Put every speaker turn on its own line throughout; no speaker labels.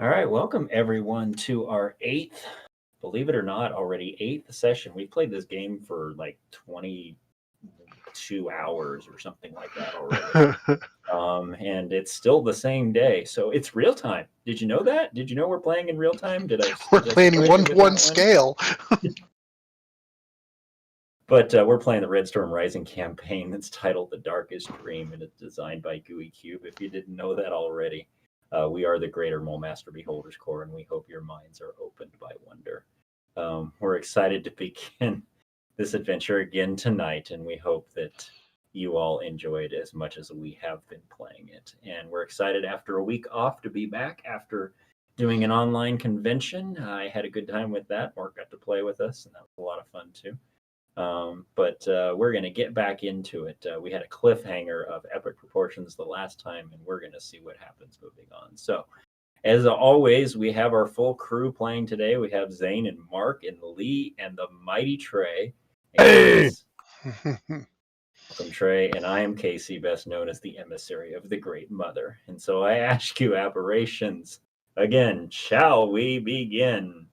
All right, welcome everyone to our believe it or not, already eighth session. We played this game for like 22 hours or something like that already. And it's still the same day, so it's real time. Did you know that? Did you know we're playing in real time?
We're playing one scale.
But we're playing the Red Storm Rising campaign that's titled The Darkest Dream, and it's designed by Gooey Cube, if you didn't know that already. We are the Greater Mulmaster Beholders Corps, and we hope your minds are opened by wonder. We're excited to begin this adventure again tonight, and we hope that you all enjoyed as much as we have been playing it. And we're excited after a week off to be back after doing an online convention. I had a good time with that. Mark got to play with us, and that was a lot of fun too. But we're going to get back into it. We had a cliffhanger of epic proportions the last time, and we're going to see what happens moving on. So, as always, we have our full crew playing today. We have Zane and Mark and Lee and the mighty Trey.
Hey!
Welcome, Trey. And I am Casey, best known as the emissary of the Great Mother. And so I ask you, aberrations, again, shall we begin?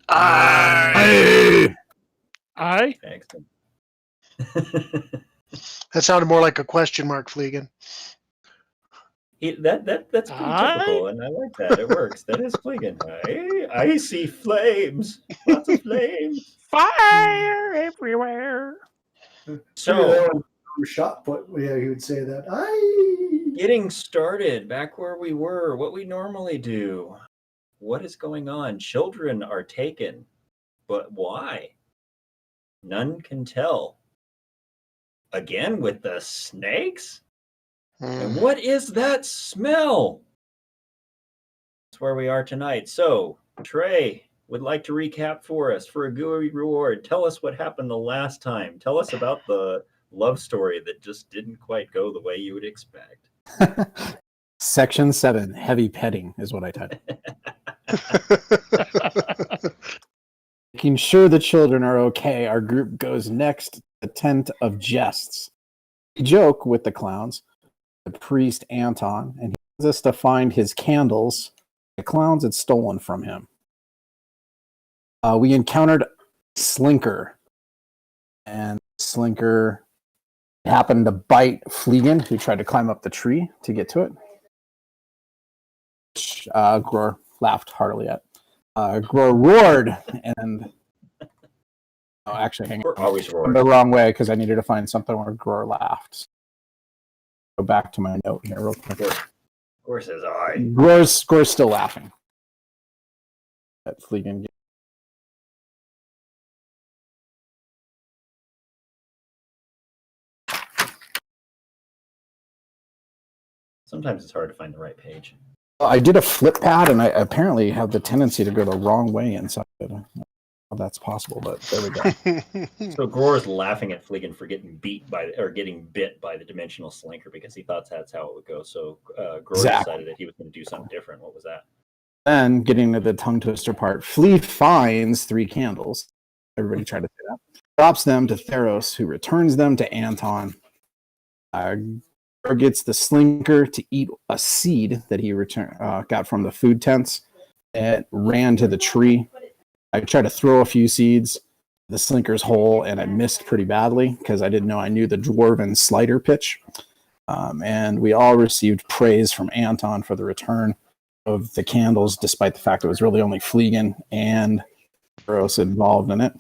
Aye!
Excellent.
That sounded more like a question mark, Fleegan.
That's pretty typical, and I like that. It works. That is Fleegan. I see flames. Lots of flames.
Fire everywhere.
So,
shot put, yeah, he would say that.
Getting started back where we were, what we normally do. What is going on? Children are taken, but why? None can tell. Again with the snakes? And what is that smell? That's where we are tonight. So, Trey would like to recap for us for a Gooey reward. Tell us what happened the last time. Tell us about the love story that just didn't quite go the way you would expect.
Section 7, heavy petting is what I titled. Making sure the children are okay, our group goes next to the tent of jests. We joke with the clowns, the priest Anton, and he wants us to find his candles the clowns had stolen from him. We encountered Slinker, and Slinker happened to bite Fleegan, who tried to climb up the tree to get to it. Which Gror laughed heartily at. Gror roared, and actually, hang on.
Always roared.
The wrong way because I needed to find something where Gror laughed. Go back to my note here real quick.
Gror says, "I."
Gror's still laughing at Fleegan.
Sometimes it's hard to find the right page.
I did a flip pad, and I apparently have the tendency to go the wrong way inside it. That's possible, but there we go.
So Gror is laughing at Fleegan for getting bit by the dimensional slinker because he thought that's how it would go. So Gror decided that he was going to do something different. What was that?
Then, getting to the tongue twister part, Flea finds 3 candles. Everybody tried to say that. Drops them to Theros, who returns them to Anton. Gror gets the slinker to eat a seed that he got from the food tents. It ran to the tree. I tried to throw a few seeds, the slinker's hole, and I missed pretty badly because I didn't know I knew the dwarven slider pitch. And we all received praise from Anton for the return of the candles, despite the fact it was really only Fleegan and Gross involved in it.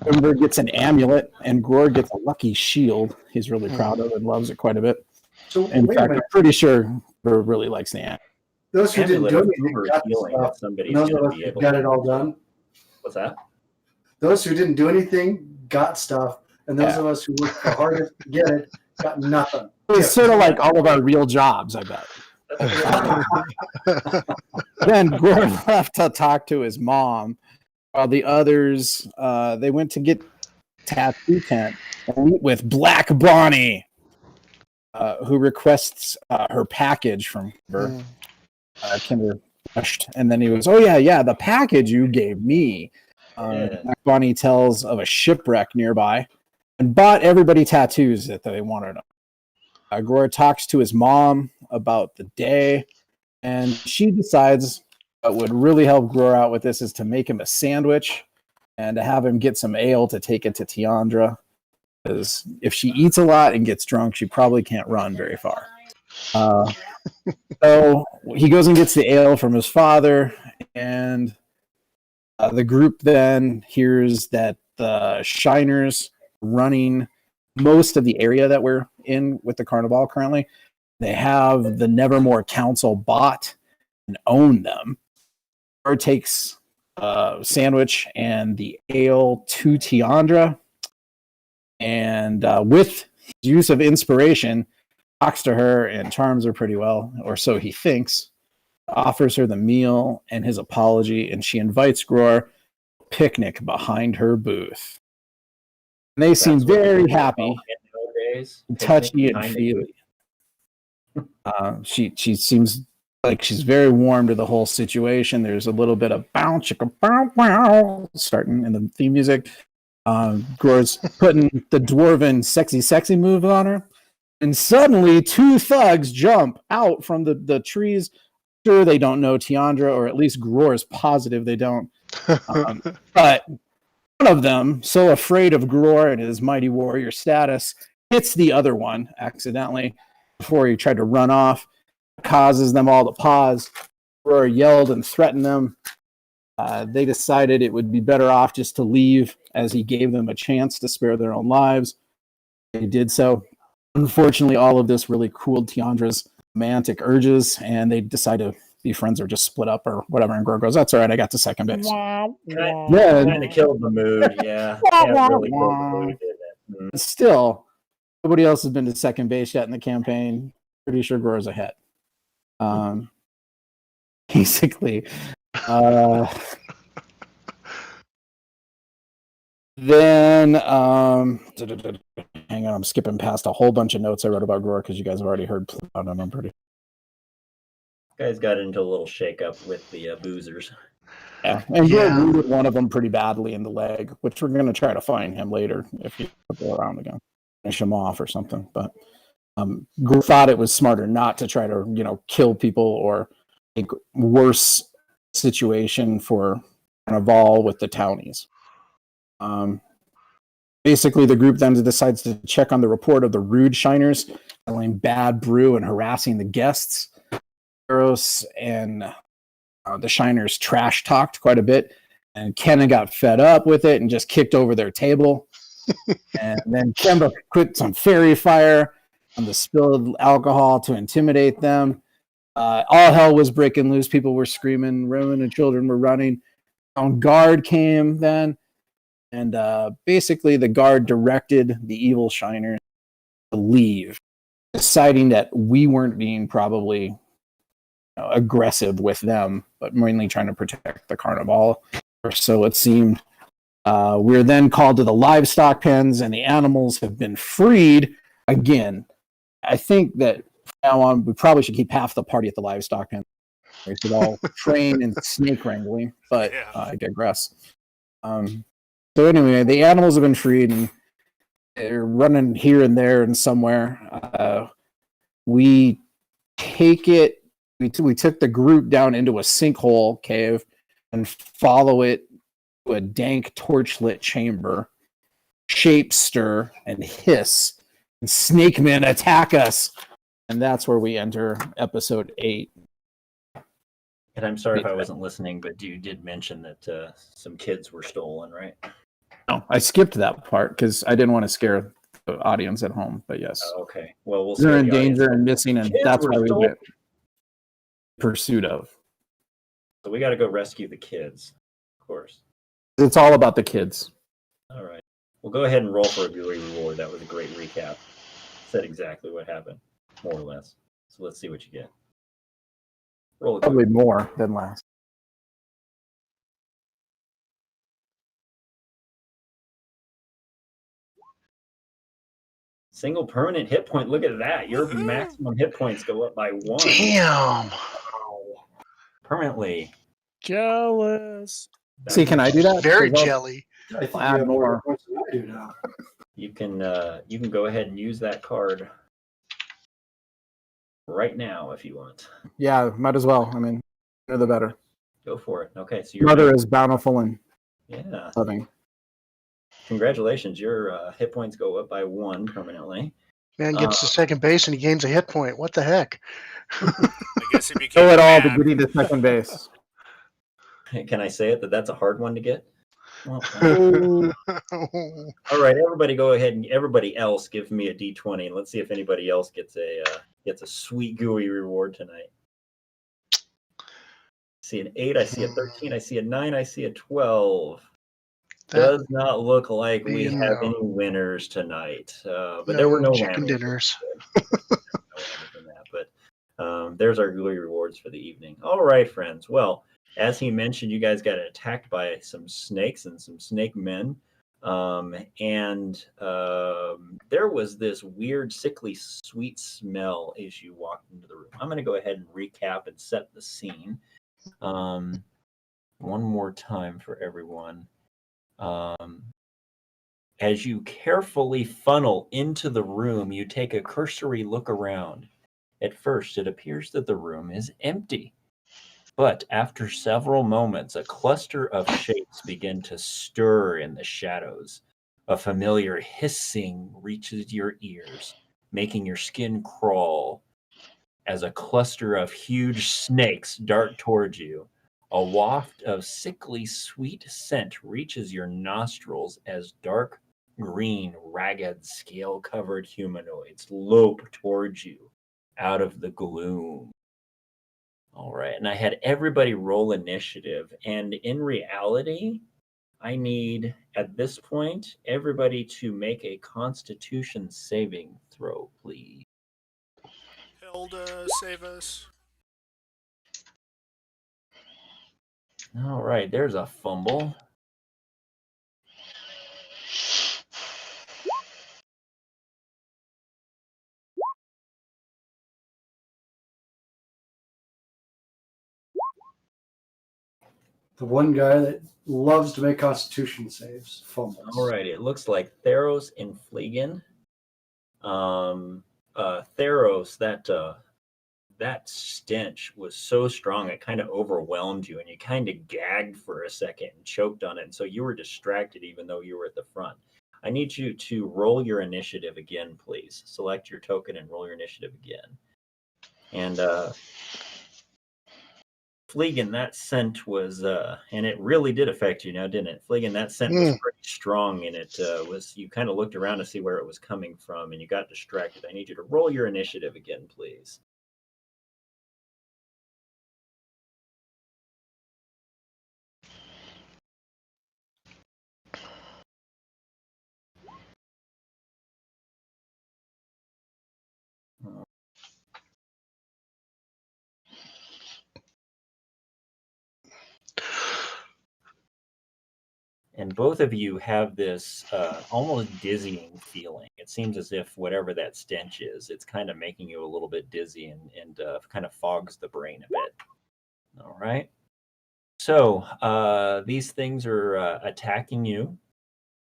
Ember gets an amulet, and Gror gets a lucky shield. He's really proud of it and loves it quite a bit.
So,
In fact, I'm pretty sure Gror really likes the amulet.
those who didn't do anything got
None
of us got it all done.
What's that?
Those who didn't do anything got stuff, and those of us who worked the hardest to get it got nothing.
It was sort of like all of our real jobs, I bet. Then Gror left to talk to his mom, while the others, they went to get tattoo tent and meet with Black Bonnie, who requests her package from her. Kinder rushed, and then he was, "Oh yeah, the package you gave me." Black Bonnie tells of a shipwreck nearby, and bought everybody tattoos that they wanted. Gror talks to his mom about the day. And she decides what would really help Gror out with this is to make him a sandwich and to have him get some ale to take it to Tiandra. Because if she eats a lot and gets drunk, she probably can't run very far. So he goes and gets the ale from his father, and the group then hears that the Shiners running most of the area that we're in with the Carnival currently. They have the Nevermore Council bought and own them. Or takes sandwich and the ale to Tiandra, and with use of inspiration, talks to her and charms her pretty well, or so he thinks. Offers her the meal and his apology, and she invites Gror to a picnic behind her booth. And they seem very happy, touchy and feely. She seems like she's very warm to the whole situation. There's a little bit of bow chicka bow wow starting in the theme music. Gror's putting the dwarven sexy move on her, and suddenly two thugs jump out from the trees. Sure, they don't know Tiandra, or at least Gror is positive they don't. But one of them, so afraid of Gror and his mighty warrior status, hits the other one accidentally before he tried to run off. Causes them all to pause. Gror yelled and threatened them. They decided it would be better off just to leave, as he gave them a chance to spare their own lives. They did so. Unfortunately, all of this really cooled Tiandra's romantic urges, and they decide to be friends or just split up or whatever. And Gror goes, "That's all right, I got to second base."
Yeah, kind of killed the mood. Yeah, really killed the mood. Did it?
Still, nobody else has been to second base yet in the campaign. Pretty sure Gror's ahead. Basically, then hang on, I'm skipping past a whole bunch of notes I wrote about Gror because you guys have already heard about him. I'm pretty.
Guys got into a little shakeup with the boozers.
Yeah, and Gror wounded one of them pretty badly in the leg, which we're going to try to find him later if you go around again, finish him off or something. But Gror thought it was smarter not to try to, kill people or make worse situation for Carnival with the townies. Basically, the group then decides to check on the report of the rude Shiners selling bad brew and harassing the guests. Eros and the Shiners trash talked quite a bit, and Kenna got fed up with it and just kicked over their table. And then Kemba quit some fairy fire on the spilled alcohol to intimidate them. All hell was breaking loose. People were screaming. Women and children were running. On guard came then, and basically the guard directed the evil Shiners to leave, deciding that we weren't being probably aggressive with them, but mainly trying to protect the Carnival, or so it seemed. We're then called to the livestock pens, and the animals have been freed again. I think that from now on, we probably should keep half the party at the livestock pen. We should all train in snake wrangling, but I digress. So anyway, the animals have been freed, and they're running here and there and somewhere. We took the group down into a sinkhole cave and follow it to a dank torchlit chamber. Shapes stir and hiss, and snake men attack us. And that's where we enter episode 8.
And I'm sorry if I wasn't listening, but you did mention that some kids were stolen, right?
No, I skipped that part because I didn't want to scare the audience at home. But yes,
okay. Well,
they're in danger and missing, and that's why we went in pursuit of.
So we got to go rescue the kids, of course.
It's all about the kids.
All right. We'll go ahead and roll for a Gooey reward. That was a great recap. Said exactly what happened, more or less. So let's see what you get. Roll a
Probably more than last.
Single permanent hit point. Look at that. Your maximum hit points go up by 1.
Damn.
Wow. Permanently.
Jealous.
See, can I do that?
Very jelly.
I think
Add
you have
more.
points than I do now.
You can go ahead and use that card. right now if you want.
Yeah, might as well. I mean, the sooner the better.
Go for it. Okay, so your
Mother is bountiful and
yeah.
loving.
Congratulations, your hit points go up by 1 permanently.
Man gets to second base and he gains a hit point. What the heck?
I guess he became
Go at all to
mad.
getting to second base.
Can I say it that's a hard one to get? Well,
Oh,
all right, everybody go ahead and everybody else give me a D20 and let's see if anybody else gets a sweet gooey reward tonight. I see an 8, I see a 13, I see a 9, I see a 12. Does not look like we have any winners tonight. But there were no
chicken
Lammers.
dinners.
But there's our gooey rewards for the evening. All right, friends. Well, as he mentioned, you guys got attacked by some snakes and some snake men. There was this weird, sickly, sweet smell as you walked into the room. I'm going to go ahead and recap and set the scene one more time for everyone. As you carefully funnel into the room, you take a cursory look around. At first, it appears that the room is empty. But after several moments, a cluster of shapes begin to stir in the shadows. A familiar hissing reaches your ears, making your skin crawl as a cluster of huge snakes dart towards you. A waft of sickly sweet scent reaches your nostrils as dark green, ragged, scale-covered humanoids lope towards you out of the gloom. All right, and I had everybody roll initiative, and in reality, I need, at this point, everybody to make a Constitution saving throw, please.
Hilda, save us.
All right, there's a fumble.
The one guy that loves to make Constitution saves fumbles.
All right, it looks like Theros and Fleegan. Theros, that stench was so strong it kind of overwhelmed you, and you kind of gagged for a second and choked on it, and so you were distracted even though you were at the front. I need you to roll your initiative again, please. Select your token and roll your initiative again. And Fleegan, that scent was, and it really did affect you now, didn't it? Fleegan, that scent was pretty strong, and it was, you kind of looked around to see where it was coming from, and you got distracted. I need you to roll your initiative again, please. And both of you have this almost dizzying feeling. It seems as if whatever that stench is, it's kind of making you a little bit dizzy and kind of fogs the brain a bit. All right. So these things are attacking you.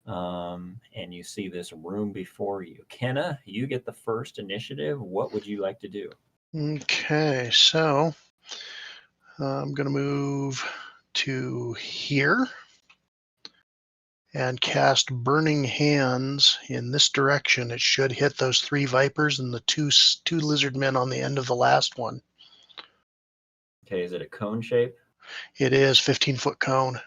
And you see this room before you. Kenna, you get the first initiative. What would you like to do?
Okay, so I'm going to move to here and cast Burning Hands in this direction. It should hit those 3 vipers and the two lizard men on the end of the last one.
Okay, is it a cone shape?
It is 15-foot cone.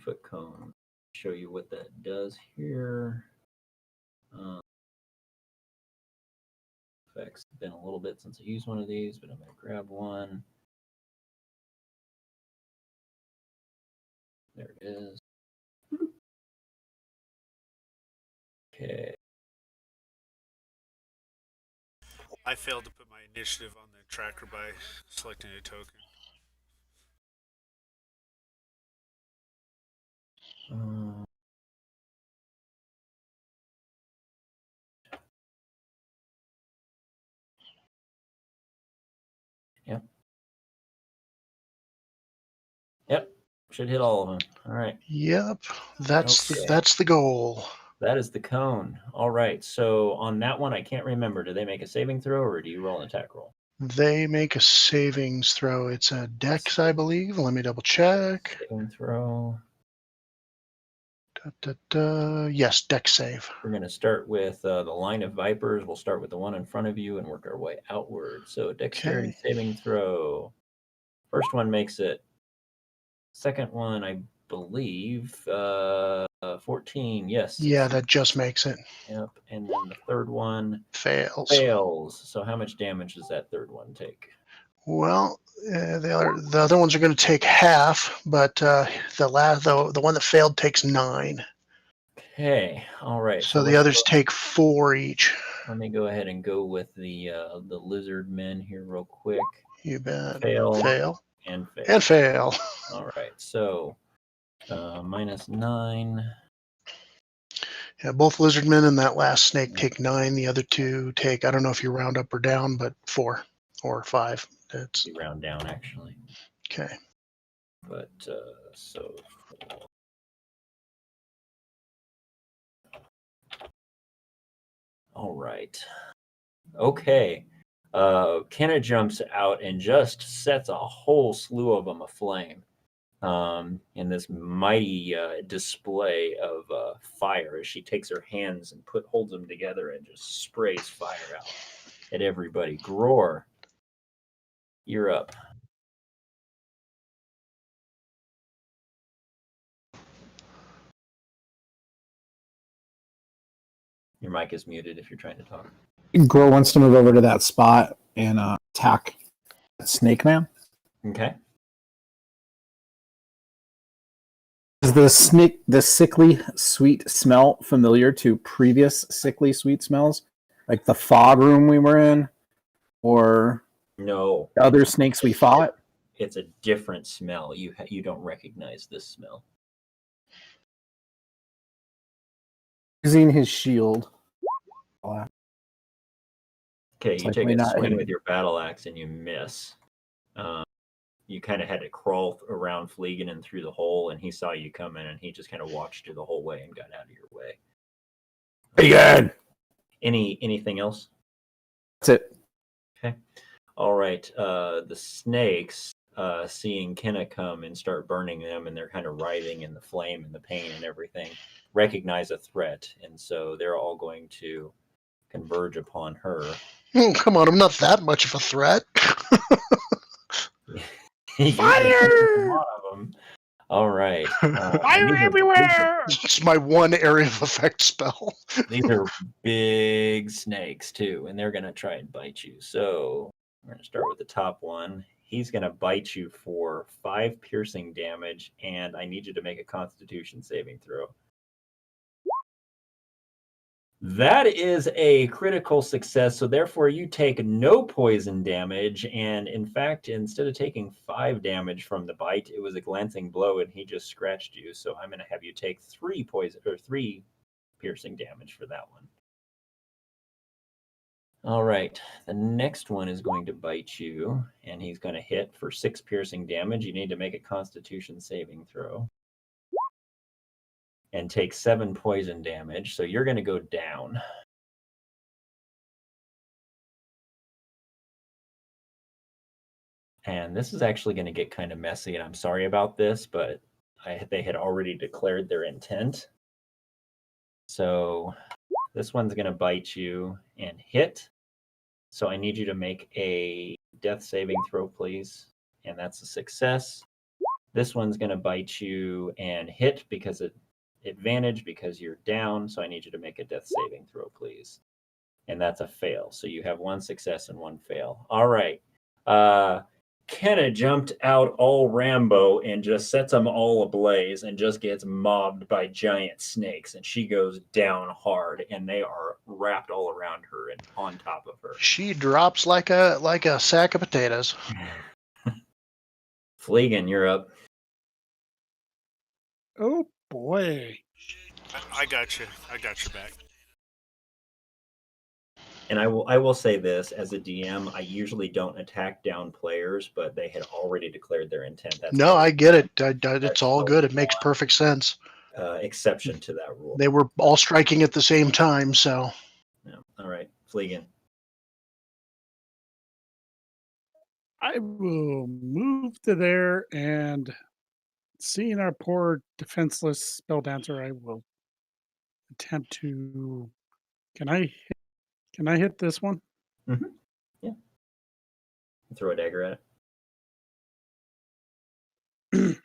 Foot cone. Show you what that does here. Effects. Been a little bit since I used one of these, but I'm going to grab one. There it is. Okay.
I failed to put my initiative on the tracker by selecting a token.
Yep. Yep. Should hit all of them. All right.
Yep, that's
Okay.
that's the goal.
That is the cone. All right. So on that one, I can't remember. Do they make a saving throw or do you roll an attack roll?
They make a savings throw. It's a dex, I believe. Let me double check.
Saving throw.
Yes, dex save.
We're going to start with the line of vipers. We'll start with the one in front of you and work our way outward. So dexterity saving throw. First one makes it. Second one, I believe, 14. Yes.
Yeah, that just makes it.
Yep. And then the third one
Fails.
fails. So how much damage does that third one take?
Well, the other ones are going to take half, but the one that failed takes 9.
Okay. All right.
So the others take 4 each.
Let me go ahead and go with the lizard men here real quick.
You bet.
Fail. And fail.
And fail.
All right. So -9.
Yeah, both lizardmen and that last snake take 9. The other two take, I don't know if you round up or down, but 4 or 5. It's
You round down actually.
okay.
But so. All right. Okay. Kenna jumps out and just sets a whole slew of them aflame in this mighty display of fire as she takes her hands and holds them together and just sprays fire out at everybody. Gror, you're up. Your mic is muted if you're trying to talk.
Grow wants to move over to that spot and attack Snake Man.
Okay.
Is the sickly sweet smell familiar to previous sickly sweet smells? Like the fog room we were in? Or
No.
the other snakes we fought?
It's a different smell. You don't recognize this smell.
Using his shield.
Okay,
It's
you
like
take
we're
a
not
swing
hitting.
with your battle axe and you miss. You kind of had to crawl around Fleegan and through the hole, and he saw you coming, and he just kind of watched you the whole way and got out of your way.
Again.
Anything else?
That's it.
Okay. All right. The snakes, seeing Kenna come and start burning them, and they're kind of writhing in the flame and the pain and everything, recognize a threat, and so they're all going to converge upon her.
Oh, come on, I'm not that much of a threat.
Fire! A lot of them. All right.
Fire everywhere!
It's my one area of effect spell.
These are big snakes too, and they're gonna try and bite you. So we're gonna start with the top one. He's gonna bite you for 5 piercing damage, and I need you to make a Constitution saving throw. That is a critical success, so therefore you take no poison damage, and in fact, instead of taking 5 damage from the bite, it was a glancing blow, and he just scratched you. So I'm going to have you take 3 piercing damage for that one. All right, the next one is going to bite you, and he's going to hit for 6 piercing damage. You need to make a Constitution saving throw. And take 7 poison damage, so you're going to go down. And this is actually going to get kind of messy, and I'm sorry about this, but they had already declared their intent. So this one's going to bite you and hit. So I need you to make a death saving throw, please. And that's a success. This one's going to bite you and hit because it advantage because you're down, so I need you to make a death saving throw, please. And that's a fail. So you have 1 success and 1 fail. All right. Kenna jumped out all Rambo and just sets them all ablaze and just gets mobbed by giant snakes, and she goes down hard, and they are wrapped all around her and on top of her.
She drops like a sack of potatoes.
Fleegan, you're up.
Oh boy.
I got you. I got your back.
And I will say this, as a DM, I usually don't attack down players, but they had already declared their intent. That's
No, I get it. It's all good. It makes perfect sense.
Exception to that rule.
They were all striking at the same time, so.
Yeah. All right, Fleegan.
I will move to there, and seeing our poor defenseless spell dancer, I will attempt to. Can I? Can I hit this one?
Mm-hmm. Yeah. Throw a dagger at it.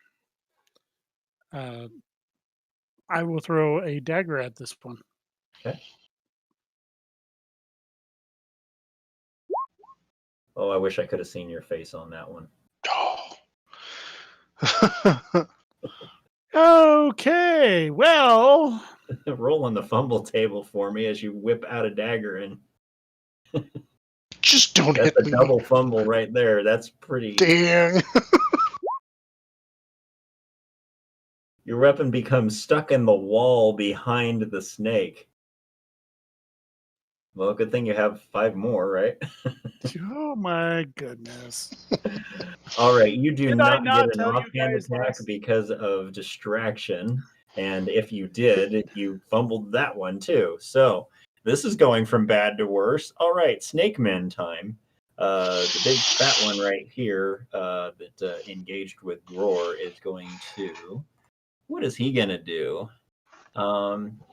I will throw a dagger at this one.
Okay. Oh, I wish I could have seen your face on that one.
Okay, well,
Roll on the fumble table for me as you whip out a dagger, and
Just don't
that's
hit
a
me.
double fumble right there. That's pretty.
Dang.
Your weapon becomes stuck in the wall behind the snake. Well, good thing you have 5 more, right?
oh my goodness.
All right, you do
Did I
not
not
get an
tell you
offhand
guys
attack
last-
because of distraction. And if you did, you fumbled that one too. So this is going from bad to worse. All right, Snake Man time. The big fat one right here that engaged with Groar is going to. What is he going to do?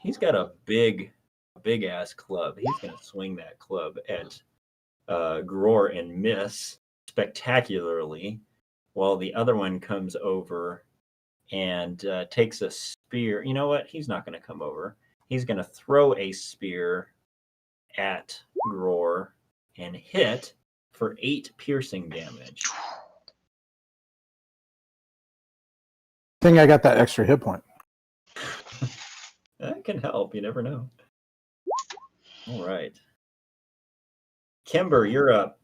He's got a big ass club. He's going to swing that club at Groar and miss spectacularly, while the other one comes over and takes a spear. You know what? He's not going to come over. He's going to throw a spear at Groar and hit for 8 piercing damage.
I think I got that extra hit point.
That can help. You never know. All right. Kimber, you're up.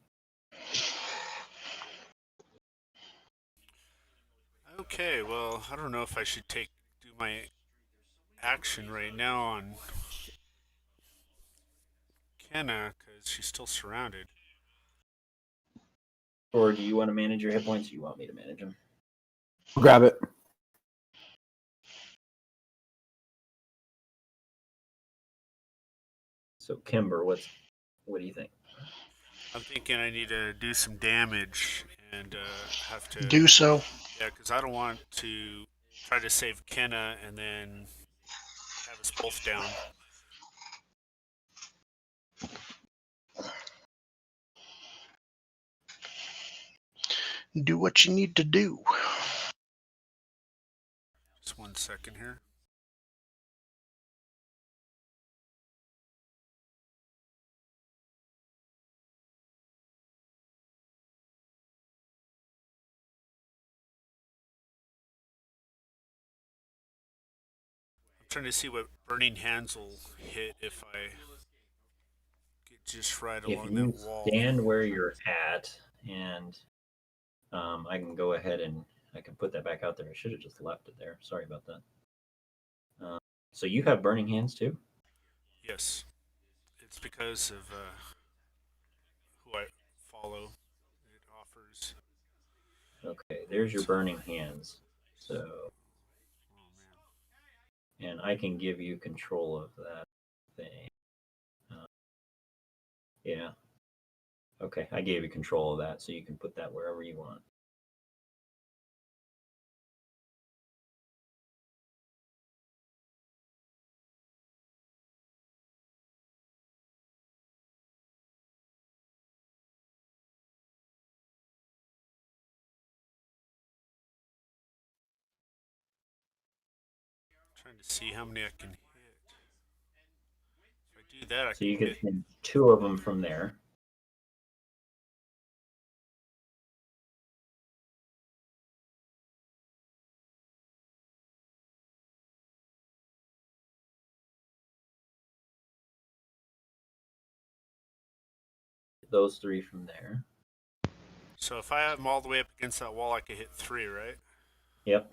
Okay, well, I don't know if I should do my action right now on Kenna because she's still surrounded.
Or do you want to manage your hit points? Or you want me to manage them?
Grab it.
So Kimber, what do you think?
I'm thinking I need to do some damage and have to
Do so.
Yeah, because I don't want to try to save Kenna and then have us both down.
Do what you need to do.
Just 1 second here. I'm trying to see what Burning Hands will hit if I get just right
If
along
you
that wall.
stand where you're at, and I can go ahead and I can put that back out there. I should have just left it there. Sorry about that. So you have Burning Hands too?
Yes. It's because of who I follow. It offers.
Okay, there's your Burning Hands. So,
Oh, man.
and I can give you control of that thing. Yeah. Okay, I gave you control of that, so you can put that wherever you want.
Trying to see how many I can hit. If I do that, I
So
can
you could
hit.
send 2 of them from there. Those 3 from there.
So if I have them all the way up against that wall, I could hit 3, right?
Yep.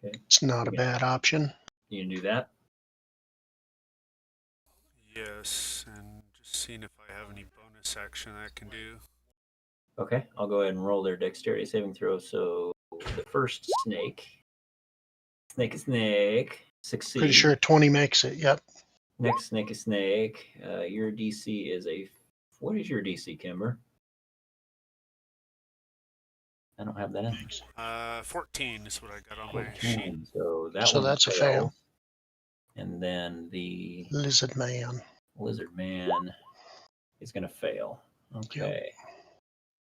Okay.
It's not a bad option.
You can do that.
Yes, and just seeing if I have any bonus action I can do.
Okay, I'll go ahead and roll their dexterity saving throw. So the first snake succeeds.
Pretty sure 20 makes it. Yep.
Next snake. Your DC is a. What is your DC, Kimber? I don't have that in.
14 is what I got on my sheet.
14. So that
So
one
that's a
fails.
fail.
And then the
Lizard man.
lizard man is going to fail. Okay.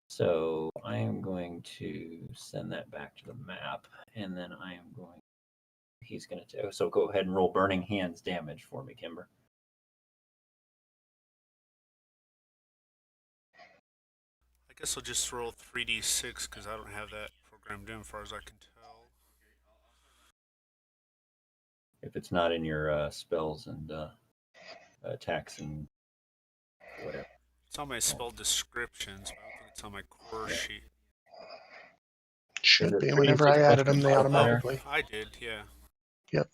So I am going to send that back to the map, and then I am going. He's going to. So go ahead and roll burning hands damage for me, Kimber.
I guess I'll just roll 3d6 because I don't have that programmed in as far as I can tell.
If it's not in your spells and attacks and whatever.
It's on my spell descriptions, but I don't think it's on my core sheet.
Should
it
be.
3d6
Whenever I added them, they
plus modifier?
automatically.
I did, yeah.
Yep.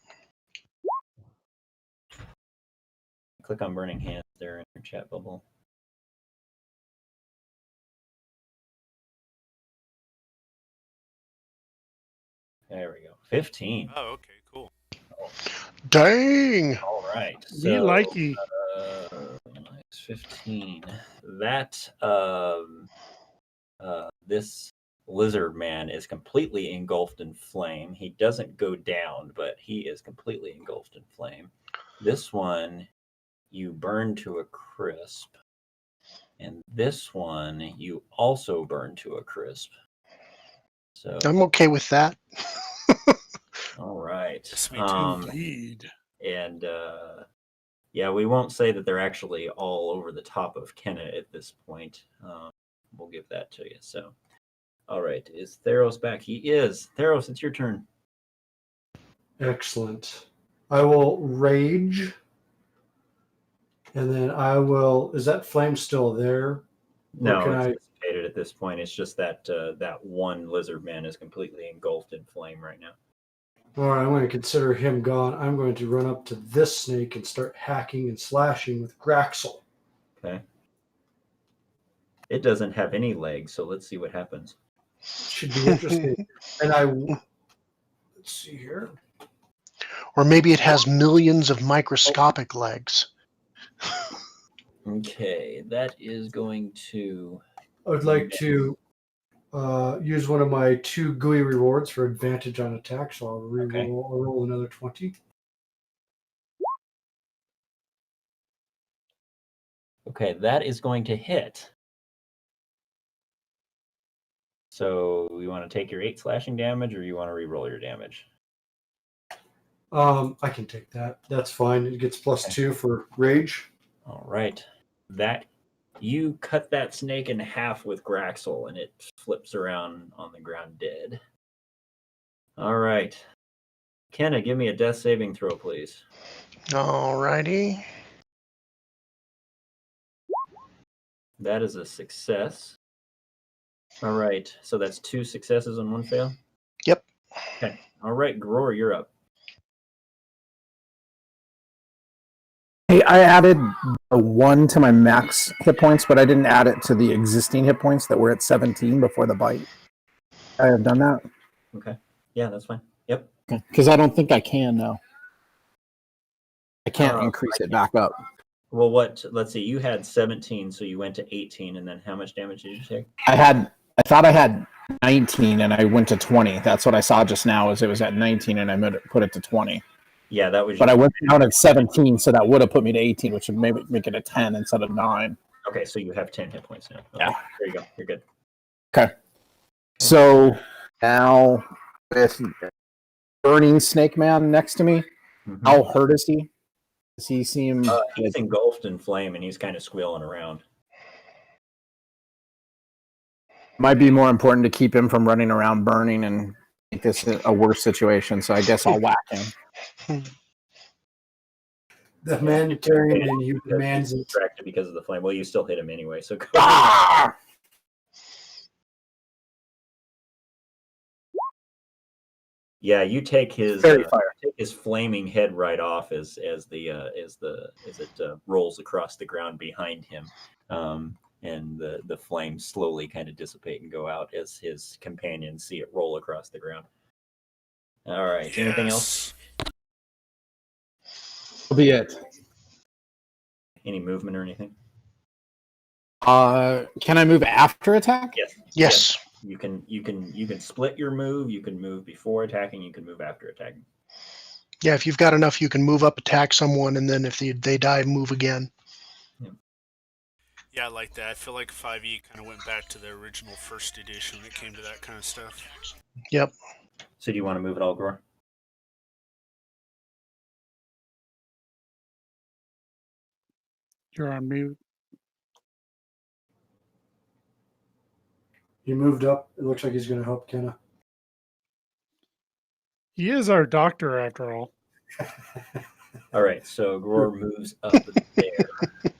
Click on burning hands there in your chat bubble. There we go. 15.
Oh, okay, cool.
Dang.
All right.
We like you.
Minus 15. That this lizard man is completely engulfed in flame. He doesn't go down, but he is completely engulfed in flame. This one you burn to a crisp. And this one you also burn to a crisp. So
I'm okay with that.
all right.
Yes, me too.
Indeed.
And yeah, we won't say that they're actually all over the top of Kenna at this point. We'll give that to you. So, all right, is Theros back? He is. Theros, it's your turn.
Excellent. I will rage. And then I will. Is that flame still there?
No,
can
it's
I-
dissipated at this point. It's just that that one lizard man is completely engulfed in flame right now.
All right, I'm going to consider him gone. I'm going to run up to this snake and start hacking and slashing with Graxel.
Okay. It doesn't have any legs, so let's see what happens.
Should be interesting. And let's see here.
Or maybe it has millions of microscopic legs.
Okay, that is going to.
I would like to use one of my 2 gooey rewards for advantage on attack, so I'll reroll.
Okay.
I'll roll another 20.
Okay, that is going to hit. So you want to take your 8 slashing damage, or you want to re-roll your damage?
I can take that. That's fine. It gets +2 for rage.
All right. That you cut that snake in half with Graxel, and it flips around on the ground dead. All right. Kenna, give me a death saving throw, please.
Alrighty.
That is a success. All right. So that's 2 successes and 1 fail?
Yep.
Okay. All right, Gror, you're up.
Hey, I added a 1 to my max hit points, but I didn't add it to the existing hit points that were at 17 before the bite. I have done that.
Okay. Yeah, that's fine. Yep.
Because I don't think I can now. I can't increase
I
it back up.
Well, let's see, you had 17, so you went to 18, and then how much damage did you take?
I thought I had 19 and I went to 20. That's what I saw just now, is it was at 19 and I put it to 20.
Yeah, that was.
But I went down at 17, so that would have put me to 18, which would maybe make it a 10 instead of 9.
Okay, so you have 10 hit points now. Okay,
Yeah.
There you go. You're good.
Okay. So now with Burning Snake Man next to me,
Mm-hmm.
how hurt is he? Does he seem
He's engulfed in flame, and he's kind of squealing around.
might be more important to keep him from running around burning and make this a worse situation, so I guess I'll whack him.
The humanitarian in you demands
He's
it.
distracted because of the flame. Well, you still hit him anyway, so go.
Ah!
Yeah, you take his
Fairy fire.
take his flaming head right off as it rolls across the ground behind him, and the flames slowly kind of dissipate and go out as his companions see it roll across the ground. All right. Anything else?
Yes.
That'll be it.
Any movement or anything?
Can I move after attack?
Yes.
Yes.
You can split your move. You can move before attacking. You can move after attacking.
Yeah, if you've got enough, you can move up, attack someone, and then if they die, move again.
Yeah, I like that. I feel like 5e kind of went back to the original first edition when it came to that kind of stuff.
Yep.
So do you want to move it all, Gore?
You're on mute.
He moved up. It looks like he's going to help Kenna.
He is our doctor, after all.
All right. So Gore moves up there.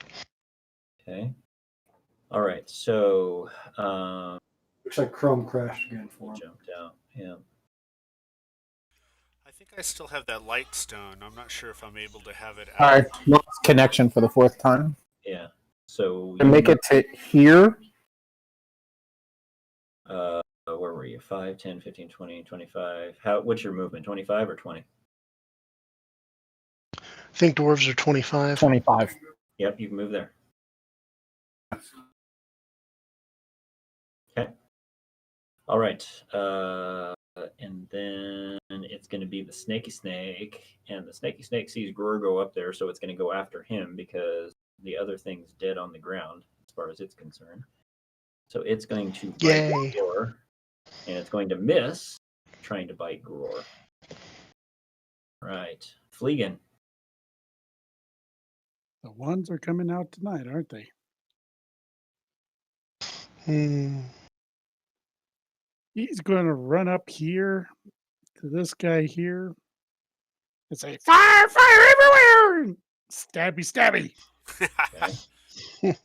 Okay. All right. So
Looks like Chrome crashed again for him.
jumped out. Yeah.
I think I still have that light stone. I'm not sure if I'm able to have it
All
out.
right, lost connection for the 4th time.
Yeah. So
And make it to here.
where were you? 5, 10, 15, 20, 25. What's your movement? 25 or 20?
I think dwarves are 25.
25.
Yep, you can move there. Okay. All right. And then it's going to be the snaky snake, and the snaky snake sees Gror go up there, so it's going to go after him because the other thing's dead on the ground as far as it's concerned. So it's going to bite
Yay.
Gror, and it's going to miss trying to bite Gror. Right. Fleegan.
The ones are coming out tonight, aren't they? He's going to run up here to this guy here and say, "Fire, fire everywhere!" Stabby, stabby.
Okay.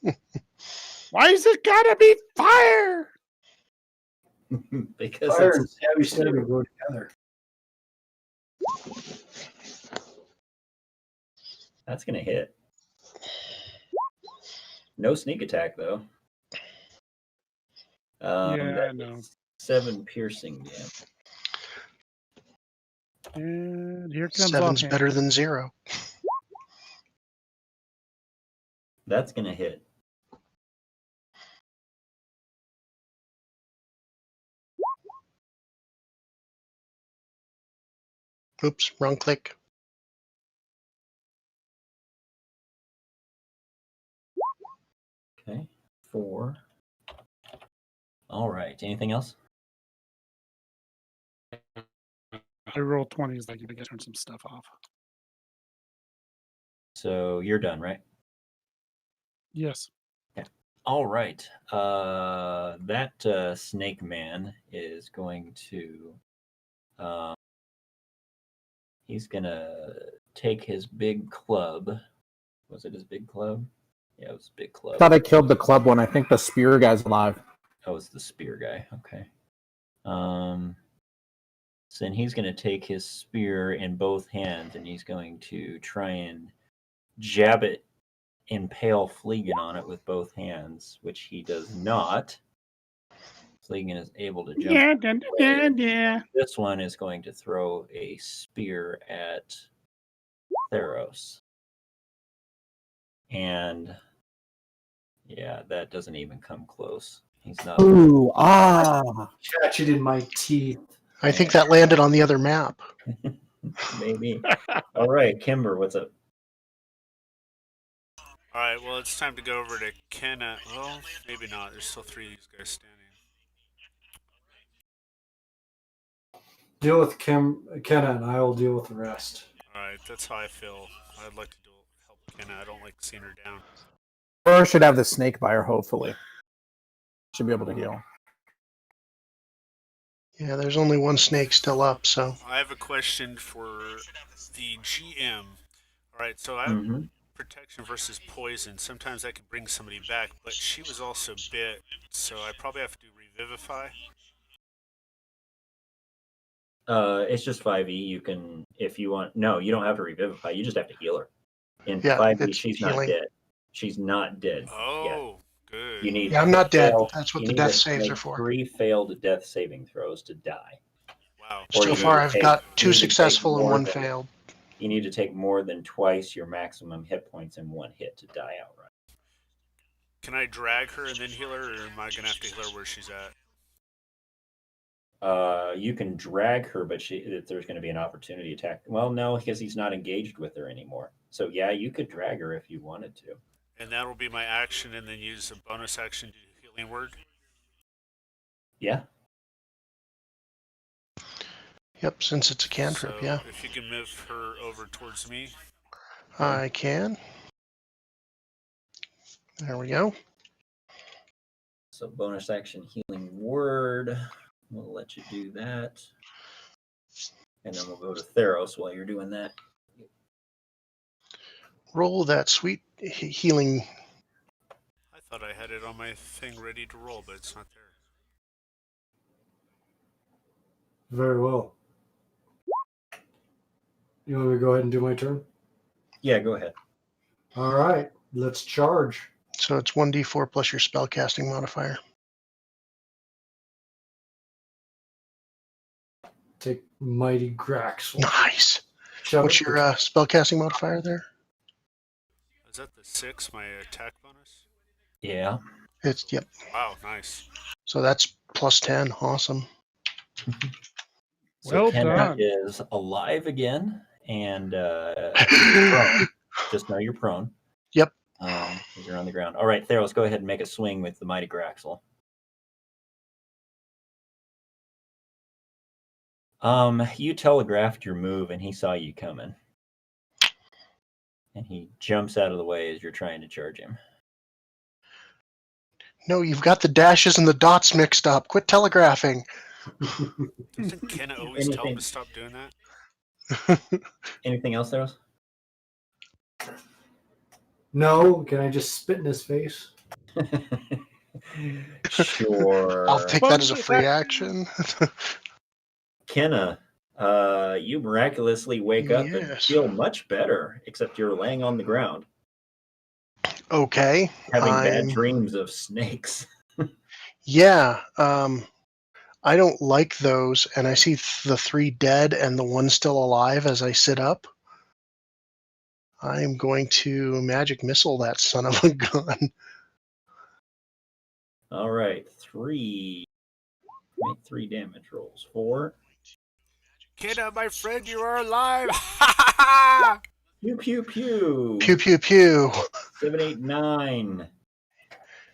Why is it gotta be fire?
Because
Fire
it's
and stabby go together.
that's going to hit. No sneak attack, though.
Yeah, I know.
7 piercing damage.
And here comes
7's
offhand.
better than 0.
That's going to hit.
Oops, wrong click.
Okay. 4. All right. Anything else?
I rolled 20s, like you can turn some stuff off.
So you're done, right?
Yes.
All right. That snake man is going to. He's gonna take his big club. Was it his big club? Yeah, it was a big club.
I thought I killed the club one. I think the spear guy's alive.
Oh, it's the spear guy. Okay. So then he's going to take his spear in both hands, and he's going to try and jab it, impale Fleegan on it with both hands, which he does not. Fleegan is able to jump.
Yeah.
This one is going to throw a spear at Theros. And yeah, that doesn't even come close. He's not.
Ooh,
Catch it in my teeth.
I think that landed on the other map.
Maybe. All right, Kimber, what's up?
All right, well, it's time to go over to Kenna. Well, maybe not. There's still 3 of these guys standing.
Deal with Kenna, and I will deal with the rest.
All right, that's how I feel. I'd like to help Kenna. I don't like seeing her down.
Or should have the snake by her, hopefully. Should be able to heal.
Yeah, there's only one snake still up, so.
I have a question for the GM. All right, so I have protection versus poison. Sometimes that could bring somebody back, but she was also bit, so I probably have to do revivify.
It's just 5e. You can, if you want. No, you don't have to revivify. You just have to heal her. In
Yeah,
5e,
it's
she's
healing.
not dead. She's not dead.
Oh, good.
You need.
Yeah, I'm not dead.
fail-
That's what
you
the
need
death
to
saves
make
are for.
3 failed death saving throws to die.
Wow.
Or
So
you
far,
need
I've
to
got
take-
2
you need to take
successful and
more
1
than-
failed.
You need to take more than twice your maximum hit points in one hit to die outright.
Can I drag her and then heal her, or am I gonna have to heal her where she's at?
You can drag her, but there's going to be an opportunity attack. Well, no, because he's not engaged with her anymore. So yeah, you could drag her if you wanted to.
And that will be my action, and then use a bonus action to do healing word.
Yeah.
Yep, since it's a cantrip,
So
yeah.
if you can move her over towards me.
I can. There we go.
So bonus action healing word. We'll let you do that. And then we'll go to Theros while you're doing that.
Roll that sweet healing.
I thought I had it on my thing ready to roll, but it's not there.
Very well. You want me to go ahead and do my turn?
Yeah, go ahead.
All right, let's charge.
So it's 1d4 plus your spellcasting modifier.
Take Mighty Grax.
Nice.
Shove
What's
it
your
for-
spellcasting modifier there?
Is that the 6, my attack bonus?
Yeah.
It's, yep.
Wow, nice.
So that's plus 10. Awesome.
So
Well
Kenna
done.
is alive again, and prone. Just know you're prone.
Yep.
Because you're on the ground. All right, Theros, go ahead and make a swing with the Mighty Graxel. You telegraphed your move, and he saw you coming. And he jumps out of the way as you're trying to charge him.
No, you've got the dashes and the dots mixed up. Quit telegraphing.
Doesn't Kenna always tell him
Anything-
to stop doing that?
Anything else, Theros?
No, can I just spit in his face?
Sure.
I'll take that as a free action.
Kenna, you miraculously wake up and
Yes.
feel much better, except you're laying on the ground,
Okay.
having bad
I'm-
dreams of snakes.
Yeah. I don't like those, and I see the 3 dead and the 1 still alive as I sit up. I'm going to magic missile that son of a gun.
All right, 3. Make 3 damage rolls. 4.
Kenna, my friend, you are alive!
Pew pew pew.
Pew pew pew.
7, 8, 9.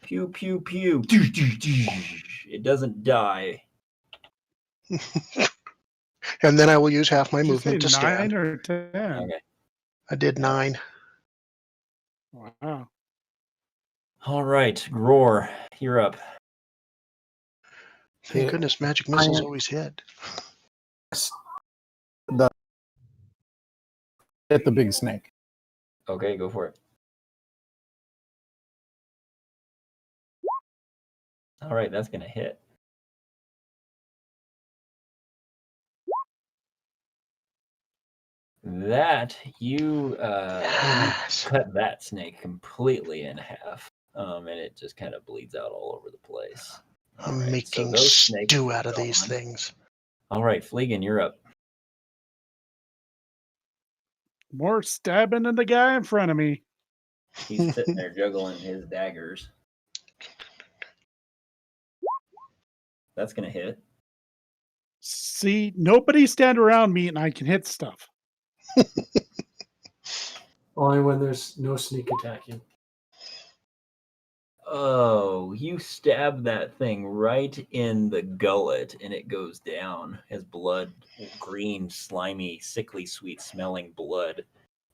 Pew pew pew. It doesn't die.
And then I will use half my
Did you
movement to
say
stand.
9 or 10?
Okay.
I did 9.
Wow.
All right, Roar, you're up.
Thank
Yeah.
goodness magic missiles always hit.
Hit the big snake.
Okay, go for it. All right, that's going to hit. That, you
Yes.
cut that snake completely in half, and it just kind of bleeds out all over the place. All
I'm
right, so
making
those snakes
stew
are
out of these
gone.
things.
All right, Fleegan, you're up.
More stabbing than the guy in front of me.
He's sitting there juggling his daggers. That's going to hit.
See, nobody stand around me and I can hit stuff.
Only when there's no sneak attacking.
Oh, you stab that thing right in the gullet and it goes down as blood, green, slimy, sickly sweet smelling blood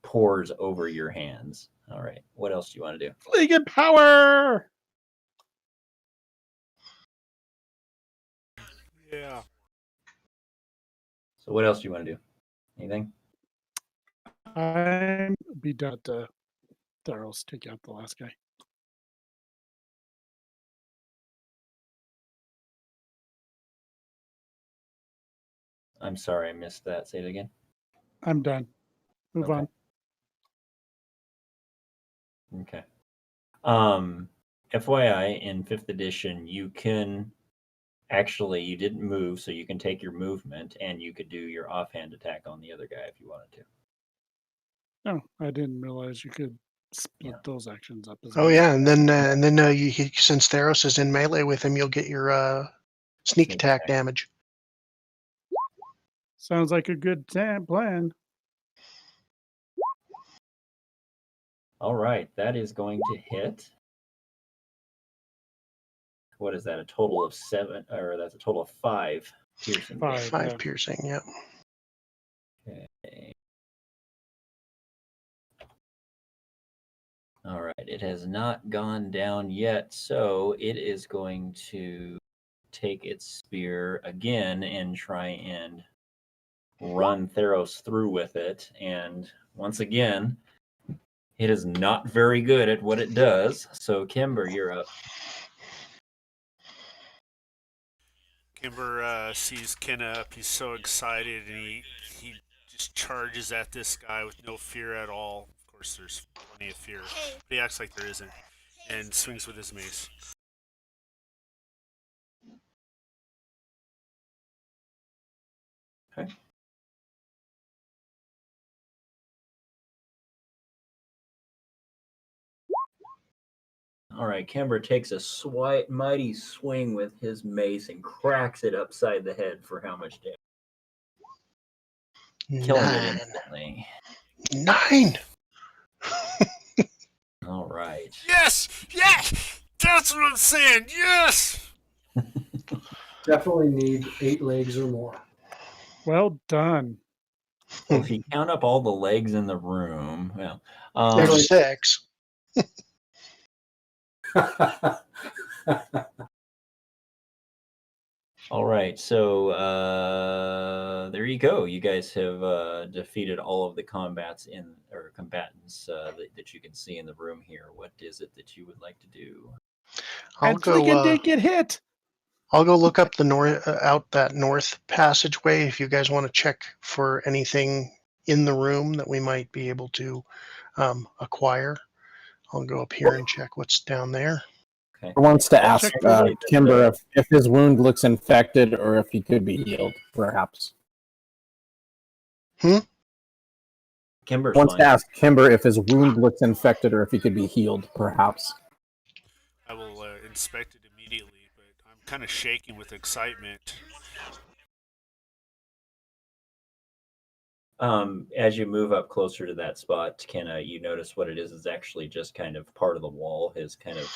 pours over your hands. All right, what else do you want to do?
Fleegan power!
Yeah.
So what else do you want to do? Anything?
I'm be done to Theros take out the last guy.
I'm sorry, I missed that. Say it again.
I'm done. Move
Okay.
on.
Okay. FYI, in 5th edition, you can actually, you didn't move, so you can take your movement and you could do your offhand attack on the other guy if you wanted to.
No, I didn't realize you could split those actions up. As
Oh
well.
yeah, and then since Theros is in melee with him, you'll get your sneak attack damage.
Sounds like a good plan.
All right, that is going to hit. What is that? A total of 7, or that's a total of 5 piercing.
5,
Five
yeah.
piercing, yep.
Okay. All right, it has not gone down yet, so it is going to take its spear again and try and run Theros through with it. And once again, it is not very good at what it does. So, Kimber, you're up.
Kimber sees Kenna up. He's so excited, and he just charges at this guy with no fear at all. Of course, there's plenty of fear, but he acts like there isn't, and swings with his mace.
Okay. All right, Kimber takes a mighty swing with his mace and cracks it upside the head for how much damage? Killing it
9.
instantly.
9.
All right.
Yes! Yes! That's what I'm saying! Yes!
Definitely need 8 legs or more.
Well done.
Well, if you count up all the legs in the room, well,
There's 6.
all right. So there you go. You guys have defeated all of the combatants that you can see in the room here. What is it that you would like to do?
I'll
And Flicken
go.
did get hit.
I'll go look up the out that north passageway if you guys want to check for anything in the room that we might be able to acquire. I'll go up here and check what's down there.
Okay.
Wants to ask
check the
Kimber if his wound looks infected or if he could be healed, perhaps.
Kimber's
Wants
fine.
to ask Kimber if his wound looks infected or if he could be healed, perhaps.
I will inspect it immediately, but I'm kind of shaking with excitement.
As you move up closer to that spot, Kenna, you notice what it is actually just kind of part of the wall has kind of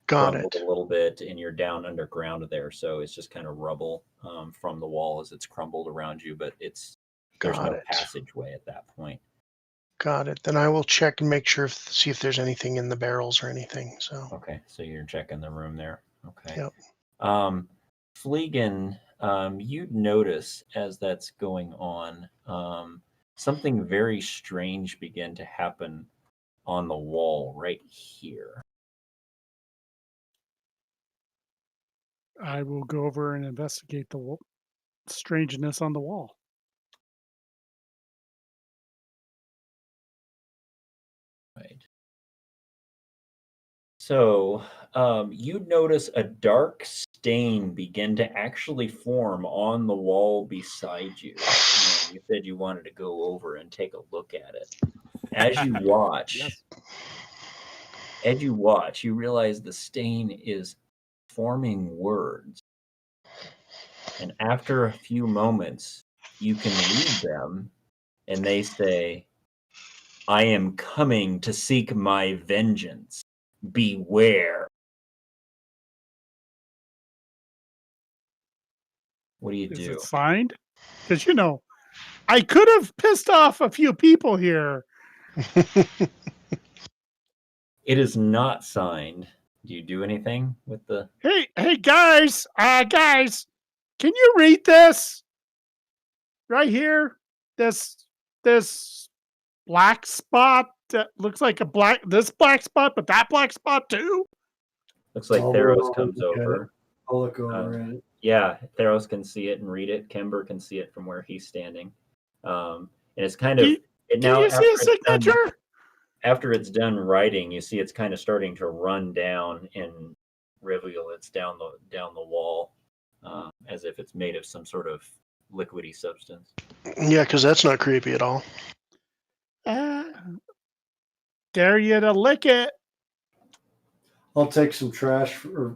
Got
crumbled
it.
a little bit, and you're down underground there, so it's just kind of rubble from the wall as it's crumbled around you, but there's
Got
no
it.
passageway at that point.
Got it. Then I will check and make sure see if there's anything in the barrels or anything. So
Okay, so you're checking the room there. Okay.
Yep.
Fleegan, you'd notice as that's going on, something very strange begin to happen on the wall right here.
I will go over and investigate the strangeness on the wall.
Right. So you'd notice a dark stain begin to actually form on the wall beside you. You said you wanted to go over and take a look at it. As you watch, you realize the stain is forming words. And after a few moments, you can read them, and they say, "I am coming to seek my vengeance. Beware." What do you
Is
do?
it signed? Because, I could have pissed off a few people here.
It is not signed. Do you do anything with the...
Hey, guys, can you read this? Right here, this black spot that looks like this black spot, but that black spot too?
Looks like
I'll
Theros
look
comes
at it.
over.
I'll look over it.
Yeah, Theros can see it and read it. Kimber can see it from where he's standing. And it's kind of...
Can you see a signature?
After it's done writing, you see it's kind of starting to run down and reveal it's down the wall, as if it's made of some sort of liquidy substance.
yeah, because that's not creepy at all.
dare you to lick it.
I'll take some trash or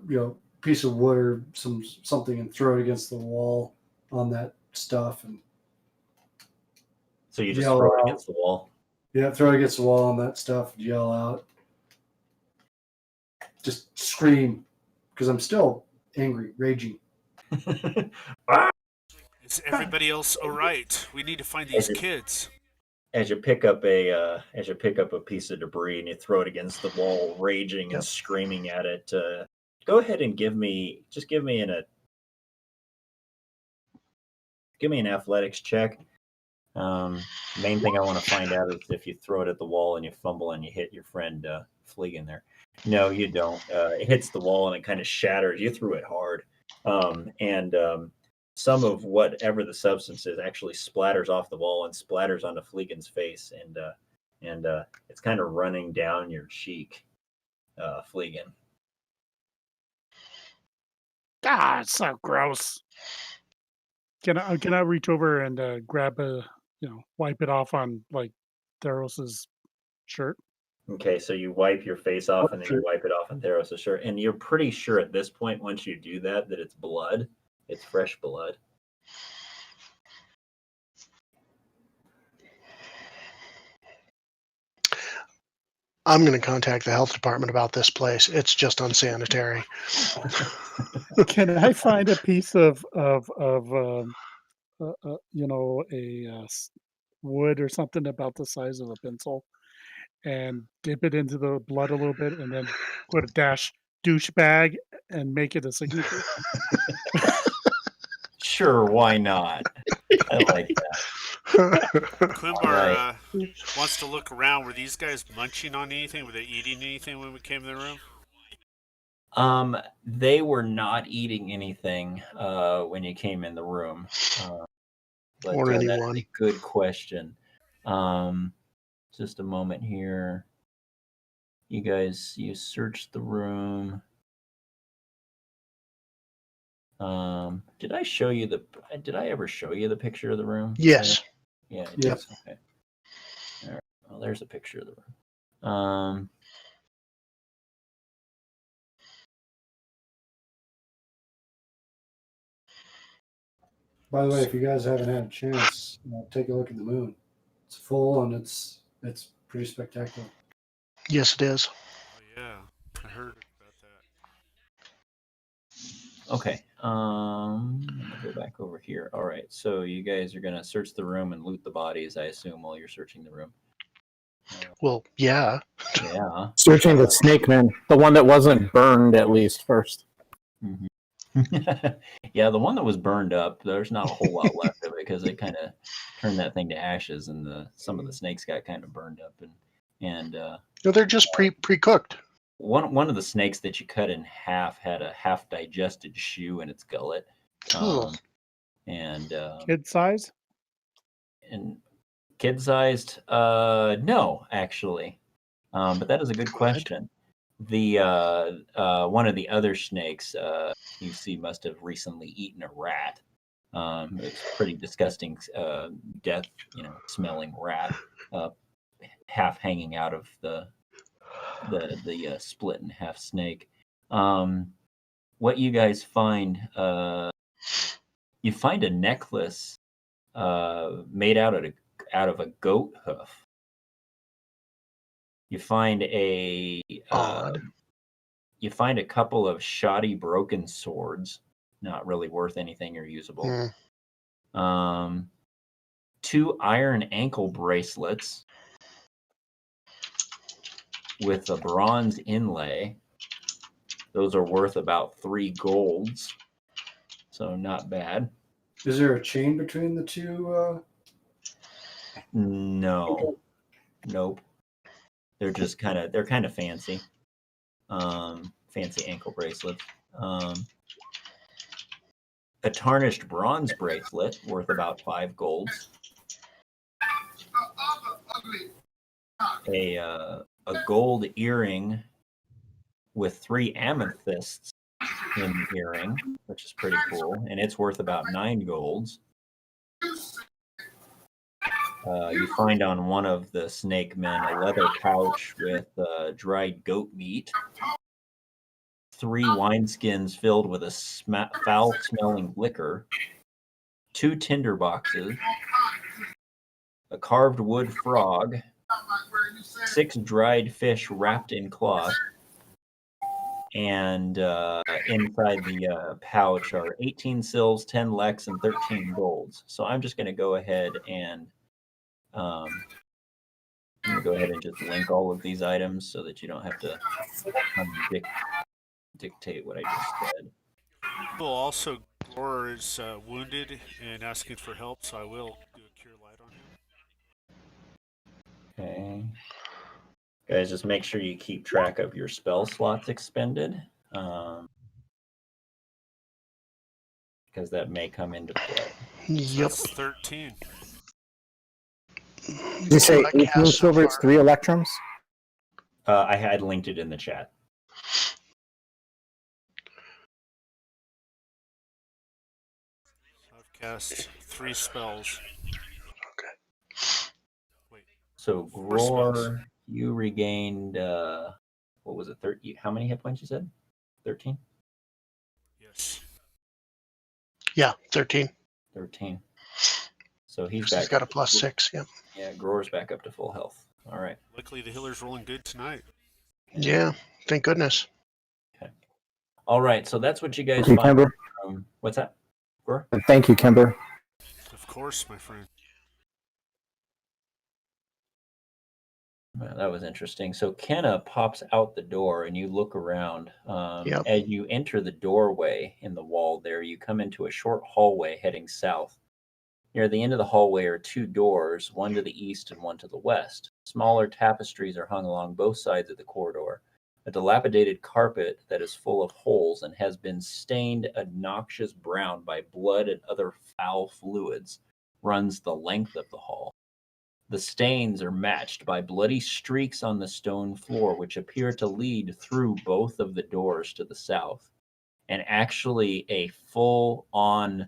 piece of wood or something and throw it against the wall on that stuff and
So you just
yell
throw it
out.
against the wall.
Yeah, throw it against the wall on that stuff and yell out. Just scream because I'm still angry, raging.
Is everybody else all right? We need to find these kids.
As you pick up a piece of debris and you throw it against the wall, raging and screaming at it, go ahead and give me an athletics check. Main thing I want to find out is if you throw it at the wall and you fumble and you hit your friend Fleegan there. No, you don't. It hits the wall and it kind of shatters. You threw it hard, and some of whatever the substance is actually splatters off the wall and splatters onto Fleegan's face, and it's kind of running down your cheek, Fleegan.
God, it's so gross. Can I reach over and grab wipe it off on like Theros's shirt?
Okay, so you wipe your face off and then you wipe it off on Theros' shirt, and you're pretty sure at this point, once you do that it's blood. It's fresh blood.
I'm going to contact the health department about this place. It's just unsanitary.
Can I find a piece of wood or something about the size of a pencil and dip it into the blood a little bit and then put a douchebag and make it a signature?
Sure, why not? I like that.
Quimbar wants to look around. Were these guys munching on anything? Were they eating anything when we came in the room?
They were not eating anything when you came in the room. But
or anyone.
That's a good question. Just a moment here. You searched the room. Did I ever show you the picture of the room?
Yes.
Yeah. Yes. Okay. All right. Well, there's a picture of the room.
By the way, if you guys haven't had a chance, take a look at the moon. It's full and it's pretty spectacular.
Yes, it is.
Oh yeah, I heard about that.
Okay. I'm gonna go back over here. All right. So you guys are gonna search the room and loot the bodies, I assume, while you're searching the room.
Well, yeah.
Yeah.
Searching the snake man, the one that wasn't burned at least first.
Mm-hmm. Yeah, the one that was burned up, there's not a whole lot left of it because they kind of turned that thing to ashes, and some of the snakes got kind of burned up, and
No, they're just pre-cooked.
One of the snakes that you cut in half had a half digested shoe in its gullet, and
Kid size?
And kid sized? No, actually, but that is a good question. The one of the other snakes you see must have recently eaten a rat. It's pretty disgusting, death, smelling rat, half hanging out of the split in half snake. What you guys find? You find a necklace made out of a goat hoof. You find a couple of shoddy broken swords, not really worth anything or usable. 2 iron ankle bracelets with a bronze inlay. Those are worth about 3 golds, so not bad.
Is there a chain between the two?
No, nope. They're just kind of fancy. Fancy ankle bracelets. A tarnished bronze bracelet worth about 5 golds. A gold earring with 3 amethysts in the earring, which is pretty cool, and it's worth about 9 golds. You find on one of the snake men a leather pouch with dried goat meat, 3 wineskins filled with a foul-smelling liquor, 2 tinder boxes, a carved wood frog, 6 dried fish wrapped in cloth, and inside the pouch are 18 sills, 10 leks, and 13 golds. So I'm just going to go ahead and just link all of these items so that you don't have to dictate what I just said.
Well, also, Grorer is wounded and asking for help, so I will do a cure light on him.
Okay. Guys, just make sure you keep track of your spell slots expended, because that may come into play.
So
Yep.
that's 13.
Did you say 18 silver, it's 3 electrums?
I had linked it in the chat.
I've cast 3 spells.
Okay.
Wait.
So,
4 spells.
Gror, you regained, what was it, 30? How many hit points you said? 13?
Yes.
Yeah, 13.
13. So he's
'Cause
back.
he's got a +6. Yeah.
Yeah, Gror's back up to full health. All right.
Luckily, the healer's rolling good tonight.
Yeah. Thank goodness.
Okay. All right. So that's what you guys
Thank you,
find.
Kimber.
What's that? Gror?
Thank you, Kimber.
Of course, my friend.
Well, that was interesting. So Kenna pops out the door and you look around.
Yep.
As you enter the doorway in the wall there, you come into a short hallway heading south. Near the end of the hallway are 2 doors, one to the east and one to the west. Smaller tapestries are hung along both sides of the corridor. A dilapidated carpet that is full of holes and has been stained a noxious brown by blood and other foul fluids runs the length of the hall. The stains are matched by bloody streaks on the stone floor, which appear to lead through both of the doors to the south. And actually a full-on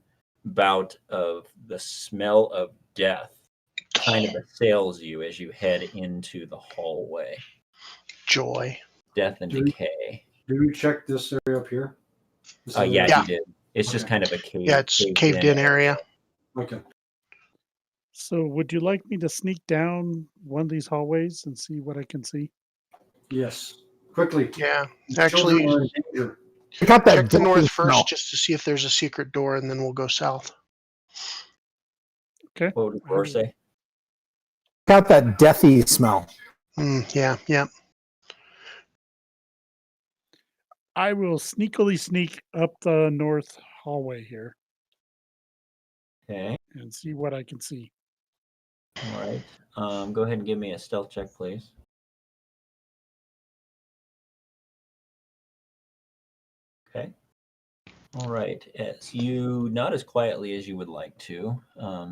bout of the smell of death kind of assails you as you head into the hallway.
Joy.
Death and decay.
Did we check this area up here? This area?
Yeah,
Yeah.
you did. It's just
Okay.
kind of a cave.
Yeah, it's caved in area.
Okay.
So would you like me to sneak down one of these hallways and see what I can see?
Yes. Quickly.
Yeah.
Children
Actually,
are in danger.
Check out that
check the north
deathly
first
smell.
just to see if there's a secret door, and then we'll go south.
Okay.
What would Gror say?
Check out that deathy smell.
Yeah. Yeah.
I will sneakily sneak up the north hallway here
Okay.
and see what I can see.
All right. Go ahead and give me a stealth check, please. Okay. All right. As you, not as quietly as you would like to,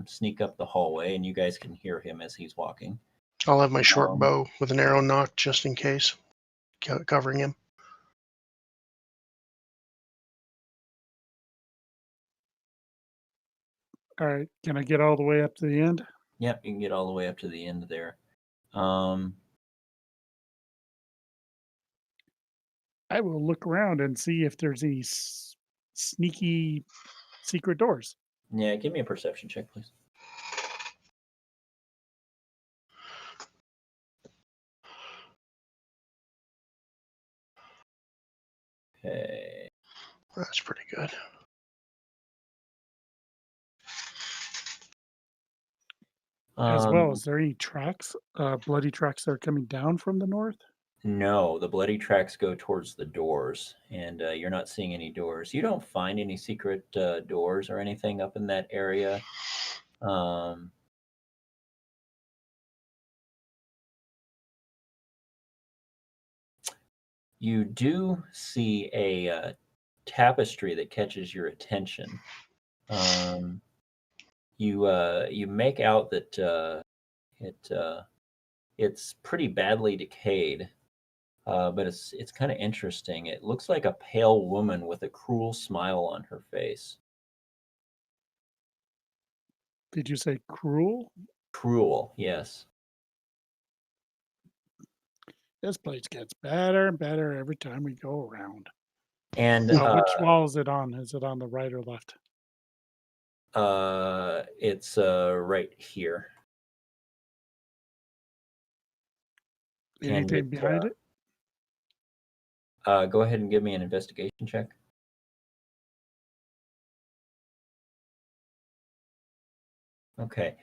sneak up the hallway, and you guys can hear him as he's walking.
I'll have my short bow with an arrow nock just in case, covering him.
All right. Can I get all the way up to the end?
Yep, you can get all the way up to the end there.
I will look around and see if there's any sneaky secret doors.
Yeah, give me a perception check, please. Okay.
That's pretty good.
As well, is there any tracks, bloody tracks that are coming down from the north?
No, the bloody tracks go towards the doors, and you're not seeing any doors. You don't find any secret doors or anything up in that area. You do see a tapestry that catches your attention. You make out that it's pretty badly decayed. But it's kind of interesting. It looks like a pale woman with a cruel smile on her face.
Did you say cruel?
Cruel, yes.
This place gets better and better every time we go around.
And
Which wall is it on? Is it on the right or left?
it's right here.
Anything behind it?
Go ahead and give me an investigation check. Okay.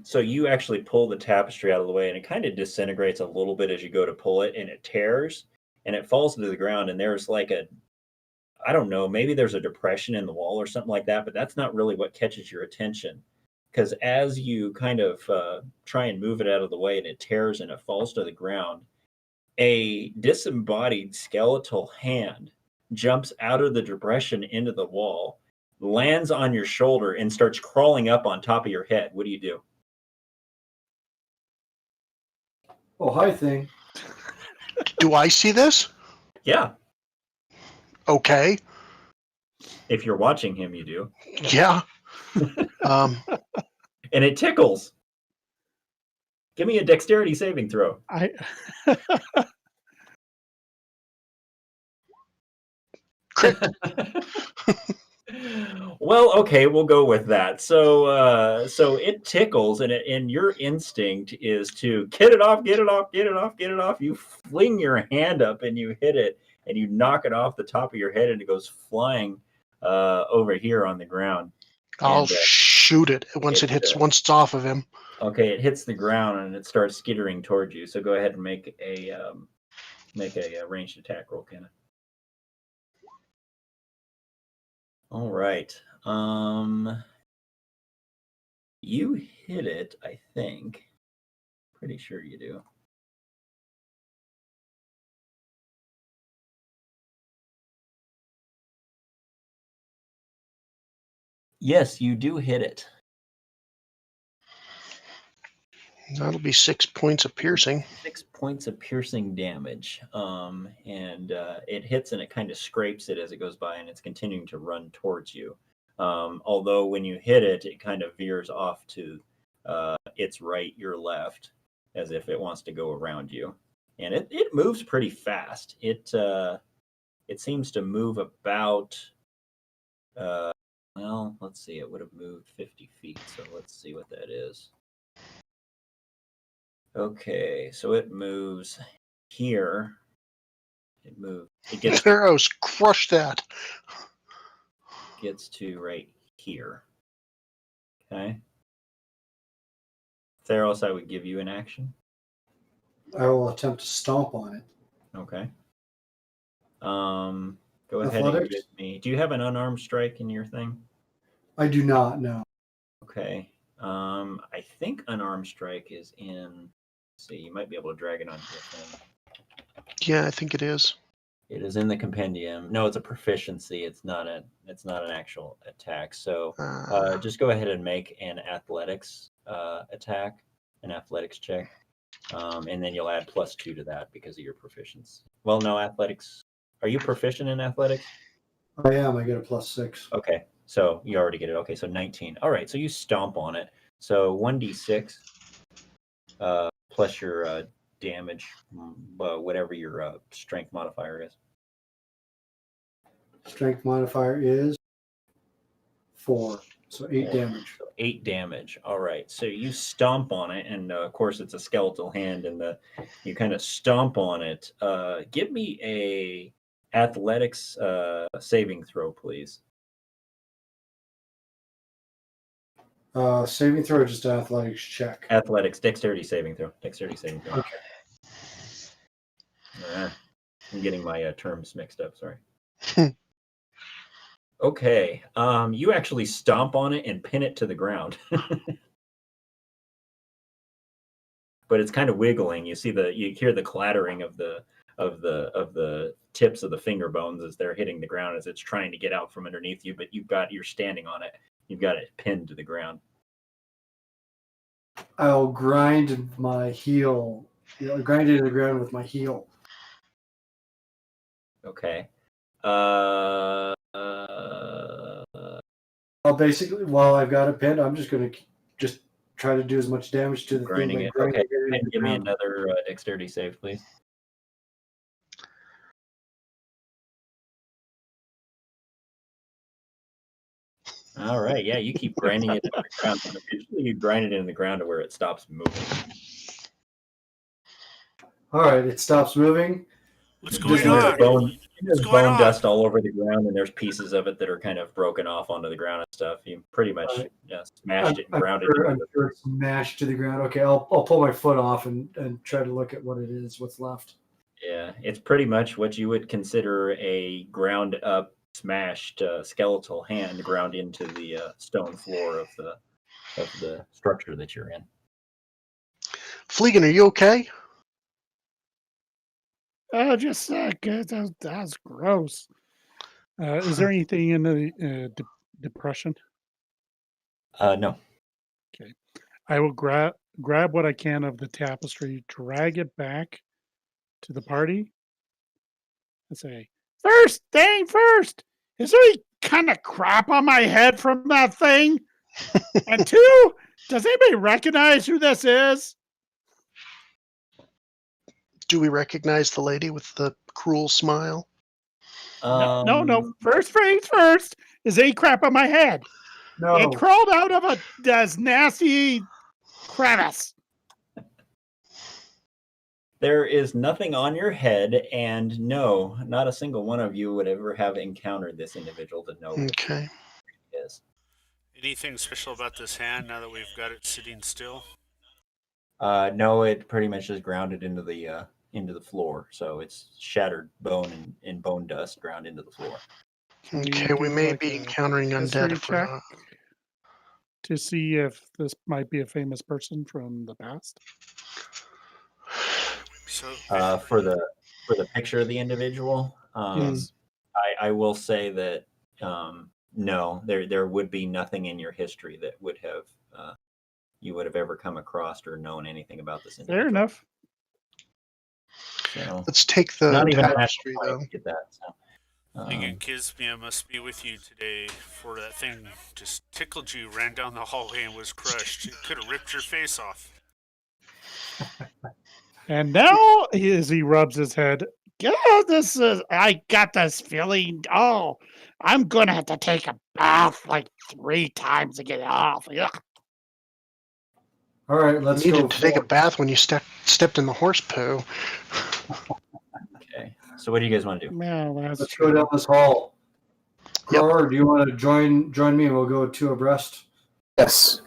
So you actually pull the tapestry out of the way, and it kind of disintegrates a little bit as you go to pull it, and it tears, and it falls to the ground, and there's like I don't know, maybe there's a depression in the wall or something like that, but that's not really what catches your attention. Because as you kind of try and move it out of the way, and it tears and it falls to the ground, a disembodied skeletal hand jumps out of the depression into the wall, lands on your shoulder, and starts crawling up on top of your head. What do you do?
Oh, hi, thing.
Do I see this?
Yeah.
Okay.
If you're watching him, you do.
Yeah.
And it tickles. Give me a dexterity saving throw.
Crit.
Well, okay, we'll go with that. So it tickles, and your instinct is to get it off, get it off, get it off, get it off. You fling your hand up and you hit it, and you knock it off the top of your head, and it goes flying over here on the ground.
I'll shoot it once once it's off of him.
Okay, it hits the ground and it starts skittering towards you. So go ahead and make a ranged attack roll, Kenna. All right. You hit it, I think. Pretty sure you do. Yes, you do hit it.
That'll be 6 points of piercing.
6 points of piercing damage. And it hits and it kind of scrapes it as it goes by, and it's continuing to run towards you. Although when you hit it, it kind of veers off to its right, your left, as if it wants to go around you. And it moves pretty fast. It seems to move about, well, let's see, it would have moved 50 feet. So let's see what that is. Okay, so it moves here. It gets
Theros, crush that.
Gets to right here. Okay. Theros, I would give you an action.
I will attempt to stomp on it.
Okay. Go ahead and give me. Do you have an unarmed strike in your thing?
I do not know.
Okay. I think unarmed strike is in. Let's see, you might be able to drag it onto your thing.
Yeah, I think it is.
It is in the compendium. No, it's a proficiency. It's not an actual attack. So just go ahead and make an athletics attack, an athletics check, and then you'll add +2 to that because of your proficiency. Well, no, athletics. Are you proficient in athletics?
I am. I get a +6.
Okay, so you already get it. Okay, so 19. All right, so you stomp on it. So 1d6 plus your damage, whatever your strength modifier is.
Strength modifier is 4, so 8 damage.
So 8 damage. All right. So you stomp on it, and of course it's a skeletal hand, and you kind of stomp on it. Give me a athletics saving throw, please.
Saving throw or just an athletics check?
Athletics, dexterity saving throw. Dexterity saving throw.
Okay.
I'm getting my terms mixed up. Sorry. Okay. You actually stomp on it and pin it to the ground. But it's kind of wiggling. You hear the clattering of the tips of the finger bones as they're hitting the ground as it's trying to get out from underneath you, but you're standing on it. You've got it pinned to the ground.
I'll grind my heel. Grind it to the ground with my heel.
Okay.
I'll basically, while I've got it pinned, I'm just going to just try to do as much damage to the
Grinding
thing.
it.
By
Okay.
grinding it into
And
the
give me
ground.
another dexterity save, please. All right. Yeah, you keep grinding it into the ground. And eventually you grind it into the ground to where it stops moving.
All right, it stops moving.
What's
Does
going
it-
on?
There's
going
bone
on?
dust all over the ground, and there's pieces of it that are kind of broken off onto the ground and stuff. You pretty much
Right.
smashed it and ground it.
I'm sure it's smashed to the ground. Okay, I'll pull my foot off and try to look at what it is, what's left.
Yeah, it's pretty much what you would consider a ground up, smashed skeletal hand ground into the stone floor of the structure that you're in.
Fleegan, are you okay?
Just good. That's gross. Is there anything in the depression?
No.
I will grab what I can of the tapestry, drag it back to the party, and say, "First thing first, is there any kind of crap on my head from that thing? And two, does anybody recognize who this is?"
Do we recognize the lady with the cruel smile?
No. First things first, is any crap on my head?
No,
It crawled out of this nasty crevice.
There is nothing on your head, and no, not a single one of you would ever have encountered this individual to know who
Okay.
he is.
Anything special about this hand now that we've got it sitting still?
No, it pretty much is grounded into the floor, so it's shattered bone and bone dust ground into the floor.
Can
Okay, we
do,
may
like,
be
a
encountering undead
history
if we're
check
not.
to see if this might be a famous person from the past?
So
For the picture of the individual,
Yes.
I will say that no, there would be nothing in your history that would have you would have ever come across or known anything about this individual.
Fair enough.
So
Let's take the
not even
tapestry,
natural
though.
to get that. So,
Fleegan Kismia must be with you today, for that thing just tickled you, ran down the hallway, and was crushed. It could have ripped your face off.
And now, as he rubs his head, I got this feeling. Oh, I'm gonna have to take a bath like 3 times to get it off. Ugh.
all right,
You
let's
needed
go.
to take a
forward.
bath when you stepped in the horse poo.
okay. So what do you guys want to do?
Well, that's
Let's go
true.
down this hall.
Yep.
Grower, do you want to join me and we'll go two abreast?
Yes.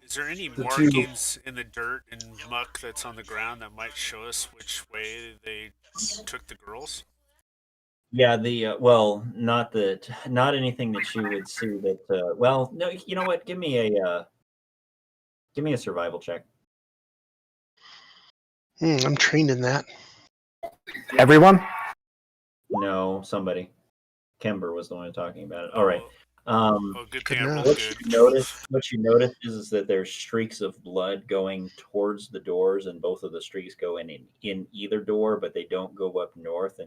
Is there any
The two-
markings in the dirt and muck that's on the ground that might show us which way they took the girls?
Yeah, not anything that you would see that. Well, no, you know what? Give me a survival check.
I'm trained in that.
Everyone?
No, somebody. Kember was the one talking about it. All right.
Oh, good
Good
thing I
enough.
rolled good.
What you notice is that there's streaks of blood going towards the doors, and both of the streaks go in either door, but they don't go up north.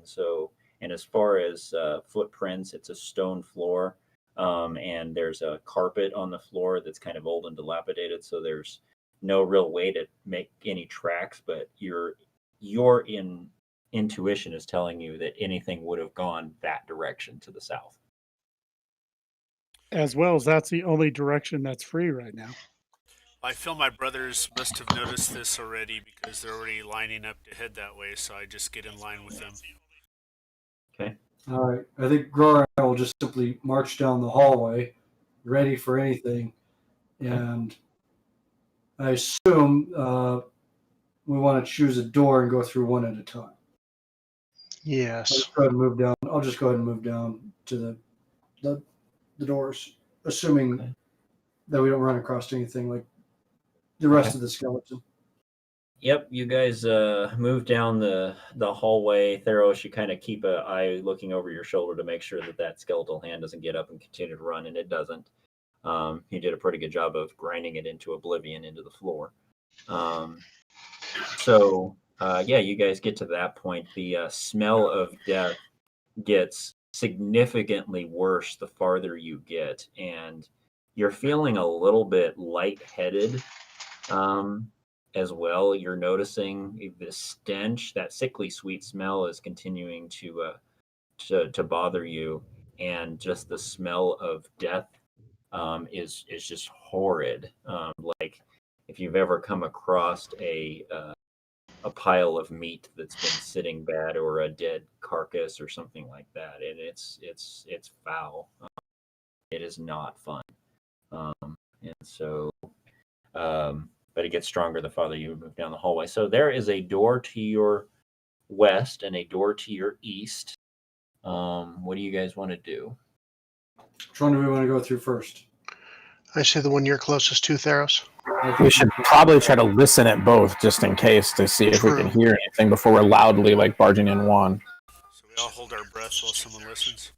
And as far as footprints, it's a stone floor, and there's a carpet on the floor that's kind of old and dilapidated. So there's no real way to make any tracks, but your intuition is telling you that anything would have gone that direction to the south.
As well as that's the only direction that's free right now.
I feel my brothers must have noticed this already because they're already lining up to head that way, so I just get in line with them.
Okay.
All right. I think Grower and I will just simply march down the hallway, ready for anything. And I assume we want to choose a door and go through one at a time.
Yes.
I'll just go ahead and move down. I'll just go ahead and move down to the doors, assuming
Okay.
that we don't run across anything like the rest of the skeleton.
Yep, you guys move down the hallway. Theros, you kind of keep an eye looking over your shoulder to make sure that skeletal hand doesn't get up and continue to run, and it doesn't. He did a pretty good job of grinding it into oblivion into the floor. You guys get to that point. The smell of death gets significantly worse the farther you get, and You're feeling a little bit lightheaded as well. You're noticing the stench, that sickly sweet smell is continuing to bother you, and just the smell of death is just horrid. Like if you've ever come across a pile of meat that's been sitting bad, or a dead carcass or something like that, and it's foul. It is not fun. And so, but it gets stronger the farther you move down the hallway. So there is a door to your west and a door to your east. What do you guys want to do?
Which one do we want to go through first?
I say the one you're closest to, Theros.
We should probably try to listen at both just in case to see if we can hear anything before we're loudly like barging in one.
So we all hold our breath while someone listens.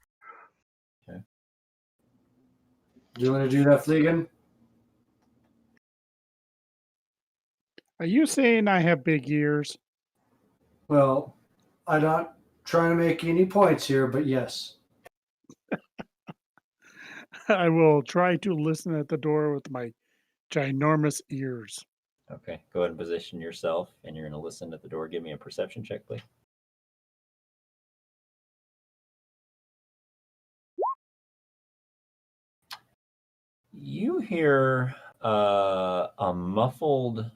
Okay.
Do you want to do that, Fleegan?
Are you saying I have big ears?
Well, I'm not trying to make any points here, but yes.
I will try to listen at the door with my ginormous ears.
Okay, go ahead and position yourself, and you're going to listen at the door. Give me a perception check, please. You hear a muffled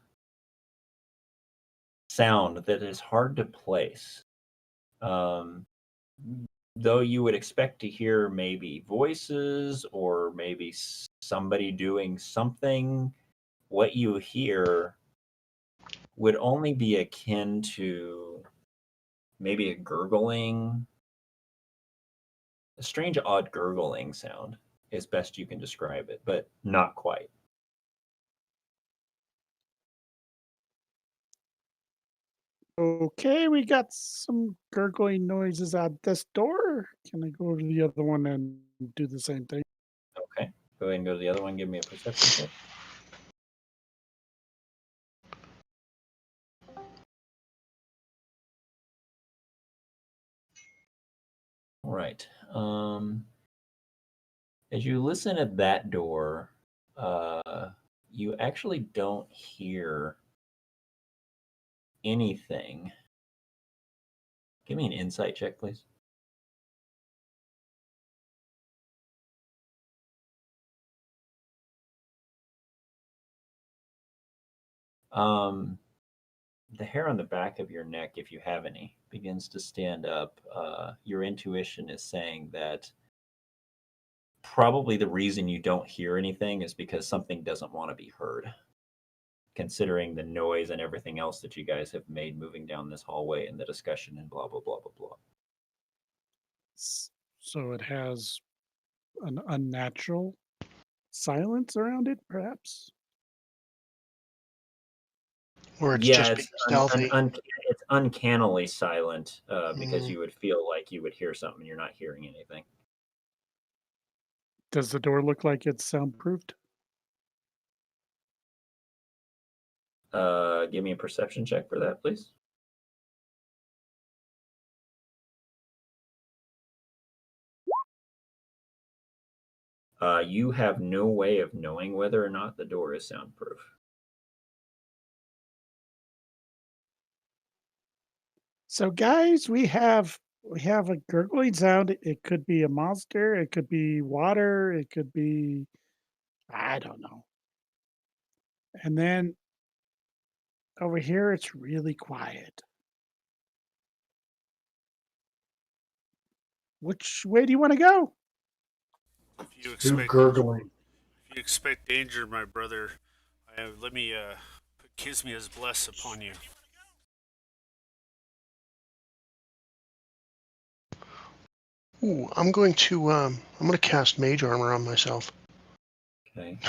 sound that is hard to place. Though you would expect to hear maybe voices or maybe somebody doing something, what you hear would only be akin to maybe a gurgling, a strange, odd gurgling sound, as best you can describe it, but not quite.
Okay, we got some gurgling noises at this door. Can I go to the other one and do the same thing?
Okay, go ahead and go to the other one. Give me a perception check. All right. As you listen at that door, you actually don't hear anything. Give me an insight check, please. The hair on the back of your neck, if you have any, begins to stand up. Your intuition is saying that probably the reason you don't hear anything is because something doesn't want to be heard, considering the noise and everything else that you guys have made moving down this hallway and the discussion and blah, blah, blah, blah, blah.
So it has an unnatural silence around it, perhaps?
Or it's
Yeah,
just
it's
being stealthy.
it's uncannily silent because
Mhm.
you would feel like you would hear something and you're not hearing anything.
Does the door look like it's soundproofed?
Give me a perception check for that, please. You have no way of knowing whether or not the door is soundproof.
So guys, we have a gurgling sound. It could be a monster, it could be water, it could be I don't know. And then over here it's really quiet. Which way do you want to go?
If you
Do
expect
gurgling.
If you expect danger, my brother, let me put Kismia's bless upon you.
Ooh, I'm going to cast Mage Armor on myself.
Okay.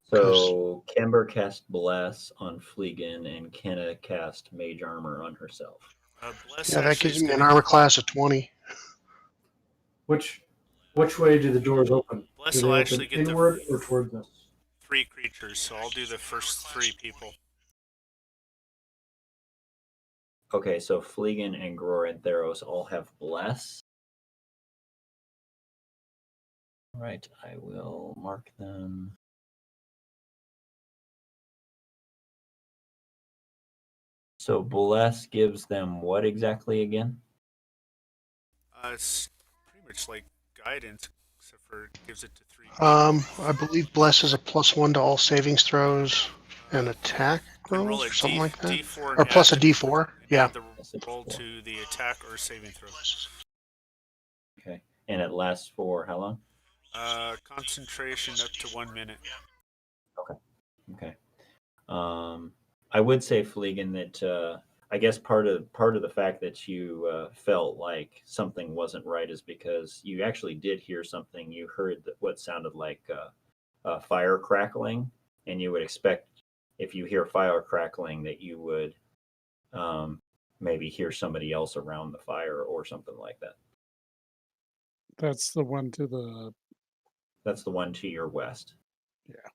So Kimber cast Bless on Fleegan, and Kenna cast Mage Armor on herself.
Bless
Yeah, that
actually
gives
is
me an
gonna-
armor class of 20.
Which way do the doors open?
Bless
Do they
will
open
actually get
inward
the
or toward us?
3 creatures, so I'll do the first 3 people.
Okay, so Fleegan and Gror and Theros all have Bless. All right, I will mark them. So bless gives them what exactly again?
It's pretty much like guidance, except for it gives it to 3
I believe bless is a +1 to all savings throws and attack
You can roll
rolls
a
or something like that.
D4 and
Or plus a
add
D4. Yeah.
the roll to the attack or saving throw.
Okay, and it lasts for how long?
Concentration up to 1 minute.
Okay. I would say, Fleegan, that I guess part of the fact that you felt like something wasn't right is because you actually did hear something. You heard what sounded like fire crackling, and you would expect if you hear fire crackling that you would maybe hear somebody else around the fire or something like that.
That's the one to the.
That's the one to your west.
Yeah.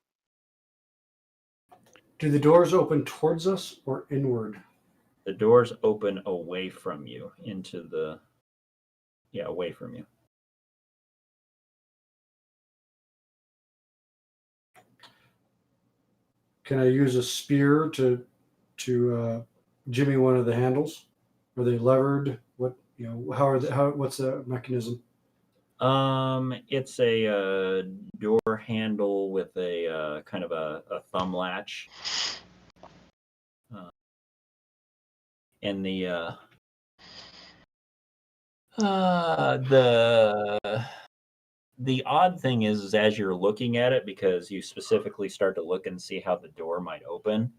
Do the doors open towards us or inward?
The doors open away from you into the, away from you.
Can I use a spear to jimmy one of the handles? Are they levered? What what's the mechanism?
It's a door handle with a kind of a thumb latch. And the odd thing is as you're looking at it, because you specifically start to look and see how the door might open.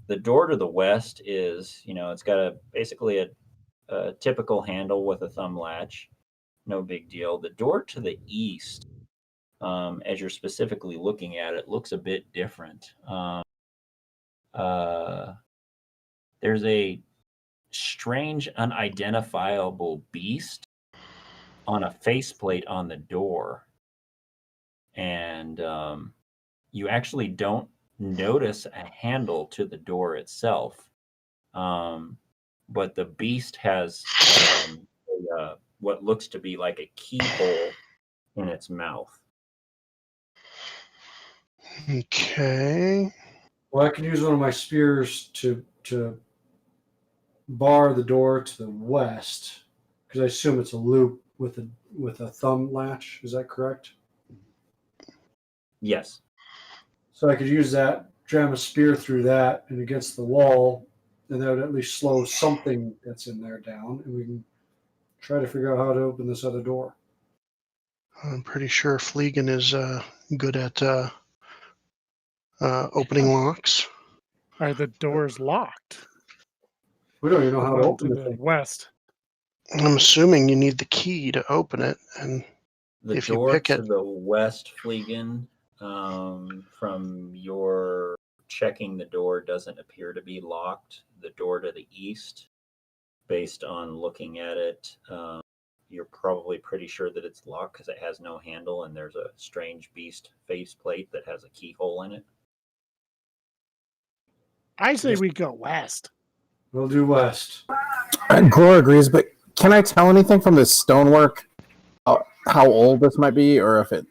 The door to the west is, it's got basically a typical handle with a thumb latch. No big deal. The door to the east, as you're specifically looking at it, looks a bit different. There's a strange, unidentifiable beast on a faceplate on the door. And you actually don't notice a handle to the door itself. But the beast has what looks to be like a keyhole in its mouth.
Okay.
Well, I can use one of my spears to bar the door to the west, because I assume it's a loop with a thumb latch. Is that correct?
Yes.
So I could use that, jam a spear through that and against the wall, and that would at least slow something that's in there down, and we can try to figure out how to open this other door.
I'm pretty sure Fleegan is good at opening locks.
All right, the door's locked.
We don't even know how to
One
open
to
the
the
thing.
west.
I'm assuming you need the key to open it, and
The
if you
door
pick
to
it,
the west, Fleegan, from your checking the door, doesn't appear to be locked. The door to the east, based on looking at it, you're probably pretty sure that it's locked because it has no handle and there's a strange beast faceplate that has a keyhole in it.
I say we go west.
We'll do west.
Gror agrees, but can I tell anything from this stonework? How old this might be, or if it's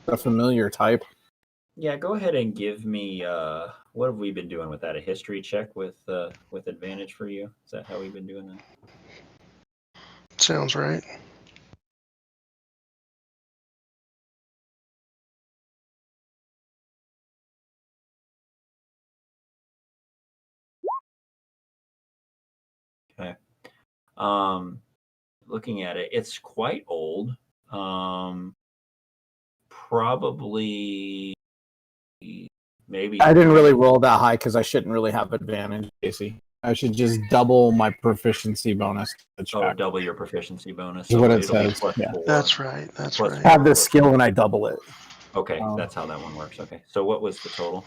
a familiar type?
Yeah, go ahead and give me what have we been doing with that? A history check with advantage for you? Is that how we've been doing that?
sounds right.
Okay. Looking at it, it's quite old. Probably maybe.
I didn't really roll that high because I shouldn't really have advantage, Casey. I should just double my proficiency bonus.
Oh, double your proficiency bonus.
Is what it
it'll be
says,
plus
yeah.
4.
That's right. That's
Plus
right.
I have this skill and I double it.
Okay, that's how that one works. Okay, so what was the total?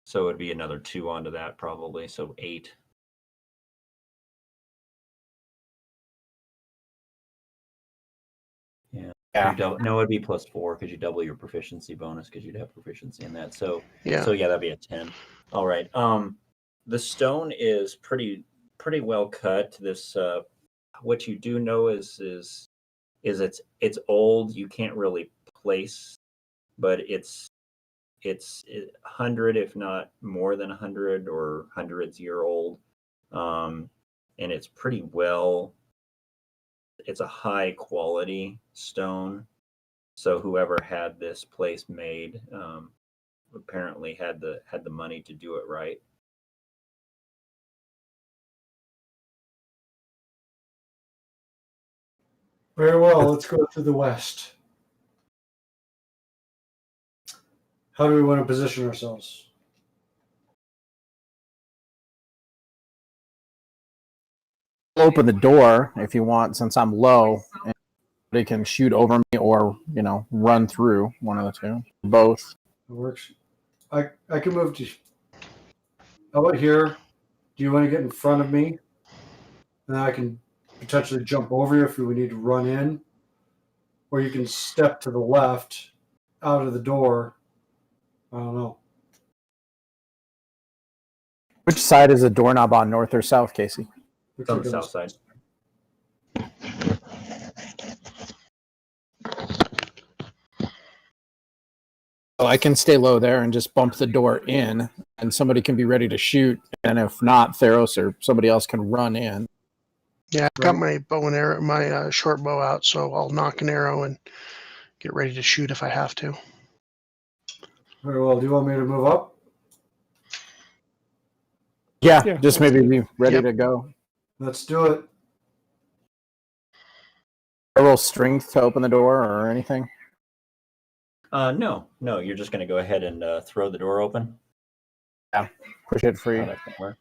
So it'd be another 2 onto that probably, so 8. Yeah. No, it'd be plus 4 because you double your proficiency bonus because you'd have proficiency in that. So
Yeah.
So yeah, that'd be a 10. All right. The stone is pretty well cut. This what you do know is it's old. You can't really place, but it's 100, if not more than 100 or hundreds year old, and it's pretty well. It's a high quality stone, so whoever had this place made apparently had the money to do it right.
Very well. Let's go to the west. How do we want to position ourselves?
Open the door if you want, since I'm low, and they can shoot over me or run through, one of the two, both.
It works. I can move to. How about here? Do you want to get in front of me? And I can potentially jump over you if we need to run in, or you can step to the left out of the door. I don't know.
Which side is the doorknob on, north or south, Casey?
It's on the south side.
So I can stay low there and just bump the door in, and somebody can be ready to shoot. And if not, Theros or somebody else can run in.
Yeah, I've got my bow and arrow, my short bow out, so I'll knock an arrow and get ready to shoot if I have to.
Very well. Do you want me to move up?
Yeah,
Yeah,
just maybe be ready to go.
Let's do it.
I roll strength to open the door or anything.
No, you're just going to go ahead and throw the door open.
Yeah, push it free.
Oh, that can work.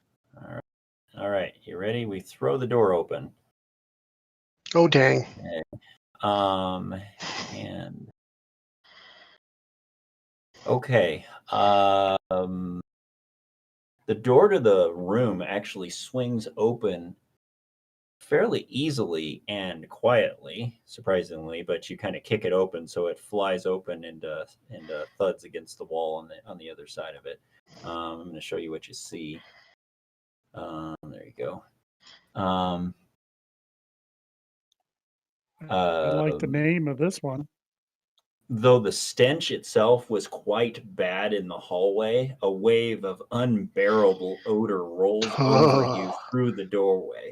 All right, you ready? We throw the door open.
Oh, dang.
Okay. And okay. The door to the room actually swings open fairly easily and quietly, surprisingly, but you kind of kick it open so it flies open and thuds against the wall on the other side of it. I'm going to show you what you see. There you go.
I like the name of this one.
Though the stench itself was quite bad in the hallway, a wave of unbearable odor rolls over you through the doorway.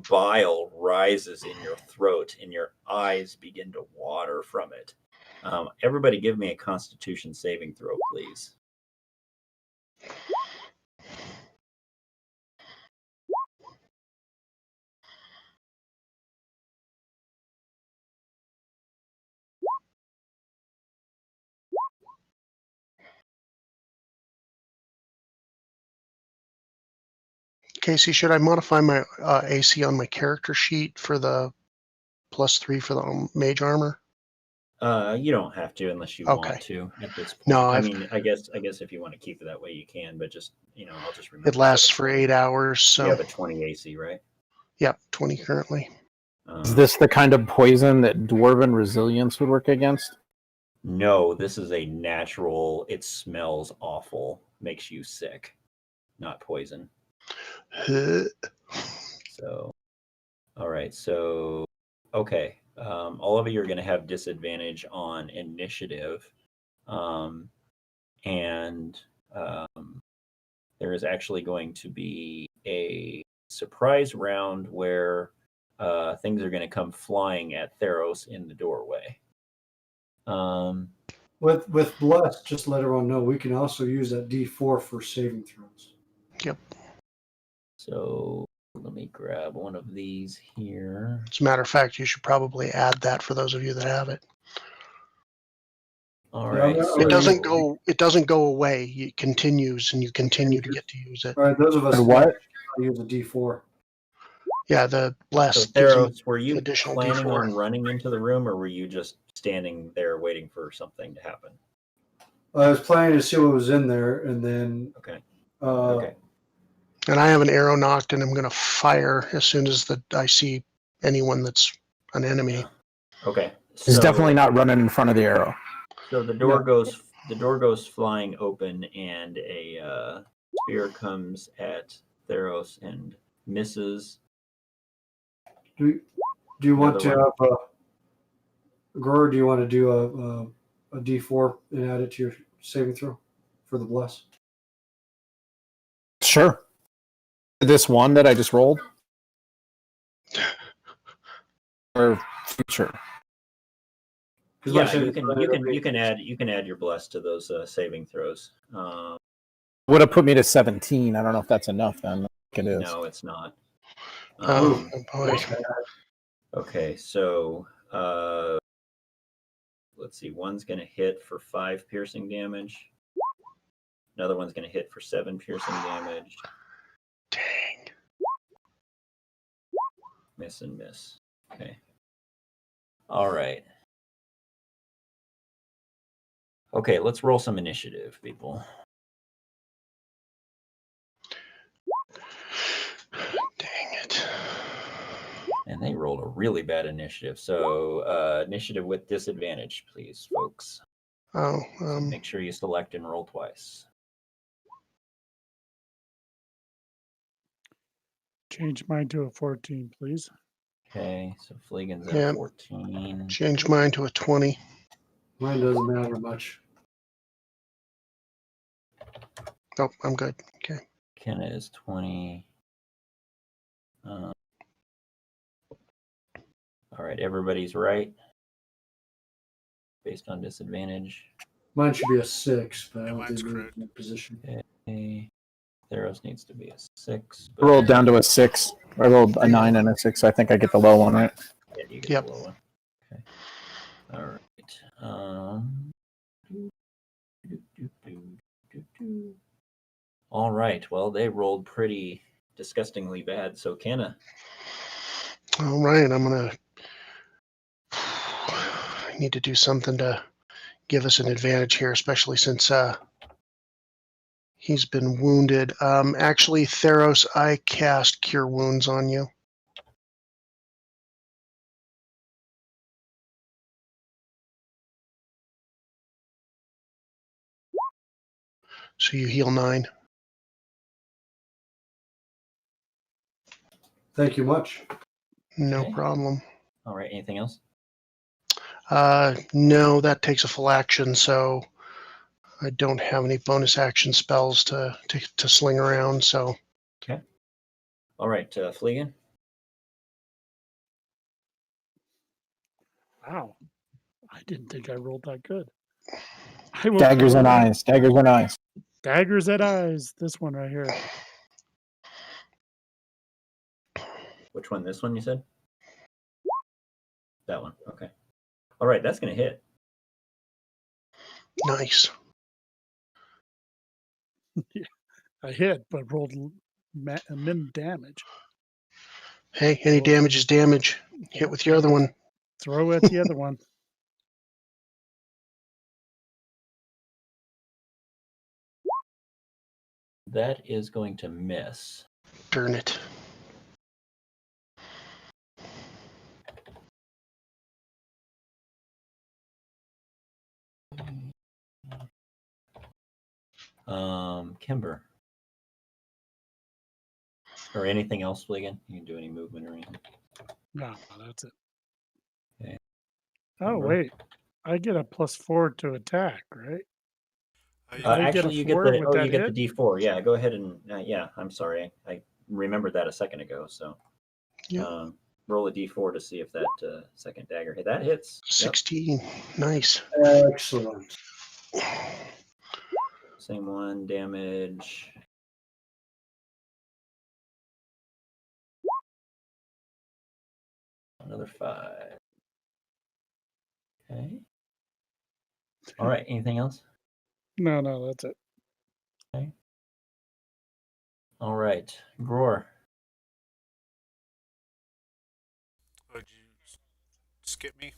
Bile rises in your throat and your eyes begin to water from it. Everybody give me a Constitution saving throw, please.
Casey, should I modify my AC on my character sheet for the +3 for the mage armor?
You don't have to unless you want to at this point.
No,
I mean, I guess if you want to keep it that way, you can. But just I'll just remember.
It lasts for 8 hours, so
you have a 20 AC, right?
Yep, 20 currently.
Is this the kind of poison that dwarven resilience would work against?
No, this is a natural. It smells awful, makes you sick, not poison. So, all right. So, okay. All of you are going to have disadvantage on initiative. And there is actually going to be a surprise round where things are going to come flying at Theros in the doorway.
With bless, just let everyone know we can also use that D4 for saving throws.
Yep.
So let me grab one of these here.
As a matter of fact, you should probably add that for those of you that have it.
All right.
It doesn't go away. It continues, and you continue to get to use it.
All right, those of us
what?
use a D4.
Yeah, the bless.
So Theros, were you
additional
planning
D4.
on running into the room, or were you just standing there waiting for something to happen?
I was planning to see what was in there, and then
Okay.
okay.
And I have an arrow knocked, and I'm going to fire as soon as I see anyone that's an enemy.
Okay.
He's definitely not running in front of the arrow.
So the door goes flying open, and a spear comes at Theros and misses.
Do you want
other
to
one.
have Grower? Do you want to do a D4 and add it to your saving throw for the bless?
Sure. This one that I just rolled? Or future?
Yeah, you can add your bless to those saving throws.
Would have put me to 17. I don't know if that's enough then. It is.
No, it's not.
Oh boy.
Okay, so let's see. One's going to hit for 5 piercing damage. Another one's going to hit for 7 piercing damage.
Dang.
Miss and miss. Okay. All right. Okay, let's roll some initiative, people.
Dang it.
And they rolled a really bad initiative. So initiative with disadvantage, please, folks.
Oh,
So make sure you select and roll twice.
Change mine to a 14, please.
Okay, so Fleegan's at
Yeah.
14.
change mine to a 20.
Mine doesn't matter much.
Oh, I'm good. Okay.
Kenna is 20. All right, everybody's right. Based on disadvantage.
Mine should be a 6, but I don't
mine's
think we're
correct.
in that position.
Okay. Theros needs to be a 6.
I rolled down to a 6. I rolled a 9 and a 6. So I think I get the low one, right?
Yeah, you get
Yep.
the low one. Okay. All right. All right. Well, they rolled pretty disgustingly bad. So Kenna.
All right. I need to do something to give us an advantage here, especially since he's been wounded. Actually, Theros, I cast Cure Wounds on you. So you heal 9.
Thank you much.
No
Okay.
problem.
All right. Anything else?
No, that takes a full action, so I don't have any bonus action spells to sling around. So
Okay. All right. Fleegan.
Wow. I didn't think I rolled that good. I will
Daggers and
roll
eyes. Daggers and eyes.
Daggers at eyes. This one right here.
Which one? This one you said? That one. Okay. All right. That's going to hit.
nice.
I hit, but rolled min damage.
Hey, any damage is damage. Hit with your other one.
Throw at the other one.
That is going to miss.
Darn it.
Kimber. Or anything else, Fleegan? You can do any movement or anything.
No, that's it.
Okay.
Oh,
Kimber.
wait. I get a +4 to attack, right? I get a
Actually, you get
4
the
with that
you get
hit?
the D4. Yeah, go ahead and yeah. I'm sorry, I remembered that a second ago. So,
Yep.
Roll a D4 to see if that second dagger hit. That hits. Yep.
16. Nice.
Excellent.
Same one. Damage. Another 5. Okay. All right. Anything else?
No, that's it.
Okay. All right. Groar.
Oh, did you skip me?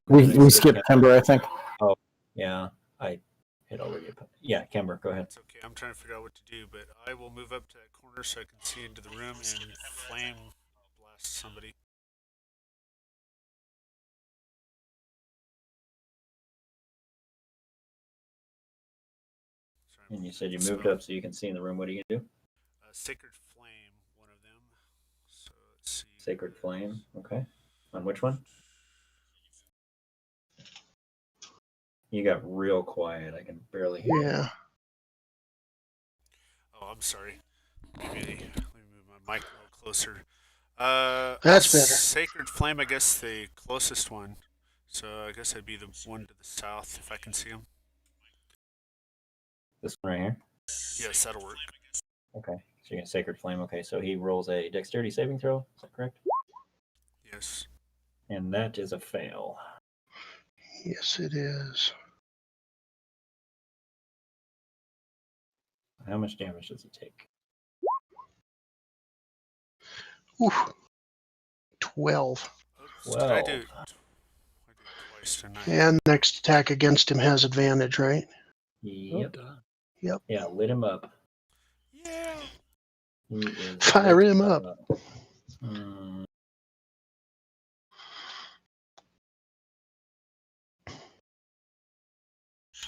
We skipped Kimber, I think.
Oh, yeah. I hit already. Yeah, Kimber, go ahead.
It's okay. I'm trying to figure out what to do, but I will move up to that corner so I can see into the room and flame blast somebody. Sorry,
And you said you moved up so you can see in the room. What do you do?
Sacred Flame.
Sacred Flame. Okay. On which one? You got real quiet. I can barely hear you.
Yeah.
Oh, I'm sorry. Let me move my mic a little closer.
That's better.
Sacred Flame, I guess the closest one. So I guess that'd be the one to the south if I can see him.
This one right here?
Yes, that'll work.
Okay. So you get Sacred Flame. Okay, so he rolls a dexterity saving throw. Is that correct?
Yes.
And that is a fail.
Yes, it is.
How much damage does it take?
Oof. 12.
Oops, did I do it twice tonight?
And next attack against him has advantage, right?
Yep.
Yep.
Yeah, lit him up.
Yeah.
He is
Fire
lit
him up.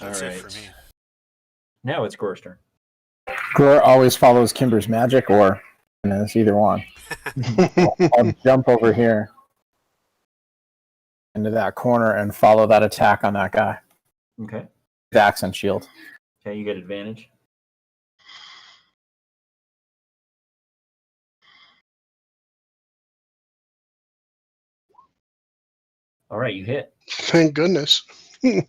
That's
All
it for
right.
me.
Now it's Gore's turn.
Gore always follows Kimber's magic, or it's either one. I'll jump over here into that corner and follow that attack on that guy.
Okay.
The accent shield.
Okay, you get advantage. All right, you hit.
Thank goodness. Oh,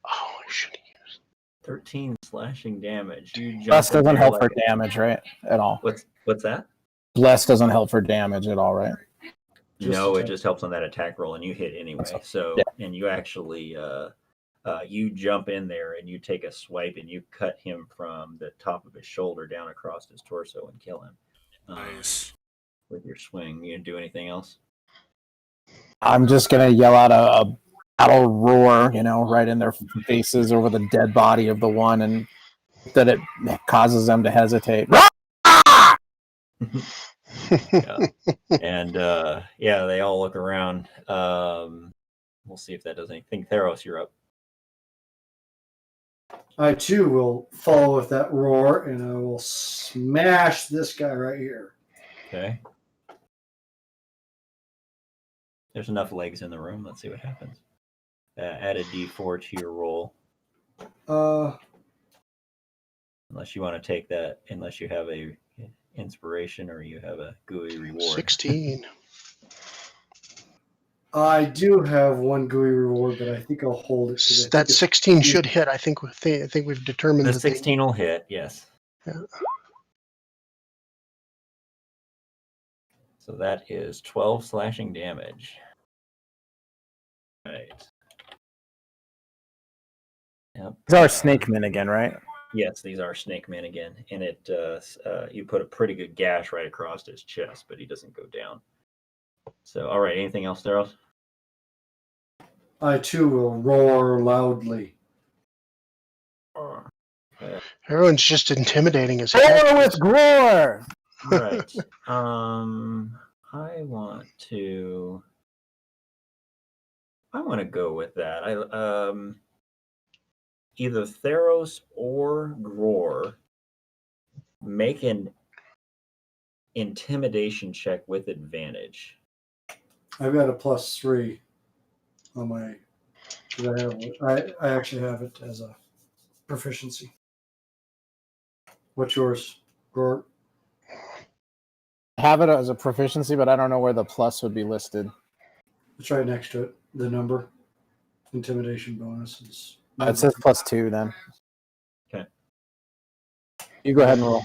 I should have used.
13 slashing damage. You jump
Bless
in
doesn't
there
help
like
for damage, right? At all.
What's that?
Bless doesn't help for damage at all, right?
No, it just helps on that attack roll, and you hit anyway. So,
Yeah.
and you actually, you jump in there and you take a swipe and you cut him from the top of his shoulder down across his torso and kill him.
Nice.
With your swing. You didn't do anything else?
I'm just gonna yell out a battle roar, right in their faces over the dead body of the one, and that it causes them to hesitate.
Yeah. And they all look around. We'll see if that does anything. Theros, you're up.
I too will follow with that roar, and I will smash this guy right here.
Okay. There's enough legs in the room. Let's see what happens. Add a d4 to your roll. Unless you want to take that, unless you have a inspiration or you have a gooey reward.
16.
I do have one gooey reward, but I think I'll hold it.
That 16 should hit. I think we've determined
The
that
16 will hit, yes.
Yeah.
So that is 12 slashing damage. Right. Yep.
These are snake men again, right?
Yes, these are snake men again, and it you put a pretty good gash right across his chest, but he doesn't go down. So, all right, anything else, Theros?
I too will roar loudly.
everyone's just intimidating as
Roar
heck.
with Gore!
Right. I want to go with that. Either Theros or Gror make an intimidation check with advantage.
I've got a +3 on my. I actually have it as a proficiency. What's yours, Gort?
I have it as a proficiency, but I don't know where the plus would be listed.
It's right next to it. The number. Intimidation bonus is.
It says +2 then.
Okay.
You go ahead and roll.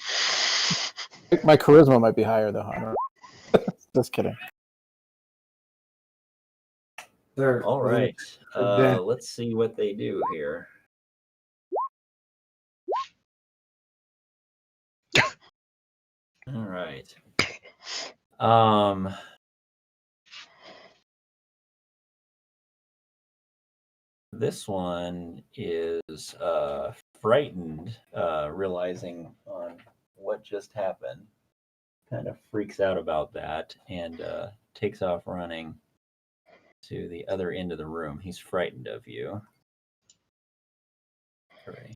My charisma might be higher though. I don't know. Just kidding.
There.
All right.
Okay.
Let's see what they do here. All right. This one is frightened, realizing on what just happened. Kind of freaks out about that and takes off running to the other end of the room. He's frightened of you. Great.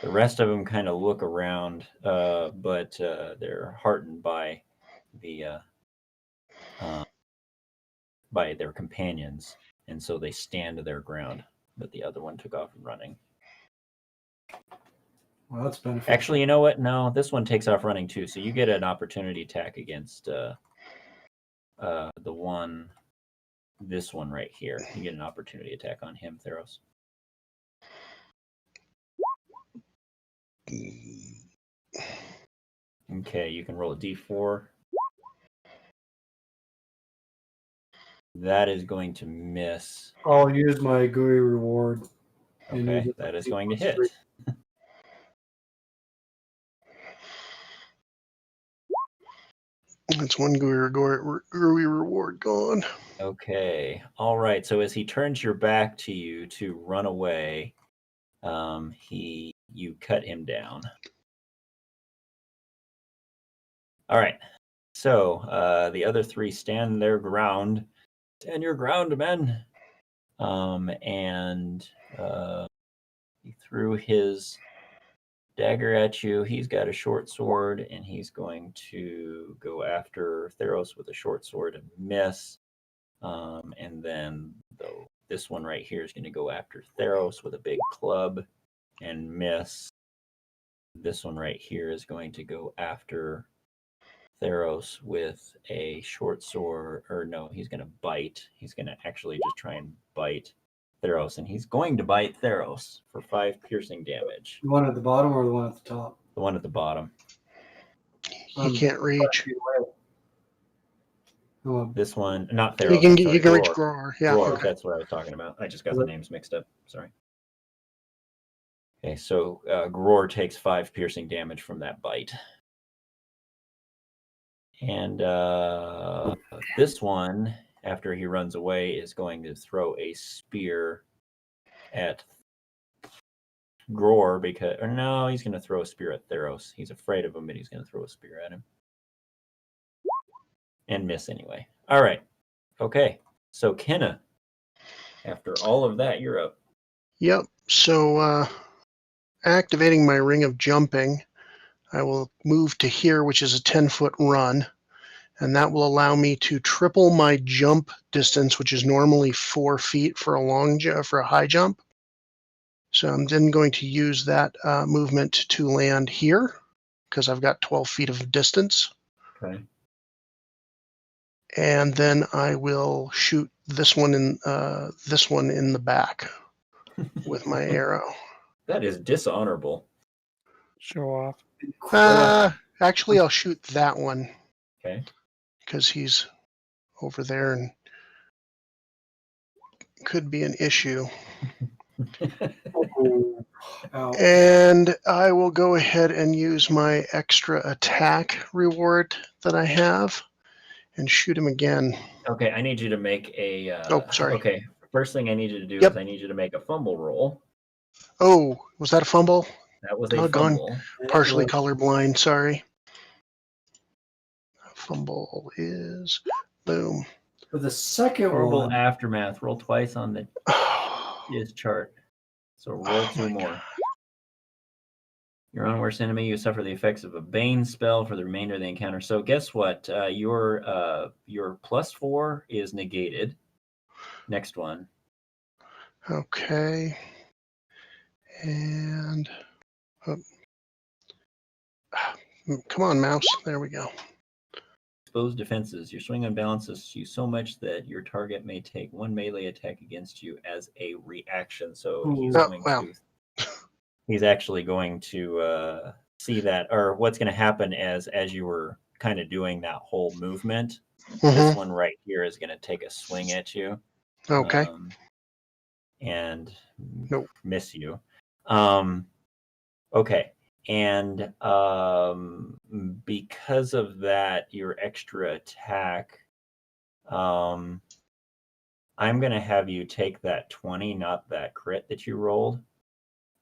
The rest of them kind of look around, but they're heartened by their companions, and so they stand their ground. But the other one took off running.
Well, that's beneficial.
Actually, you know what? No, this one takes off running too. So you get an opportunity attack against this one right here. You get an opportunity attack on him, Theros. Okay, you can roll a d4. That is going to miss.
I'll use my Gooey reward.
Okay, that is going to hit.
That's one Gooey reward gone.
Okay, all right. So as he turns your back to you to run away, you cut him down. All right. So the other three stand their ground. Stand your ground, men. And he threw his dagger at you. He's got a short sword, and he's going to go after Theros with a short sword and miss. And then this one right here is going to go after Theros with a big club and miss. This one right here is going to go after Theros with a short sword, or no, he's going to bite. He's going to actually just try and bite Theros, and he's going to bite Theros for 5 piercing damage.
The one at the bottom or the one at the top?
The one at the bottom.
He can't reach.
This one, not Theros.
He can
sorry,
reach Gror. Yeah,
Gror,
okay.
that's what I was talking about. I just got the names mixed up. Sorry. Okay, so Gror takes 5 piercing damage from that bite. And this one, after he runs away, is going to throw a spear at Gror no, he's going to throw a spear at Theros. He's afraid of him, but he's going to throw a spear at him. And miss anyway. All right. Okay. So Kenna, after all of that, you're up.
Yep. So activating my ring of jumping, I will move to here, which is a 10-foot run, and that will allow me to triple my jump distance, which is normally 4 feet for a high jump. So I'm then going to use that movement to land here because I've got 12 feet of distance.
Okay.
And then I will shoot this one in the back with my arrow.
That is dishonorable.
Show off.
Actually, I'll shoot that one.
Okay.
Because he's over there and could be an issue. And I will go ahead and use my extra attack reward that I have and shoot him again.
Okay, I need you to make a...
sorry.
Okay, first thing I need you to do
Yep.
is I need you to make a fumble roll.
Oh, was that a fumble?
That was a fumble.
Partially colorblind, sorry. Fumble is boom.
For the second
Horrible
one,
aftermath. Roll twice on his chart. So roll 2 more. Your unworst enemy, you suffer the effects of a Bane spell for the remainder of the encounter. So guess what? Your +4 is negated. Next one.
Okay. And come on, mouse. There we go.
Exposed defenses. Your swing unbalances you so much that your target may take 1 melee attack against you as a reaction. So he's actually going to see that, or what's going to happen as you were kind of doing that whole movement. This one right here is going to take a swing at you.
Okay.
And
nope.
Miss you. Okay. And because of that, your extra attack, I'm going to have you take that 20, not that crit that you rolled.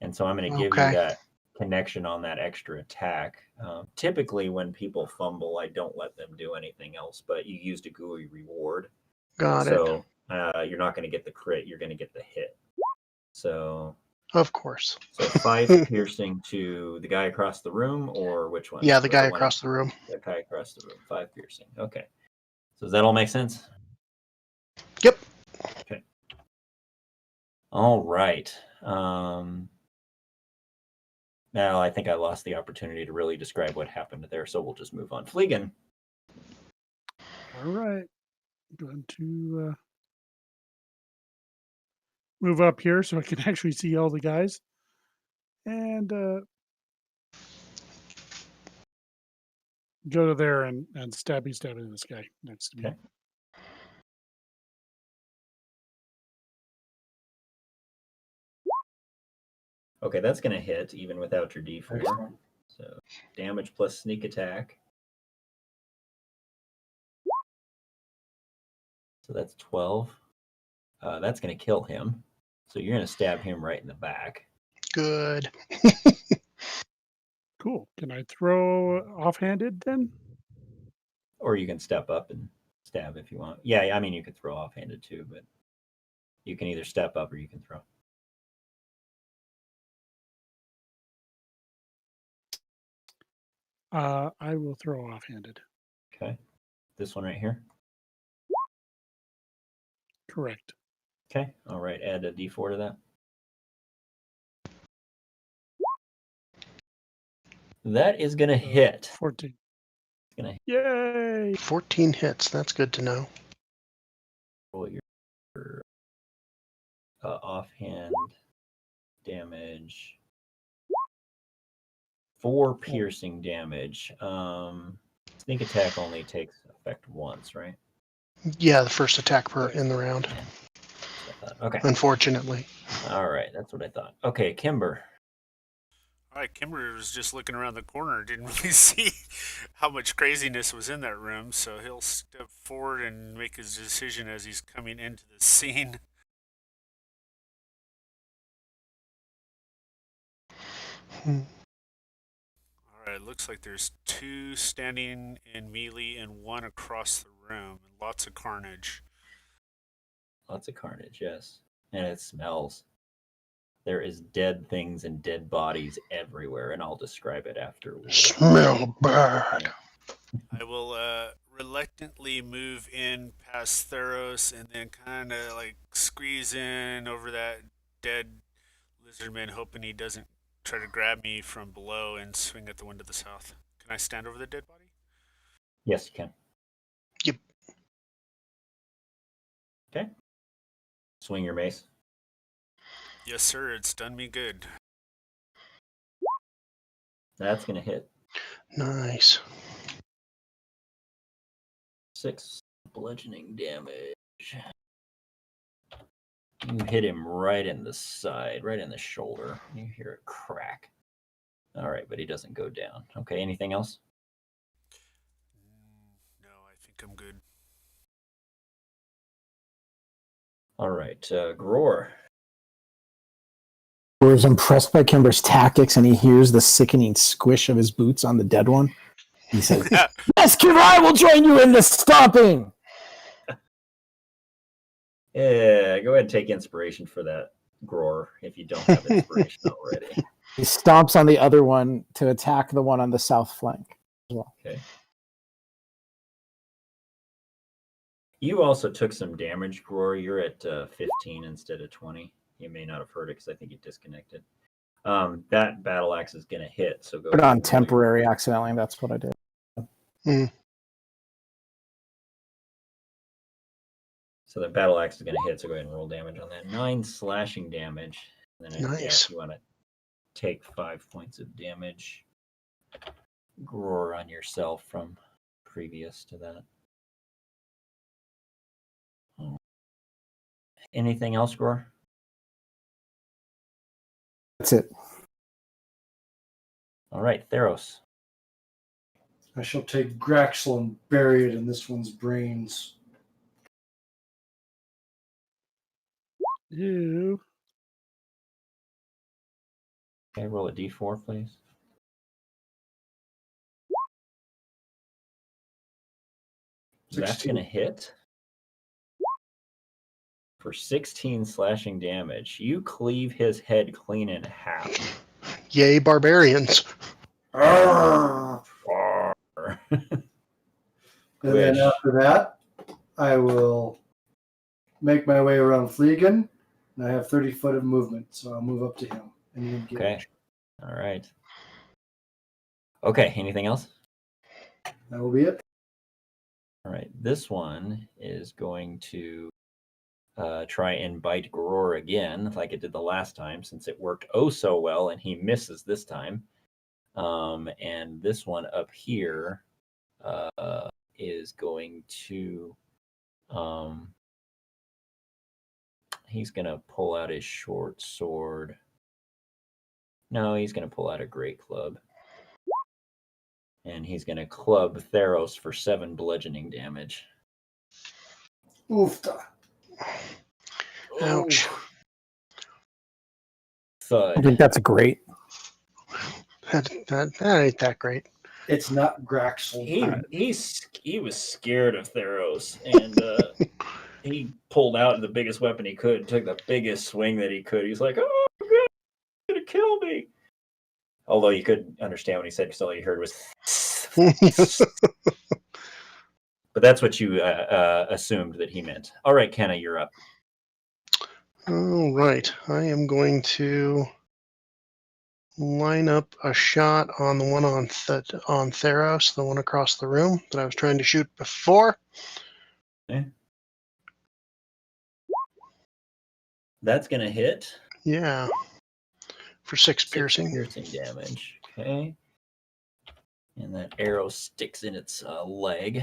And so I'm going to give you that connection on that extra attack. Typically, when people fumble, I don't let them do anything else, but you used a Gooey reward.
Got it.
So you're not going to get the crit, you're going to get the hit. So
Of course.
So 5 piercing to the guy across the room, or which one?
Yeah, the
Or
guy
one-
across the room.
The guy across the room. 5 piercing. Okay. So does that all make sense?
Yep.
Okay. All right. Now I think I lost the opportunity to really describe what happened there, so we'll just move on. Fleegan.
All right. Going to move up here so I can actually see all the guys. And go to there and stabby this guy next to me.
Okay. Okay, that's going to hit even without your D4. So damage plus sneak attack. So that's 12. That's going to kill him. So you're going to stab him right in the back.
Good.
Cool. Can I throw offhanded then?
Or you can step up and stab if you want. Yeah, I mean, you could throw offhanded too, but you can either step up or you can throw.
I will throw offhanded.
Okay. This one right here.
Correct.
Okay. All right. Add a D4 to that. That is going to hit.
14.
It's going to
Yay!
14 hits. That's good to know.
roll your offhand damage. 4 piercing damage. Sneak attack only takes effect once, right?
Yeah, the first attack in the round.
Okay.
Unfortunately.
All right. That's what I thought. Okay, Kimber.
All right, Kimber was just looking around the corner, didn't really see how much craziness was in that room, so he'll step forward and make his decision as he's coming into the scene. All right, looks like there's 2 standing in melee and 1 across the room, and lots of carnage.
Lots of carnage, yes. And it smells. There is dead things and dead bodies everywhere, and I'll describe it after.
Smell bad.
I will reluctantly move in past Theros and then kind of like squeeze in over that dead lizardman, hoping he doesn't try to grab me from below and swing at the one to the south. Can I stand over the dead body?
Yes, you can.
Yep.
Okay. Swing your mace.
Yes, sir. It's done me good.
That's going to hit.
Nice.
6 bludgeoning damage. You hit him right in the side, right in the shoulder. You hear a crack. All right, but he doesn't go down. Okay, anything else?
No, I think I'm good.
All right, Gror.
Was impressed by Kimber's tactics and he hears the sickening squish of his boots on the dead one. He says, "Yes, Kimber, I will join you in the stomping."
Yeah, go ahead and take inspiration for that, Gror, if you don't have inspiration already.
He stomps on the other one to attack the one on the south flank as well.
Okay. You also took some damage, Gror. You're at 15 instead of 20. You may not have heard it because I think you disconnected. That battle axe is going to hit. So go
Put
ahead
on
and roll
temporary accidentally. That's what I did.
So the battle axe is going to hit. So go ahead and roll damage on that. 9 slashing damage. And then
Nice.
if you want to take 5 points of damage, Gror, on yourself from previous to that. Anything else, Gror?
That's it.
All right, Theros.
I shall take Graxel and bury it in this one's brains.
You.
Okay, roll a d4, please. That's
16.
going to hit for 16 slashing damage. You cleave his head clean in half.
Yay, barbarians.
And then after that, I will make my way around Fleegan, and I have 30 foot of movement, so I'll move up to him and engage.
Okay. All right. Okay, anything else?
That will be it.
All right, this one is going to try and bite Gror again, like it did the last time, since it worked oh so well, and he misses this time. And this one up here is going to, he's going to pull out his short sword. No, he's going to pull out a great club. And he's going to club Theros for 7 bludgeoning damage.
Oofta.
Ouch.
Thud.
I think that's great.
That ain't that great.
It's not Graxel.
He was scared of Theros, and he pulled out the biggest weapon he could, took the biggest swing that he could. He's like, "Oh, God, he's gonna kill me!" Although you could understand what he said, because all you heard was. But that's what you assumed that he meant. All right, Kenna, you're up.
All right. I am going to line up a shot on the one on Theros, the one across the room that I was trying to shoot before.
Okay. That's going to hit.
Yeah. For 6 piercing.
Piercing damage. Okay. And that arrow sticks in its leg,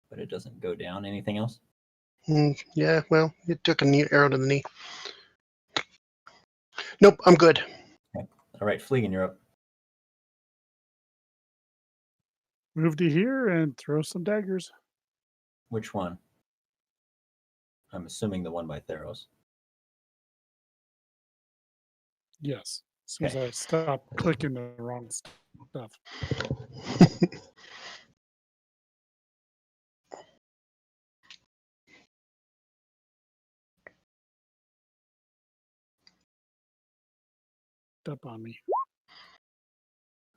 but it doesn't go down. Anything else?
Yeah, well, it took a arrow to the knee. Nope, I'm good.
Okay. All right, Fleegan, you're up.
Move to here and throw some daggers.
Which one? I'm assuming the one by Theros.
Yes. As soon as I stop clicking the wrong stuff. Up on me.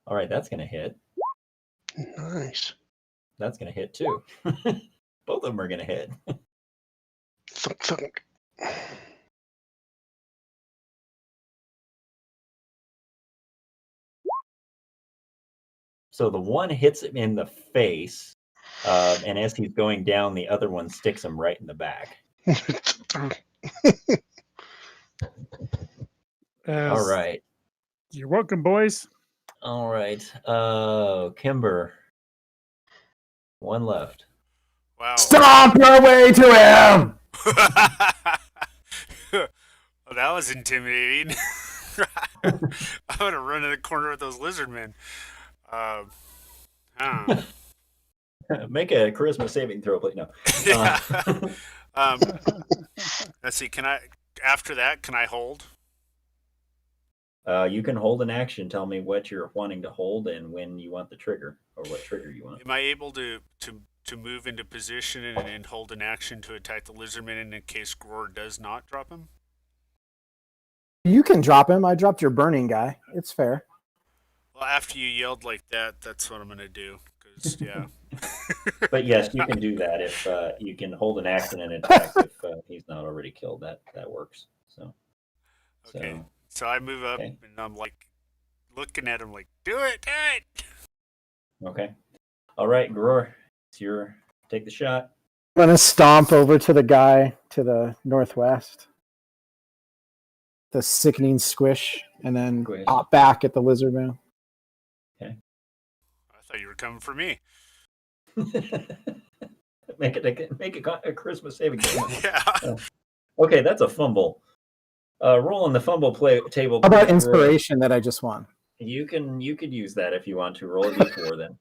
All right, that's going to hit.
Nice.
That's going to hit too. Both of them are going to hit.
Thunk, thunk.
So the one hits him in the face, and as he's going down, the other one sticks him right in the back. All right.
You're welcome, boys.
All right. Kimber. One left.
Wow.
Stomp your way to him!
Well, that was intimidating. I'm going to run in the corner with those lizard men.
Make a charisma saving throw, please. No.
Yeah. Let's see. After that, can I hold?
You can hold an action. Tell me what you're wanting to hold and when you want the trigger, or what trigger you want.
Am I able to move into position and hold an action to attack the lizardman in case Gror does not drop him?
You can drop him. I dropped your burning guy. It's fair.
Well, after you yelled like that, that's what I'm going to do. Because, yeah.
But yes, you can do that if you can hold an action and attack if he's not already killed. That works. So.
Okay. So I move up and I'm like looking at him like, do it.
Okay. All right, Gror, it's your take the shot.
I'm gonna stomp over to the guy to the northwest. The sickening squish, and then pop back at the lizard man.
Okay.
I thought you were coming for me.
Make it a Christmas saving game.
Yeah.
Okay, that's a fumble. Roll on the fumble table.
How about inspiration that I just won?
You could use that if you want to. Roll a d4 then.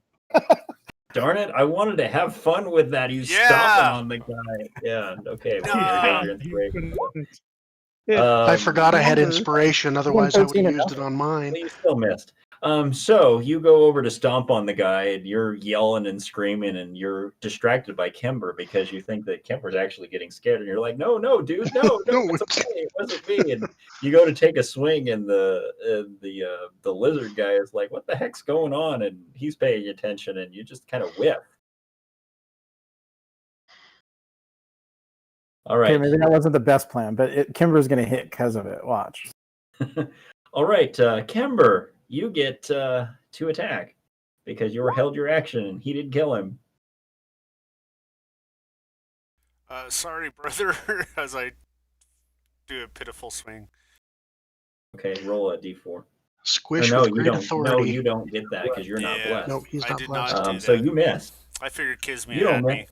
Darn it! I wanted to have fun with that. He's stomping on the guy. Yeah. Okay. Well, your inspiration.
I forgot I had inspiration. Otherwise, I would have used it on mine.
You still missed. So you go over to stomp on the guy, and you're yelling and screaming, and you're distracted by Kimber because you think that Kimber's actually getting scared, and you're like, "No, dude, no,
No,
it's okay, it wasn't me." And you go to take a swing, and the lizard guy is like, "What the heck's going on?" And he's paying attention, and you just kind of whiff. All right.
Okay, maybe that wasn't the best plan, but Kimber's going to hit because of it. Watch.
All right, Kimber, you get to attack because you held your action and he did kill him.
Sorry, brother, as I do a pitiful swing.
Okay, roll a d4.
Squish
no,
with
you
great
don't.
authority.
No, you don't get that because you're not
Yeah.
blessed.
Nope, he's
I
not
did
blessed.
not do that.
So you missed.
I figured Kismet
You don't
had me.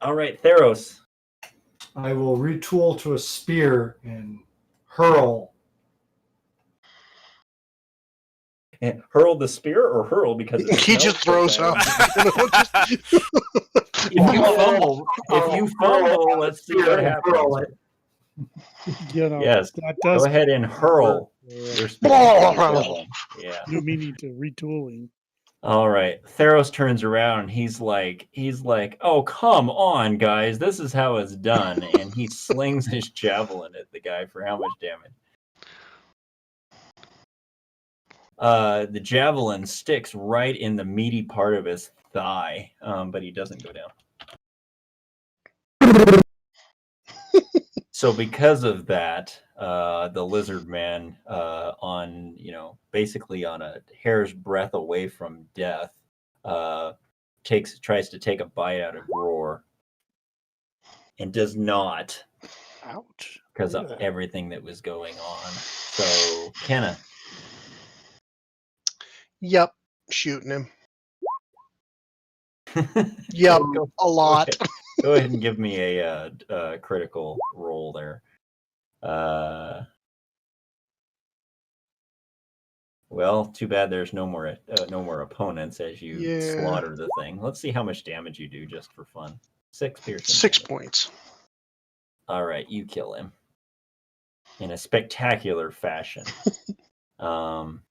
All right, Theros.
I will retool to a spear and hurl.
And hurl the spear or hurl because it
He just throws
smells
up.
so bad? If you fumble, let's see what happens.
You know,
Yes,
that does
go ahead and hurl your spear. Yeah.
new meaning to retooling.
All right. Theros turns around and he's like, "Oh, come on, guys. This is how it's done." And he slings his javelin at the guy for how much damage? The javelin sticks right in the meaty part of his thigh, but he doesn't go down. So because of that, the lizard man, basically on a hair's breadth away from death, tries to take a bite out of Roar, and does not.
Ouch.
Because of everything that was going on. So, Kenna.
Yep, shooting him. Yep, a lot.
Go ahead and give me a critical roll there. Well, too bad there's no more opponents as you slaughter the thing. Let's see how much damage you do just for fun. 6 piercing.
6 points.
All right, you kill him in a spectacular fashion.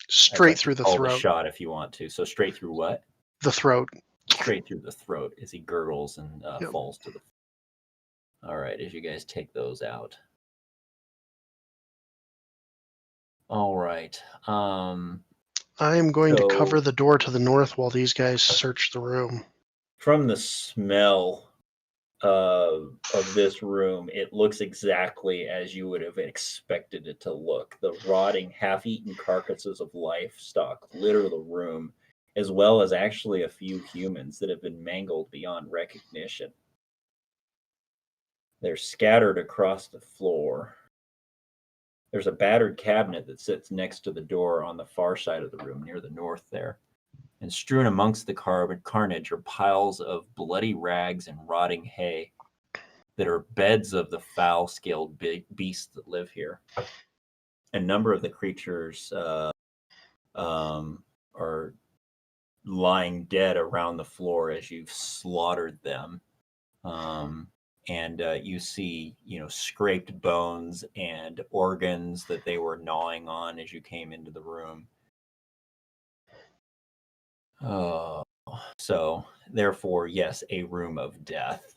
Straight through the throat.
The shot if you want to. So straight through what?
The throat.
Straight through the throat as he gurgles and falls to the. All right, as you guys take those out. All right.
I'm going to cover the door to the north while these guys search the room.
From the smell of this room, it looks exactly as you would have expected it to look. The rotting, half-eaten carcasses of livestock litter the room, as well as actually a few humans that have been mangled beyond recognition. They're scattered across the floor. There's a battered cabinet that sits next to the door on the far side of the room, near the north there. And strewn amongst the carnage are piles of bloody rags and rotting hay that are beds of the foul-scaled beasts that live here. A number of the creatures are lying dead around the floor as you've slaughtered them. And you see, scraped bones and organs that they were gnawing on as you came into the room. Oh, so therefore, yes, a room of death.
Is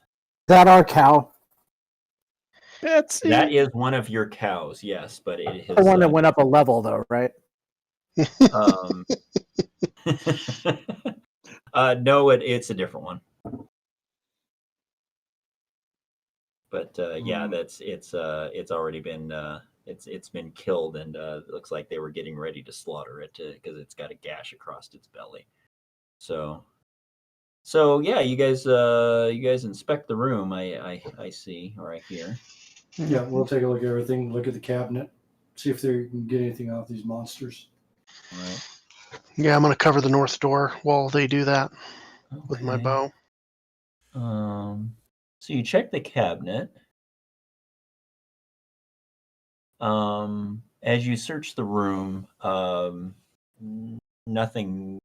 that our cow?
Betsy.
That is one of your cows, yes, but it has
The one that went up a level, though, right?
No, it's a different one. But yeah, it's already been it's been killed, and it looks like they were getting ready to slaughter it because it's got a gash across its belly. So yeah, you guys inspect the room. I see or I hear.
Yeah, we'll take a look at everything. Look at the cabinet. See if they can get anything off these monsters.
All right.
Yeah, I'm going to cover the north door while they do that with my bow.
So you check the cabinet. As you search the room, nothing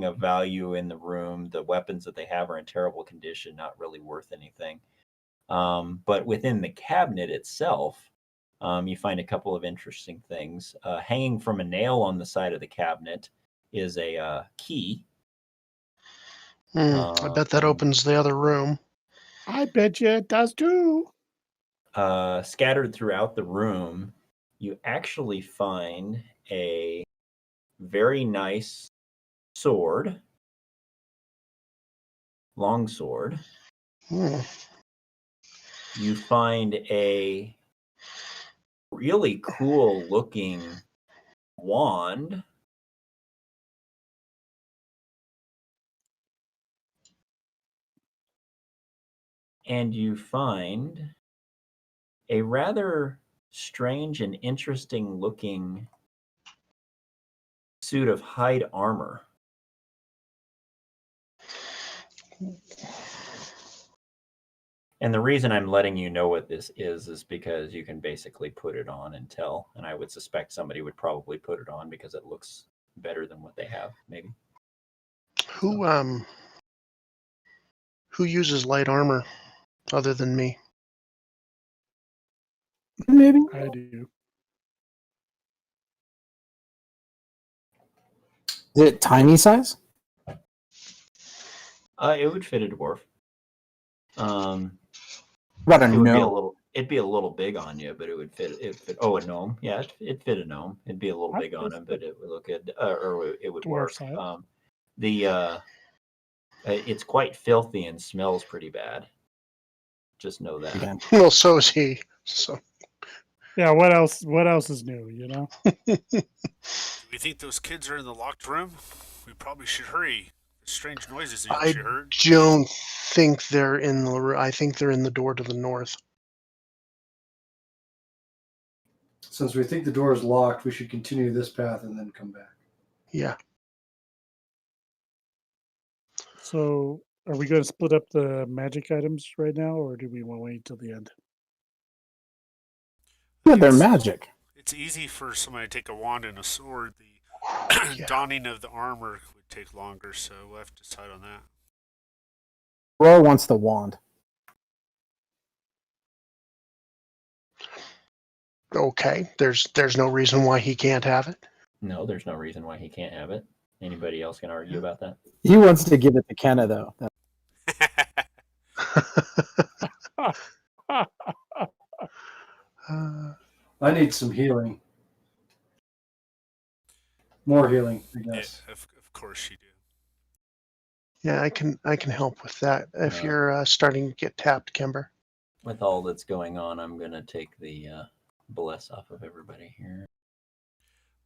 of value in the room. The weapons that they have are in terrible condition, not really worth anything. But within the cabinet itself, you find a couple of interesting things. Hanging from a nail on the side of the cabinet is a key.
I bet that opens the other room.
I bet you it does too.
Scattered throughout the room, you actually find a very nice sword, long sword. You find a really cool looking wand. And you find a rather strange and interesting looking suit of hide armor. And the reason I'm letting you know what this is because you can basically put it on and tell. And I would suspect somebody would probably put it on because it looks better than what they have, maybe.
Who uses light armor other than me?
Maybe.
I do.
Is it tiny size?
It would fit a dwarf.
About a
It would be a
gnome.
little. It'd be a little big on you, but it would fit. Oh, a gnome. Yeah, it'd fit a gnome. It'd be a little big on him, but it would look good, or it would
Dwarf
work.
size.
It's quite filthy and smells pretty bad. Just know that.
Again.
Well, so is he. So
Yeah, what else? What else is new? You know.
Do we think those kids are in the locked room? We probably should hurry. There's strange noises that
I
you heard.
don't think they're in the. I think they're in the door to the north.
Since we think the door is locked, we should continue this path and then come back.
Yeah.
So, are we going to split up the magic items right now, or do we want to wait till the end?
Yeah, they're magic.
It's easy for somebody to take a wand and a sword. The
Yeah.
donning of the armor would take longer, so we'll have to decide on that.
Roy wants the wand.
Okay. There's no reason why he can't have it.
No, there's no reason why he can't have it. Anybody else can argue about that?
He wants to give it to Kenna, though.
I need some healing. More healing, I guess.
Yeah, of course you do.
Yeah, I can help with that if
No.
you're starting to get tapped, Kimber.
With all that's going on, I'm gonna take the bless off of everybody here.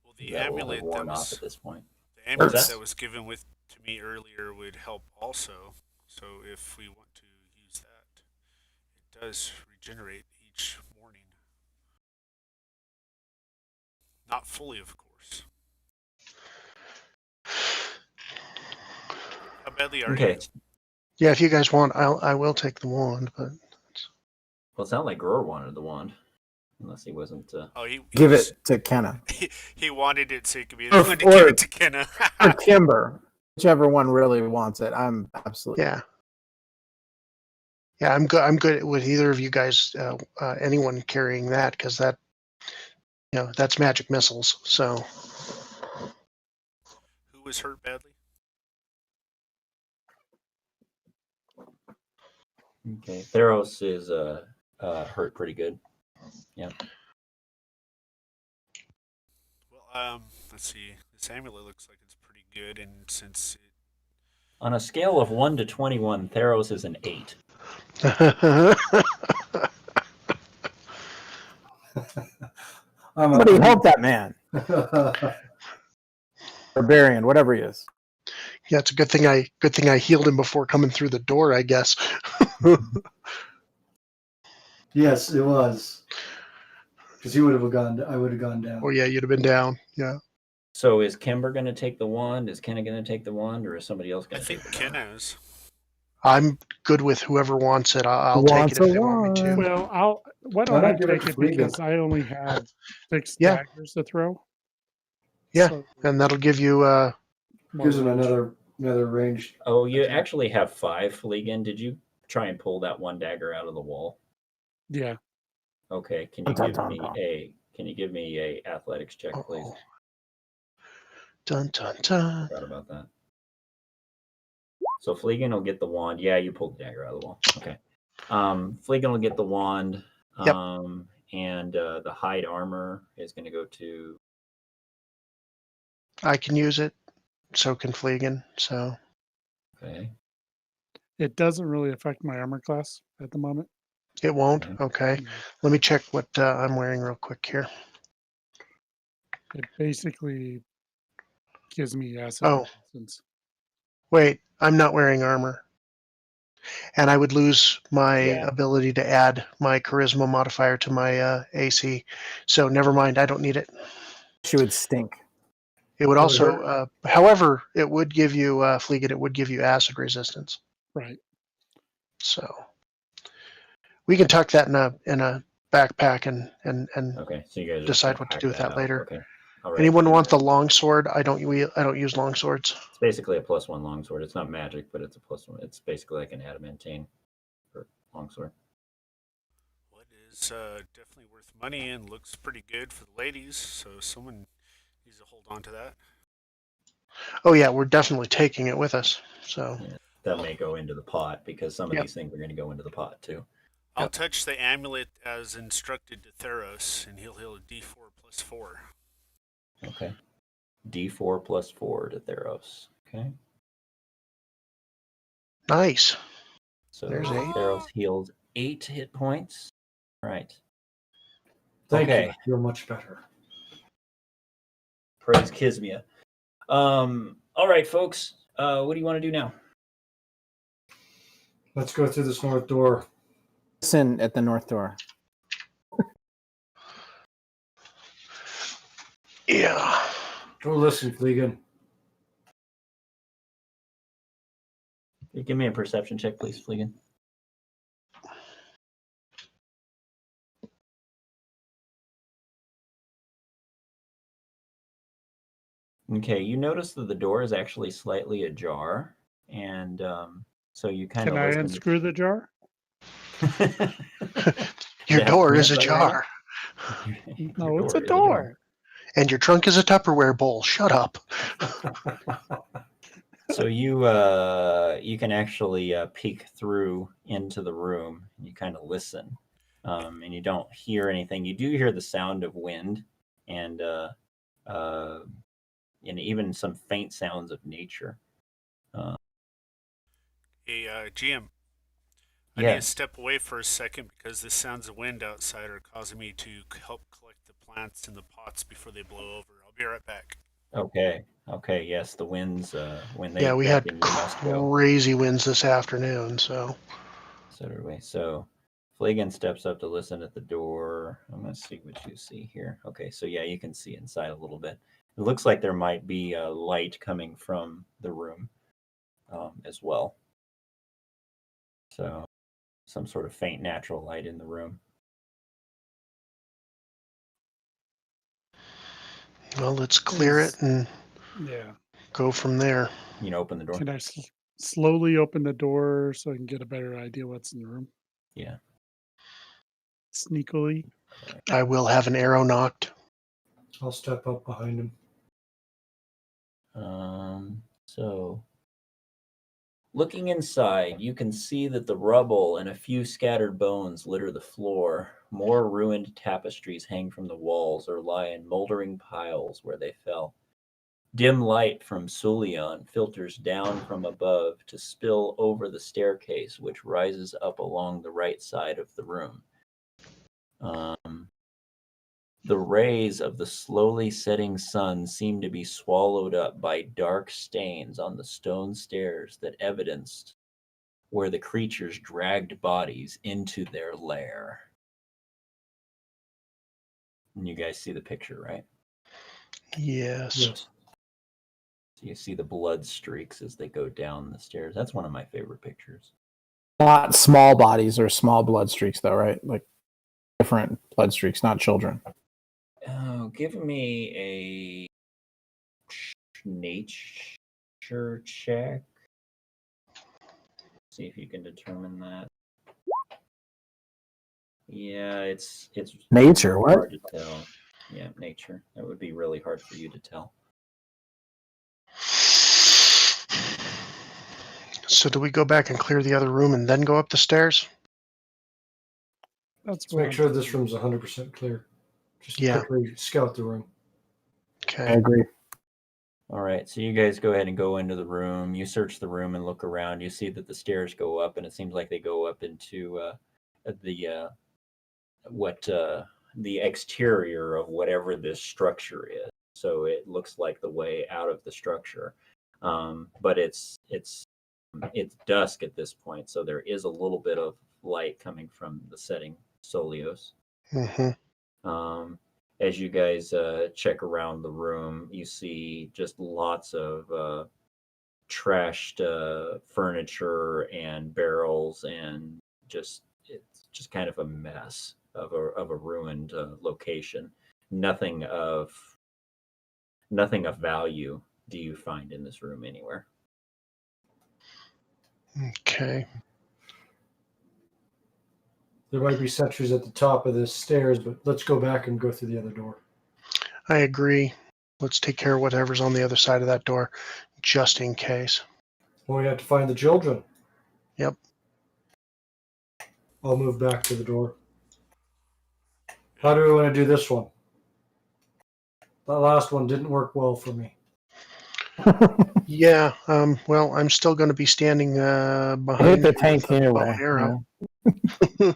Well, the
That will have
amulet that
worn off
was
at this point.
the amulet
What's that?
that was given to me earlier would help also. So if we want to use that, it does regenerate each morning. Not fully, of course. How badly are
Okay.
you?
Yeah, if you guys want, I will take the wand, but
Well, it sounded like Grower wanted the wand, unless he wasn't.
Oh, he
Give
was-
it to Kenna.
He wanted it so he could be
Or-
the one to
or-
give it to Kenna.
Or Kimber. Whichever one really wants it. I'm absolutely.
yeah. Yeah, I'm good. I'm good with either of you guys. Anyone carrying that, because that, that's magic missiles. So
Who was hurt badly?
Okay, Theros is hurt pretty good. Yeah.
Well, let's see. This amulet looks like it's pretty good, and since it
On a scale of 1 to 21, Theros is an 8.
Somebody help that man. Barbarian, whatever he is.
yeah, it's a good thing I healed him before coming through the door, I guess.
Yes, it was. Because I would have gone down.
Oh yeah, you'd have been down. Yeah.
So is Kimber going to take the wand? Is Kenna going to take the wand, or is somebody else
I
going to take
think
the wand?
Kenna is.
I'm good with whoever wants it. I'll take
Wants
it if
a
they want me to.
Well, why
Why
don't I
not give it
take
to
it
Fleegan?
because I only have 6
Yeah.
daggers to throw.
Yeah,
So,
and that'll give you
more
Gives him
range.
another range.
Oh, you
Okay.
actually have 5, Fleegan. Did you try and pull that one dagger out of the wall?
Yeah.
Okay, can you give me a athletics check, please?
Uh-oh. Dun dun dun.
Forgot about that. So Fleegan will get the wand. Yeah, you pulled the dagger out of the wall. Okay. Fleegan will get the wand.
Yep.
And the hide armor is going to go to.
I can use it. So can Fleegan. So.
Okay.
It doesn't really affect my armor class at the moment.
It won't? Okay.
No.
Let me check what I'm wearing real quick here.
It basically gives me acid
Oh.
resistance.
Wait, I'm not wearing armor. And I would lose my
Yeah.
ability to add my charisma modifier to my AC. So never mind, I don't need it.
She would stink.
It would
Would
also, however, it would give you, Fleegan, it would give you acid resistance.
Right.
So we can tuck that in a backpack and
Okay. So you guys
decide
just
what to
hack
do with that
out.
later.
Okay. All right.
Anyone want the longsword? I don't use longswords.
It's basically a +1 longsword. It's not magic, but it's a +1. It's basically like an adamantine for longsword.
What is definitely worth money and looks pretty good for the ladies, so someone needs to hold on to that.
Oh yeah, we're definitely taking it with us. So
Yeah, that may go into the pot because some of
Yep.
these things are going to go into the pot too.
I'll
Yep.
touch the amulet as instructed to Theros, and he'll heal a D4 + 4.
Okay. D4 + 4 to Theros. Okay.
nice.
So
There's 8.
Theros heals 8 hit points. All right.
Thank
Okay.
you. I feel much better.
Praise Kismia. All right, folks. What do you want to do now?
Let's go through this north door.
Listen at the north door.
Yeah.
Go listen, Fleegan.
Give me a perception check, please, Fleegan. Okay, you notice that the door is actually slightly ajar, and so you kind of
Can I
listen.
unscrew the jar?
Your
Have
door is
peanut
a
butter in it?
jar.
No, it's a
is
door.
And your trunk is a Tupperware bowl. Shut up.
So you can actually peek through into the room. And you kind of listen, and you don't hear anything. You do hear the sound of wind, and even some faint sounds of nature.
Hey, GM, I need to
Yes.
step away for a second because the sounds of wind outside are causing me to help collect the plants in the pots before they blow over. I'll be right back.
Okay. Okay. Yes, the winds. When they
Yeah, we
hit,
had
then you must go.
crazy winds this afternoon. So
So did we. So Flagon steps up to listen at the door. I'm going to see what you see here. Okay, so yeah, you can see inside a little bit. It looks like there might be a light coming from the room as well. So some sort of faint natural light in the room.
well, let's clear it and
Yeah.
go from there.
You know, open the door.
Can I slowly open the door so I can get a better idea what's in the room?
Yeah.
Sneakily.
I will have an arrow knocked.
I'll step up behind him.
So looking inside, you can see that the rubble and a few scattered bones litter the floor. More ruined tapestries hang from the walls or lie in moldering piles where they fell. Dim light from Sulion filters down from above to spill over the staircase, which rises up along the right side of the room. The rays of the slowly setting sun seem to be swallowed up by dark stains on the stone stairs that evidenced where the creatures dragged bodies into their lair. And you guys see the picture, right?
Yes.
Yes.
So you see the blood streaks as they go down the stairs. That's one of my favorite pictures.
Not small bodies or small blood streaks, though, right? Like different blood streaks, not children.
Oh, give me a nature check. See if you can determine that. Yeah, it's
Nature, what?
hard to tell. Yeah, nature. That would be really hard for you to tell.
So do we go back and clear the other room and then go up the stairs?
That's
Let's
what
make
I'm
sure this
thinking.
room's 100% clear. Just
Yeah.
quickly scout the room.
I
Okay.
agree.
All right, so you guys go ahead and go into the room. You search the room and look around. You see that the stairs go up, and it seems like they go up into the the exterior of whatever this structure is. So it looks like the way out of the structure, but it's dusk at this point, so there is a little bit of light coming from the setting Solios. As you guys check around the room, you see just lots of trashed furniture and barrels, and it's just kind of a mess of a ruined location. Nothing of value do you find in this room anywhere.
Okay.
There might be sentries at the top of the stairs, but let's go back and go through the other door.
I agree. Let's take care of whatever's on the other side of that door, just in case.
Well, we have to find the children.
Yep.
I'll move back to the door. How do we want to do this one? That last one didn't work well for me.
Yeah. Well, I'm still going to be standing
Hit
behind
the
you
tank
with a bow
anyway.
and arrow.
Yeah.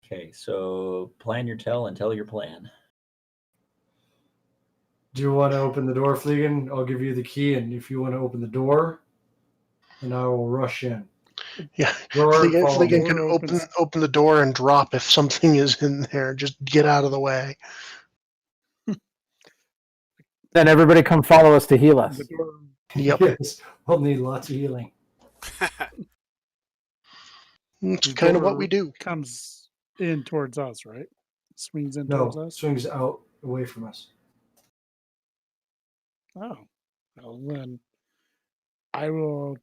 Okay, so plan your tell and tell your plan.
Do you want to open the door, Fleegan? I'll give you the key, and if you want to open the door, then I will rush in.
Yeah.
Roar, follow me.
Fleegan can
Door opens.
open the door and drop if something is in there. Just get out of the way.
Then everybody come follow us to heal us.
The door,
Yep.
Yes, we'll need lots of healing.
It's
the
kind of what
door
we do.
comes in towards us, right? Swings in
No,
towards us.
swings out away from us.
Oh, well then, I will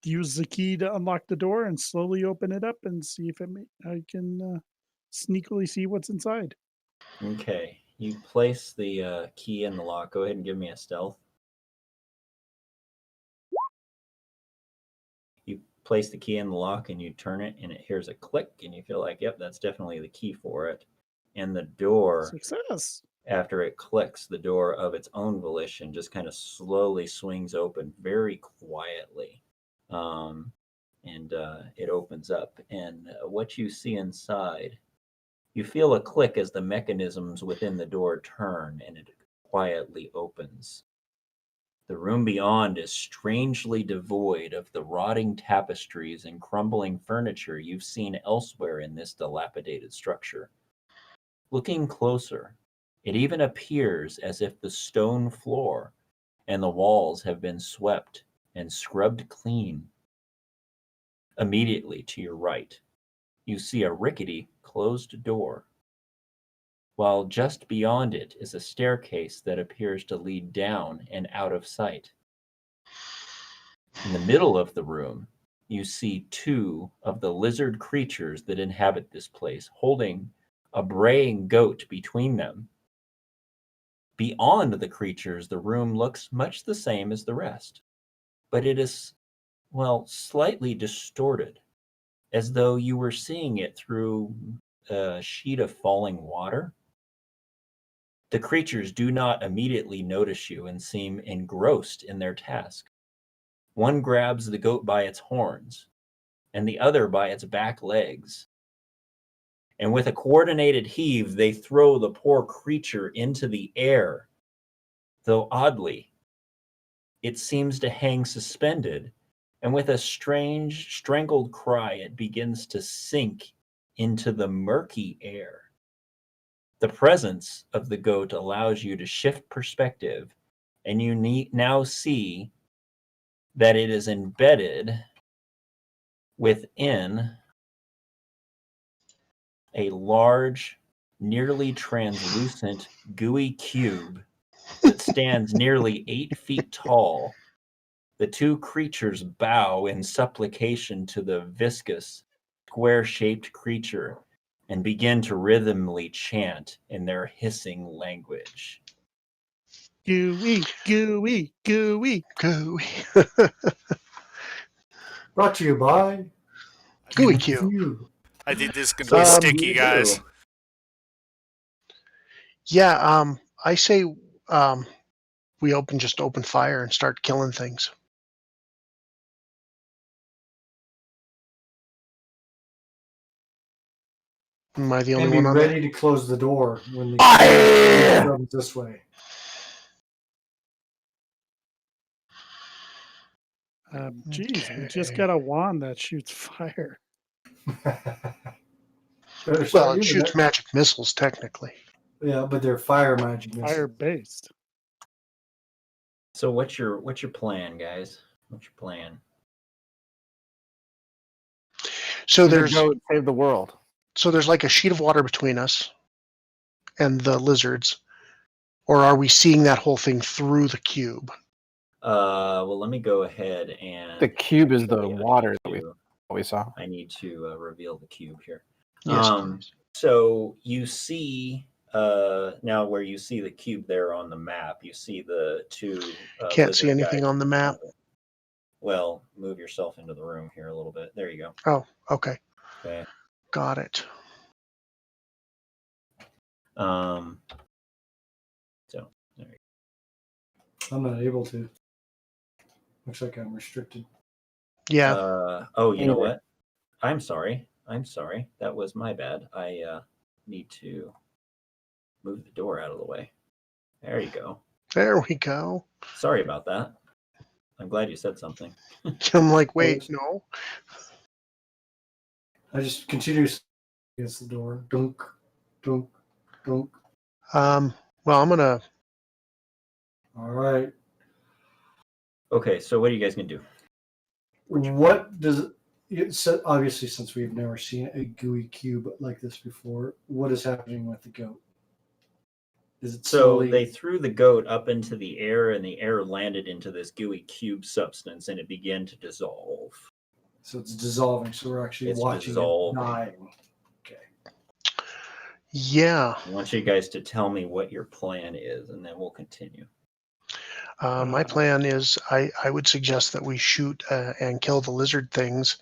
use the key to unlock the door and slowly open it up and see if I can sneakily see what's inside.
Okay, you place the key in the lock. Go ahead and give me a stealth. You place the key in the lock and you turn it, and it hears a click, and you feel like, yep, that's definitely the key for it. And the door,
Success.
after it clicks, the door of its own volition just kind of slowly swings open very quietly. And it opens up. And what you see inside, you feel a click as the mechanisms within the door turn and it quietly opens. The room beyond is strangely devoid of the rotting tapestries and crumbling furniture you've seen elsewhere in this dilapidated structure. Looking closer, it even appears as if the stone floor and the walls have been swept and scrubbed clean. Immediately to your right, you see a rickety closed door, while just beyond it is a staircase that appears to lead down and out of sight. In the middle of the room, you see two of the lizard creatures that inhabit this place, holding a braying goat between them. Beyond the creatures, the room looks much the same as the rest, but it is, well, slightly distorted, as though you were seeing it through a sheet of falling water. The creatures do not immediately notice you and seem engrossed in their task. One grabs the goat by its horns, and the other by its back legs. And with a coordinated heave, they throw the poor creature into the air. Though oddly, it seems to hang suspended, and with a strange, strangled cry, it begins to sink into the murky air. The presence of the goat allows you to shift perspective, and you now see that it is embedded within a large, nearly translucent, gooey cube that stands nearly 8 feet tall. The two creatures bow in supplication to the viscous, square-shaped creature and begin to rhythmically chant in their hissing language.
Gooey, gooey, gooey.
Gooey.
Brought to you by
Gooey Cube.
Cube.
I think this is going to be sticky,
you
guys.
do.
Yeah, I say we just open fire and start killing things. Am I the only
And be
one on
ready
that?
to close the door when the
Fire!
comes this way.
Geez, we just
Okay.
got a wand that shoots fire.
Better start
Well, it
using
shoots magic missiles, technically.
Yeah, but they're fire magic. missiles.
Fire based.
So what's your plan, guys? What's your plan?
So
The
there's
goat save the world.
like a sheet of water between us and the lizards, or are we seeing that whole thing through the cube?
Well, let me go ahead and
The cube is the
actually,
water that we saw.
I need to reveal the cube here.
Yes, please.
So you see now where you see the cube there on the map, you see the two.
Can't see
lizard
anything
guys.
on the map.
Well, move yourself into the room here a little bit. There you go.
Oh, okay.
Okay.
Got it.
So there you go.
I'm not able to. Looks like I'm restricted.
Yeah.
Oh, you know
Either.
what? I'm sorry. That was my bad. I need to move the door out of the way. There you go.
There we go.
Sorry about that. I'm glad you said something.
I'm like, wait, no.
I just continue against the door. Dunk, dunk, dunk.
Well, I'm gonna.
All right.
Okay, so what are you guys gonna do?
What does it? Obviously, since we've never seen a gooey cube like this before, what is happening with the goat? Is it
So
slowly?
they threw the goat up into the air, and the air landed into this gooey cube substance, and it began to dissolve.
So it's dissolving. So we're actually
It's
watching
dissolving.
it dying. Okay.
Yeah.
I want you guys to tell me what your plan is, and then we'll continue.
My plan is I would suggest that we shoot and kill the lizard things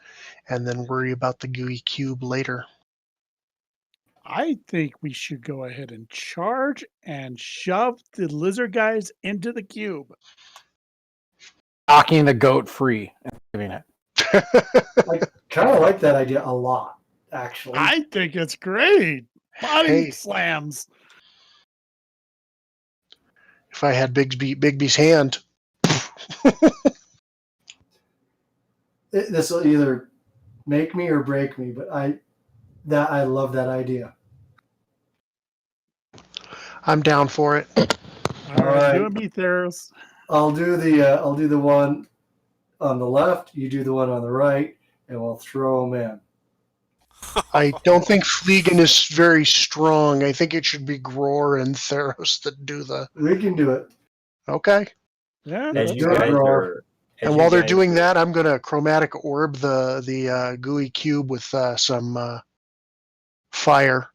and then worry about the gooey cube later.
I think we should go ahead and charge and shove the lizard guys into the cube.
Knocking the goat free and leaving it.
I kind of like that idea a lot, actually.
I think it's great. Body
Hey.
slams.
If I had Bigby's hand.
This will either make me or break me, but I love that idea.
I'm down for it.
All right, you
right.
and me, Theros.
I'll do the one on the left. You do the one on the right, and we'll throw them in.
I don't think Fleegan is very strong. I think it should be Gror and Theros that do the.
We can do it.
Okay.
Yeah,
As
that's
you
do it,
guys
Roar.
are, as
And
you
while they're
guys
doing
are-
that, I'm gonna chromatic orb the gooey cube with some fire.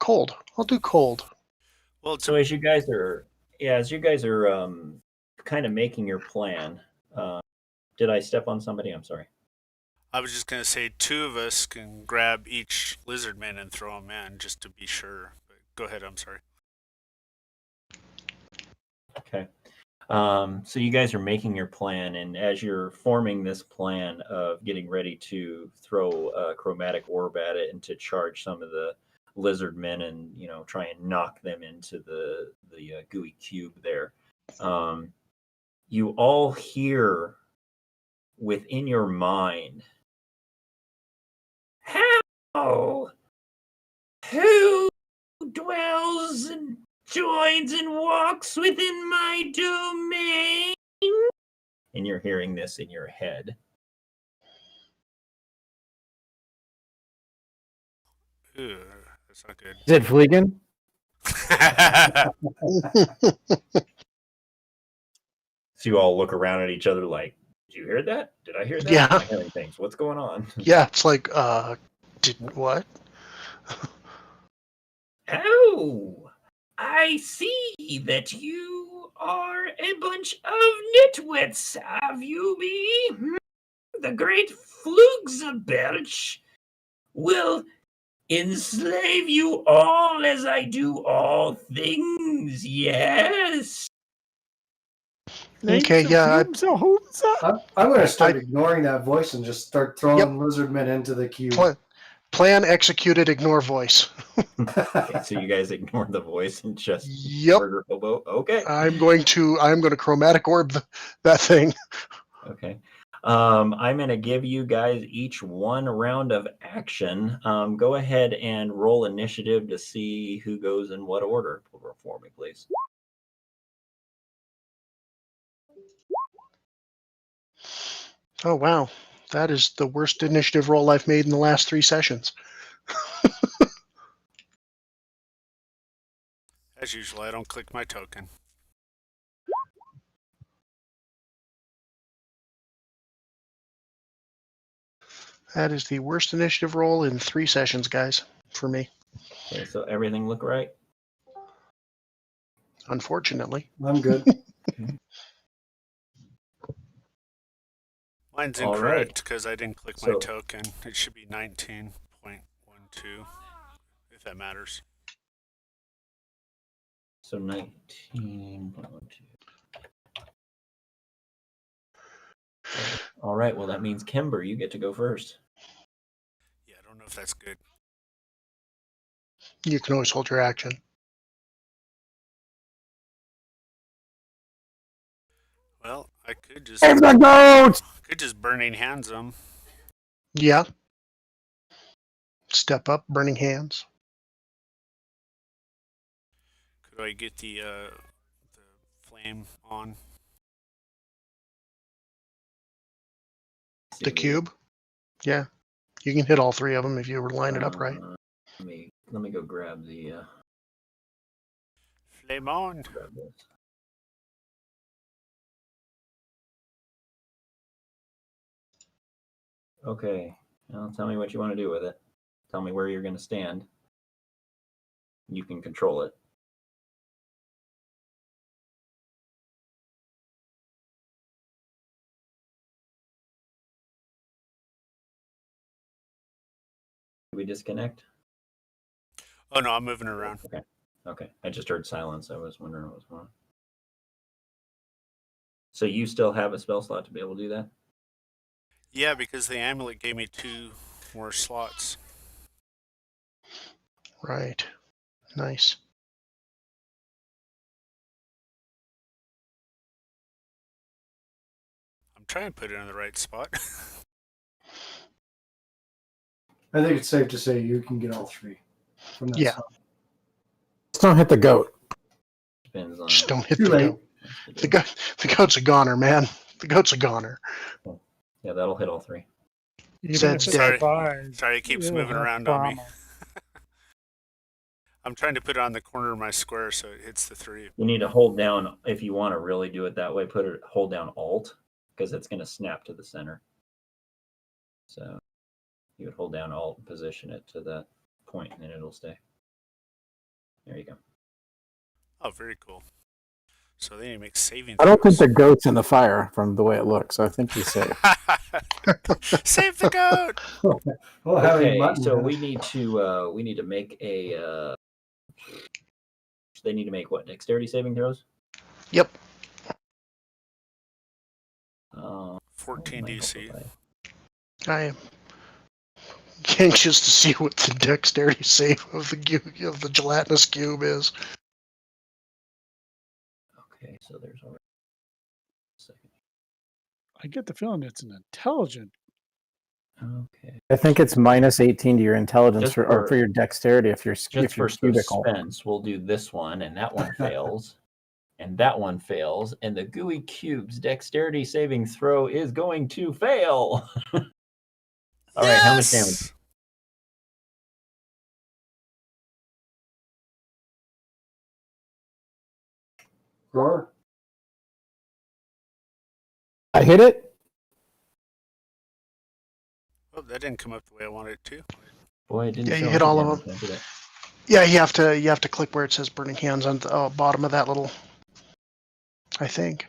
Cold. I'll do cold.
Well, it's
So as you guys are kind of making your plan, did I step on somebody? I'm sorry.
I was just going to say two of us can grab each lizard man and throw them in just to be sure. But go ahead, I'm sorry.
Okay. So you guys are making your plan, and as you're forming this plan of getting ready to throw a chromatic orb at it and to charge some of the lizard men and try and knock them into the gooey cube there, you all hear within your mind, "How? Who dwells and joins and walks within my domain?" And you're hearing this in your head.
Ooh, that's not good.
Is it Fleegan?
So you all look around at each other like, did you hear that? Did I hear that?
Yeah.
Am I hearing things? What's going on?
Yeah, it's like, did what?
Oh, I see that you are a bunch of nitwits, have you be? The great Flugzebelch will enslave you all as I do all things, yes?
Okay, yeah,
I'm going to start ignoring that voice and just start throwing lizardmen into the cube.
plan executed, ignore voice.
Okay, so you guys ignore the voice and just
Yep.
murder hobo? Okay.
I'm going to chromatic orb that thing.
Okay. I'm going to give you guys each one round of action. Go ahead and roll initiative to see who goes in what order for me, please.
Oh, wow. That is the worst initiative roll I've made in the last 3 sessions.
As usual, I don't click my token.
That is the worst initiative roll in 3 sessions, guys, for me.
Okay, so everything look right?
Unfortunately.
I'm good.
Mine's
All
incorrect because I didn't click my
So-
token. It should be 19.12, if that matters.
So 19.12. All right, well, that means Kimber, you get to go first.
Yeah, I don't know if that's good.
You can always hold your action.
Well, I could just
Save the goat!
burning hands them.
Yeah. Step up, burning hands.
Could I get the flame on?
The cube. Yeah. You can hit all 3 of them if you were line it up right.
Let me go grab the
Flame on.
grab this. Okay, now tell me what you want to do with it. Tell me where you're going to stand. You can control it. Did we disconnect?
Oh no, I'm moving around.
Okay. Okay. I just heard silence. I was wondering what was going on. So you still have a spell slot to be able to do that?
Yeah, because the amulet gave me 2 more slots.
Right. Nice.
I'm trying to put it in the right spot.
I think it's safe to say you can get all 3 from that
Yeah.
side.
Just don't hit the goat.
Depends on.
Just don't hit
Too
the
late.
goat. The goat's a goner, man. The goat's a goner.
Yeah, that'll hit all 3.
Even
Zed's
if it
dead.
survives,
Sorry, it keeps
it'll
moving
have
around on me.
trauma.
I'm trying to put it on the corner of my square so it hits the 3.
You need to hold down if you want to really do it that way. Hold down Alt because it's going to snap to the center. So you would hold down Alt and position it to that point, and then it'll stay. There you go.
Oh, very cool. So then you make saving
I don't think
throws.
the goat's in the fire from the way it looks. I think he's safe.
Save the goat!
Well, having
Okay,
mutton
so
then.
we need to make a. They need to make what? Dexterity saving throws.
Yep.
14 DC.
I am anxious to see what the dexterity save of the gelatinous cube is.
Okay, so there's already. Second.
I get the feeling it's an intelligent.
Okay.
I think it's minus 18 to your intelligence
Just
or for
for-
your dexterity if you're
Just for
cubical.
suspense, we'll do this one, and that one fails, and that one fails, and the Gooey Cube's dexterity saving throw is going to fail. All right, how much damage?
Yes!
Roar.
I hit it.
Oh, that didn't come up the way I wanted it to.
Boy, it didn't
Yeah,
show
you hit
any
all of
damage
them.
then, did it?
Yeah, you have to click where it says burning hands on the bottom of that little. I think.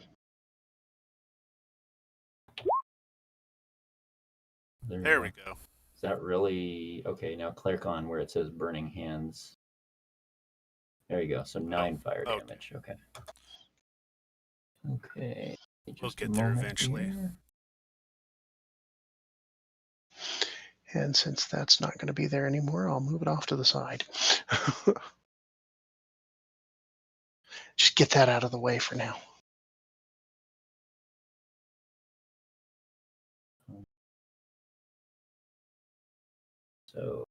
There we go.
Is that really okay? Now click on where it says burning hands. There you go. So 9 fire
okay.
damage. Okay. Okay.
We'll
Just a
get there
moment
eventually.
here.
And since that's not going to be there anymore, I'll move it off to the side. Just get that out of the way for now.
So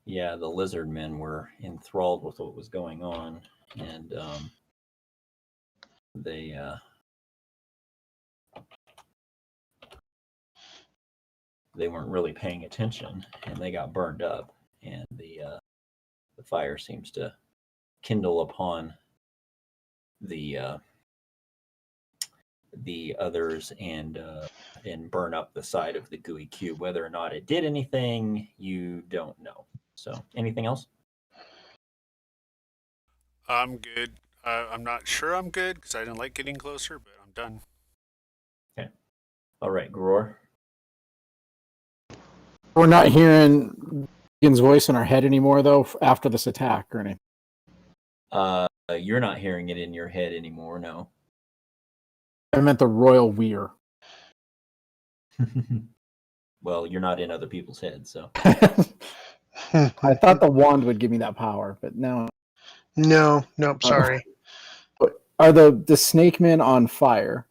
yeah, the lizard men were enthralled with what was going on, and they weren't really paying attention, and they got burned up, and the fire seems to kindle upon the others and burn up the side of the gooey cube. Whether or not it did anything, you don't know. So, anything else?
I'm good. I'm not sure I'm good because I didn't like getting closer, but I'm done.
Okay. All right, Gror.
We're not hearing Ian's voice in our head anymore, though, after this attack or anything.
You're not hearing it in your head anymore, no.
I meant the royal weir.
Well, you're not in other people's heads, so.
I thought the wand would give me that power, but no.
No, nope, sorry.
Are the snake men on fire?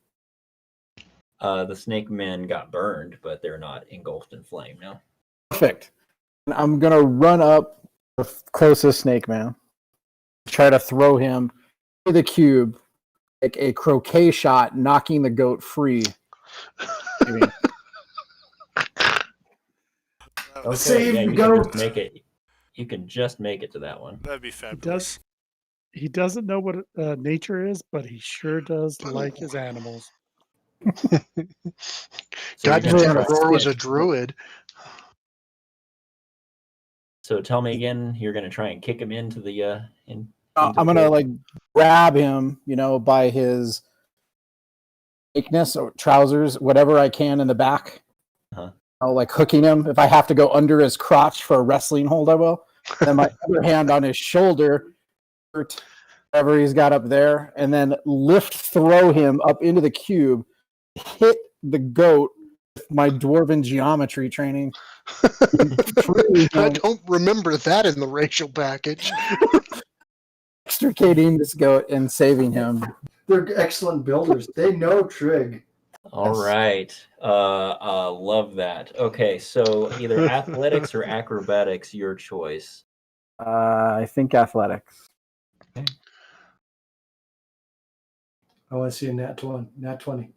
The snake men got burned, but they're not engulfed in flame, no.
Perfect. I'm going to run up the closest snake man, try to throw him to the cube, like a croquet shot, knocking the goat free.
Okay,
Save
yeah, you
goat.
can just make it. You can just make it to that one.
That'd be fabulous.
He doesn't know what nature is, but he sure does like his animals.
So
God
you're
damn,
gonna try-
Roar was a druid.
So tell me again, you're going to try and kick him into the
I'm going to grab him, by his thickness or trousers, whatever I can in the back.
Uh-huh.
Hooking him. If I have to go under his crotch for a wrestling hold, I will. Then my other hand on his shoulder, whatever he's got up there, and then throw him up into the cube, hit the goat with my dwarven geometry training.
I don't remember that in the racial package.
Extricating this goat and saving him.
They're excellent builders. They know Trig.
All right. Love that. Okay, so either athletics or acrobatics, your choice.
I think athletics.
Okay.
I want to see a nat 20.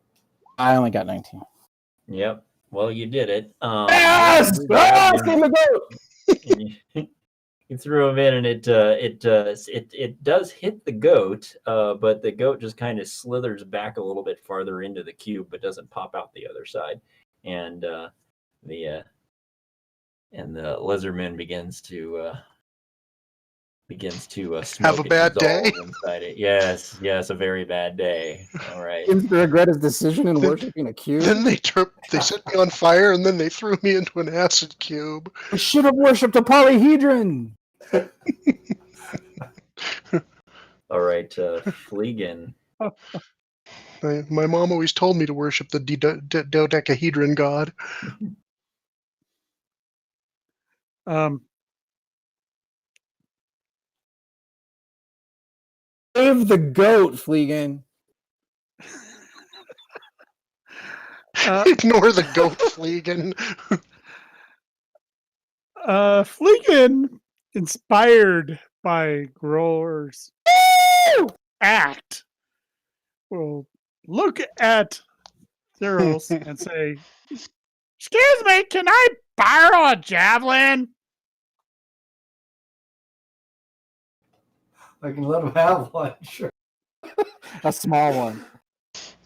I only got 19.
Yep. Well, you did it.
Yes!
You threw him in, and it does hit the goat, but the goat just kind of slithers back a little bit farther into the cube, but doesn't pop out the other side. And the lizardman begins to
Have a bad day.
inside it. Yes, a very bad day. All right.
Seems to regret his decision in worshiping a cube.
Then they set me on fire, and then they threw me into an acid cube.
I should have worshipped a polyhedron.
All right, Fleegan.
My mom always told me to worship the dodecahedron god.
Save the goat, Fleegan.
Ignore the goat, Fleegan.
Fleegan, inspired by Growler's act, will look at Zeros and say, "Excuse me, can I borrow a javelin?"
I can let him have one. Sure.
A small one.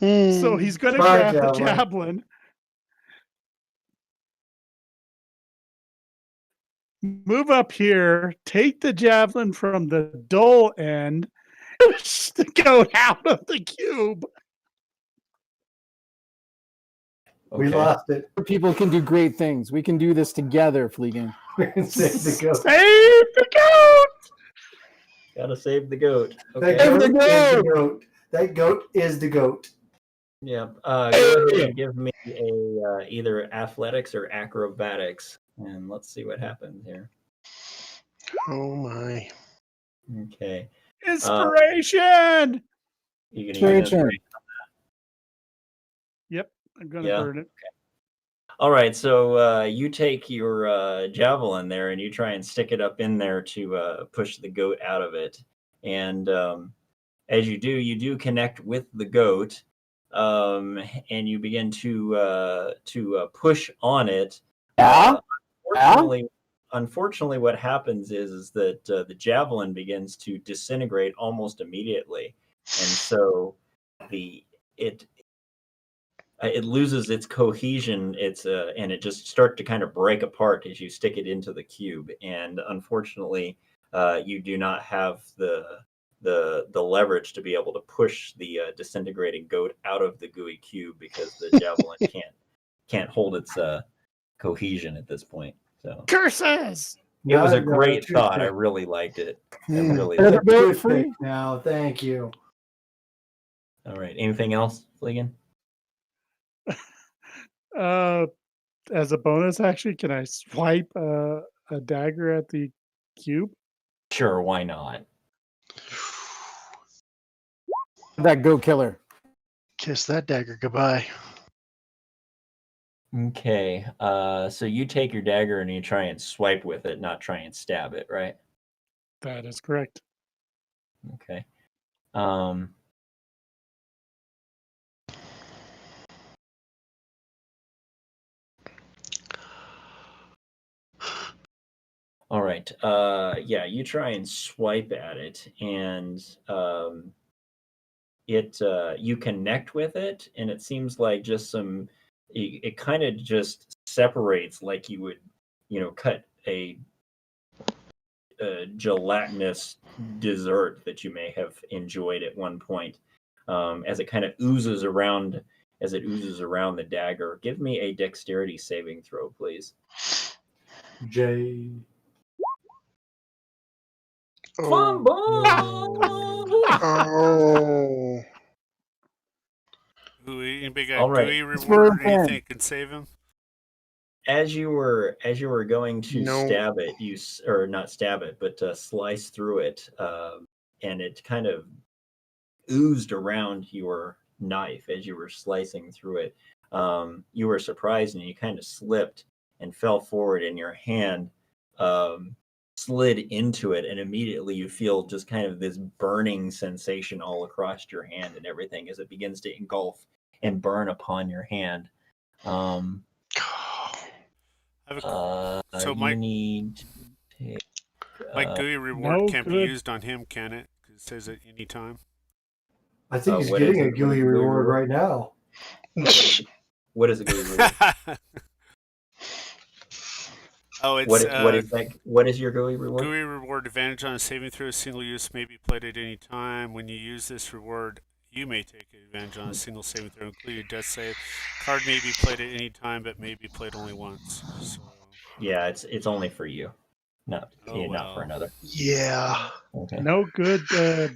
So he's going to
Try
grab the
javelin.
javelin. Move up here, take the javelin from the dull end, push the goat out of the cube.
We
Okay.
lost it.
People can do great things. We can do this together, Fleegan.
We can save the goat.
Save the goat!
Gotta save the goat.
That
Okay.
goat
the
is the goat. That goat is the goat.
Yeah. Go ahead and give me a either athletics or acrobatics, and let's see what happens here.
Oh my.
Okay.
Inspiration!
You can use
Inspiration.
inspiration.
Yep, I'm going to
Yeah.
burn it.
All right, so you take your javelin there and you try and stick it up in there to push the goat out of it. And as you do connect with the goat, and you begin to push on it.
Yeah.
Unfortunately, what happens is that the javelin begins to disintegrate almost immediately, and so it loses its cohesion. And it just starts to kind of break apart as you stick it into the cube. And unfortunately, you do not have the leverage to be able to push the disintegrating goat out of the gooey cube because the javelin can't hold its cohesion at this point. So
Curses!
it was a
No,
great
too
thought. I
quick.
really liked it. I
Hmm.
really
There's
liked
a
it.
goat
Good
free.
pick now. Thank you.
All right. Anything else, Fleegan?
As a bonus action, can I swipe a dagger at the cube?
Sure. Why not?
That goat killer.
Kiss that dagger goodbye.
Okay. So you take your dagger and you try and swipe with it, not try and stab it, right?
That is correct.
Okay. All right. Yeah, you try and swipe at it, and you connect with it, and it seems like just it kind of just separates, like you would, cut a gelatinous dessert that you may have enjoyed at one point, as it kind of oozes around. As it oozes around the dagger, give me a dexterity saving throw, please.
J.
Oh.
Gooey, anybody got
All right.
Gooey
It's
reward or
for him.
anything can save him?
As you were going to
No.
stab it, or not stab it, but slice through it, and it kind of oozed around your knife as you were slicing through it. You were surprised, and you kind of slipped and fell forward, and your hand slid into it, and immediately you feel just kind of this burning sensation all across your hand and everything as it begins to engulf and burn upon your hand.
I have a, so
You
my
need to take,
my Gooey reward
no
can't be
good.
used on him, can it? 'Cause it says at any time.
I think he's
what is
getting
it?
a gooey reward right now.
what is a gooey reward?
Oh, it's
What is that? What is your gooey reward?
Gooey reward advantage on a saving throw. Single use may be played at any time. When you use this reward, you may take advantage on a single saving throw, including death save. Card may be played at any time, but may be played only once. So,
Yeah, it's only for you, not
Oh,
not for
well.
another.
Yeah.
Okay.
No good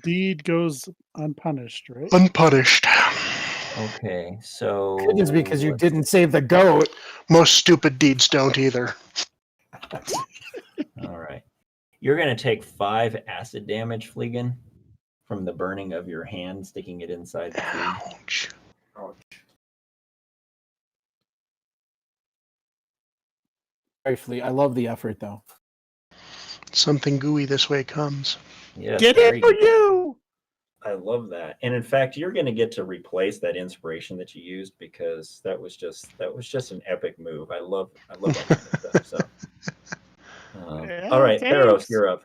deed goes unpunished, right?
Unpunished.
Okay. So
It's because you didn't save the goat.
Most stupid deeds don't either.
All right. You're gonna take 5 acid damage, Fleegan, from the burning of your hand sticking it inside the cube.
Ouch.
Briefly, I love the effort though.
Something gooey this way comes.
Yes,
Get
very
it for
good.
you!
I love that. And in fact, you're going to get to replace that inspiration that you used because that was just an epic move. I love that kind of stuff. So, all right,
Thanks.
Theros, you're up.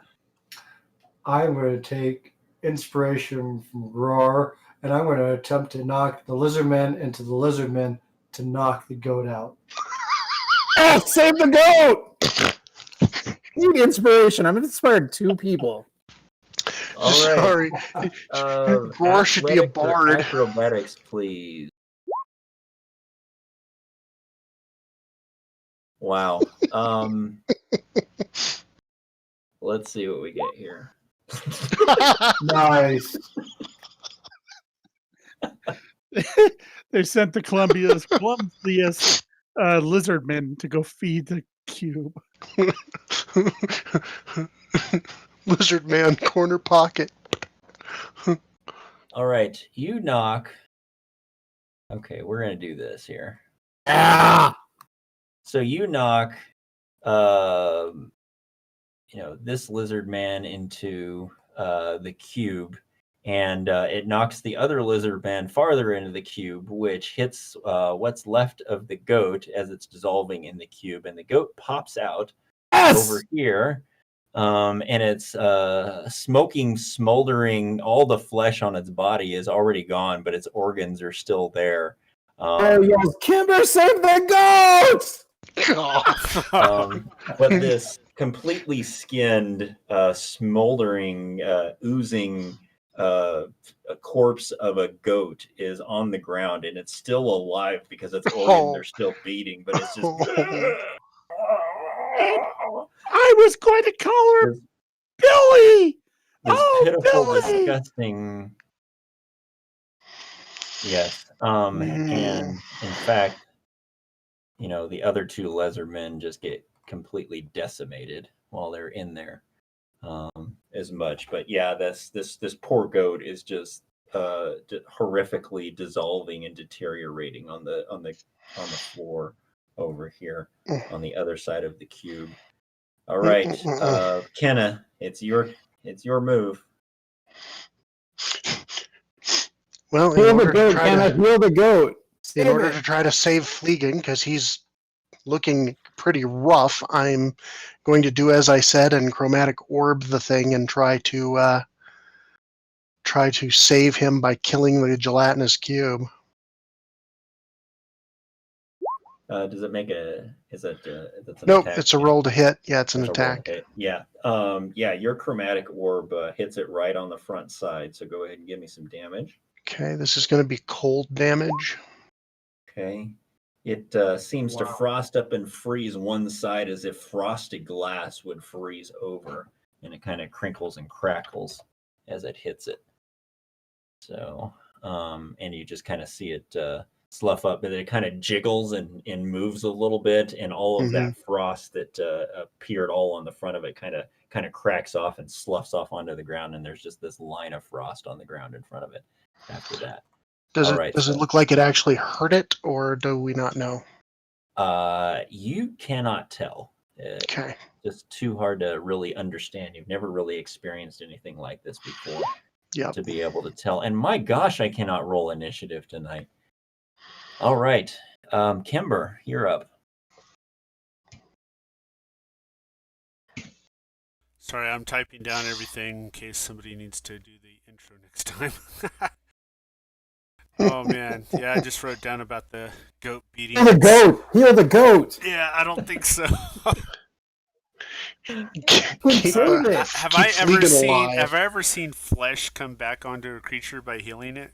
I'm going to take inspiration from Roar, and I'm going to attempt to knock the lizardmen into the lizardmen to knock the goat out.
Oh, save the goat! Need inspiration. I've inspired 2 people.
All right.
Sorry. Roar should be a
athletics or
bard.
Acrobatics, please. Wow. Let's see what we get here.
Nice.
They sent the clumsiest lizardmen to go feed the cube.
Lizard man corner pocket.
All right, you knock. Okay, we're gonna do this here.
Ah!
So you knock, this lizard man into the cube, and it knocks the other lizard man farther into the cube, which hits what's left of the goat as it's dissolving in the cube, and the goat pops out over here, and it's smoking, smoldering. All the flesh on its body is already gone, but its organs are still there.
Oh yes, Kimber, save the goat!
But this completely skinned, smoldering, oozing a corpse of a goat is on the ground, and it's still alive because its organs are still beating, but it's just
I was going to call her Billy.
this pitiful,
Billy!
disgusting. Yes. And in fact, the other 2 lizardmen just get completely decimated while they're in there, as much. But yeah, this poor goat is just horrifically dissolving and deteriorating on the floor over here on the other side of the cube. All right, Kenna, it's your move.
Well,
Heal the goat, Kenna, heal the goat.
in order to try to save Fleegan, because he's looking pretty rough, I'm going to do as I said and chromatic orb the thing and try to save him by killing the gelatinous cube.
Does it make is it that's an
Nope,
attack?
it's a roll to hit. Yeah, it's an
That's a roll
attack.
to hit. Yeah. Your chromatic orb hits it right on the front side. So go ahead and give me some damage.
Okay, this is going to be cold damage.
Okay. It seems to frost up and freeze one side as if frosted glass would freeze over, and it kind of crinkles and crackles as it hits it. So, and you just kind of see it slough up, but it kind of jiggles and moves a little bit, and all of that frost that appeared all on the front of it kind of cracks off and sloughs off onto the ground, and there's just this line of frost on the ground in front of it after that.
Does it look like it actually hurt it, or do we not know?
You cannot tell.
Okay.
It's too hard to really understand. You've never really experienced anything like this before.
Yep.
To be able to tell. And my gosh, I cannot roll initiative tonight. All right. Kimber, you're up.
Sorry, I'm typing down everything in case somebody needs to do the intro next time. Oh man, yeah, I just wrote down about the goat beating.
Heal the goat! Heal the goat!
Yeah, I don't think so.
Save it.
Have I ever seen flesh come back onto a creature by healing it?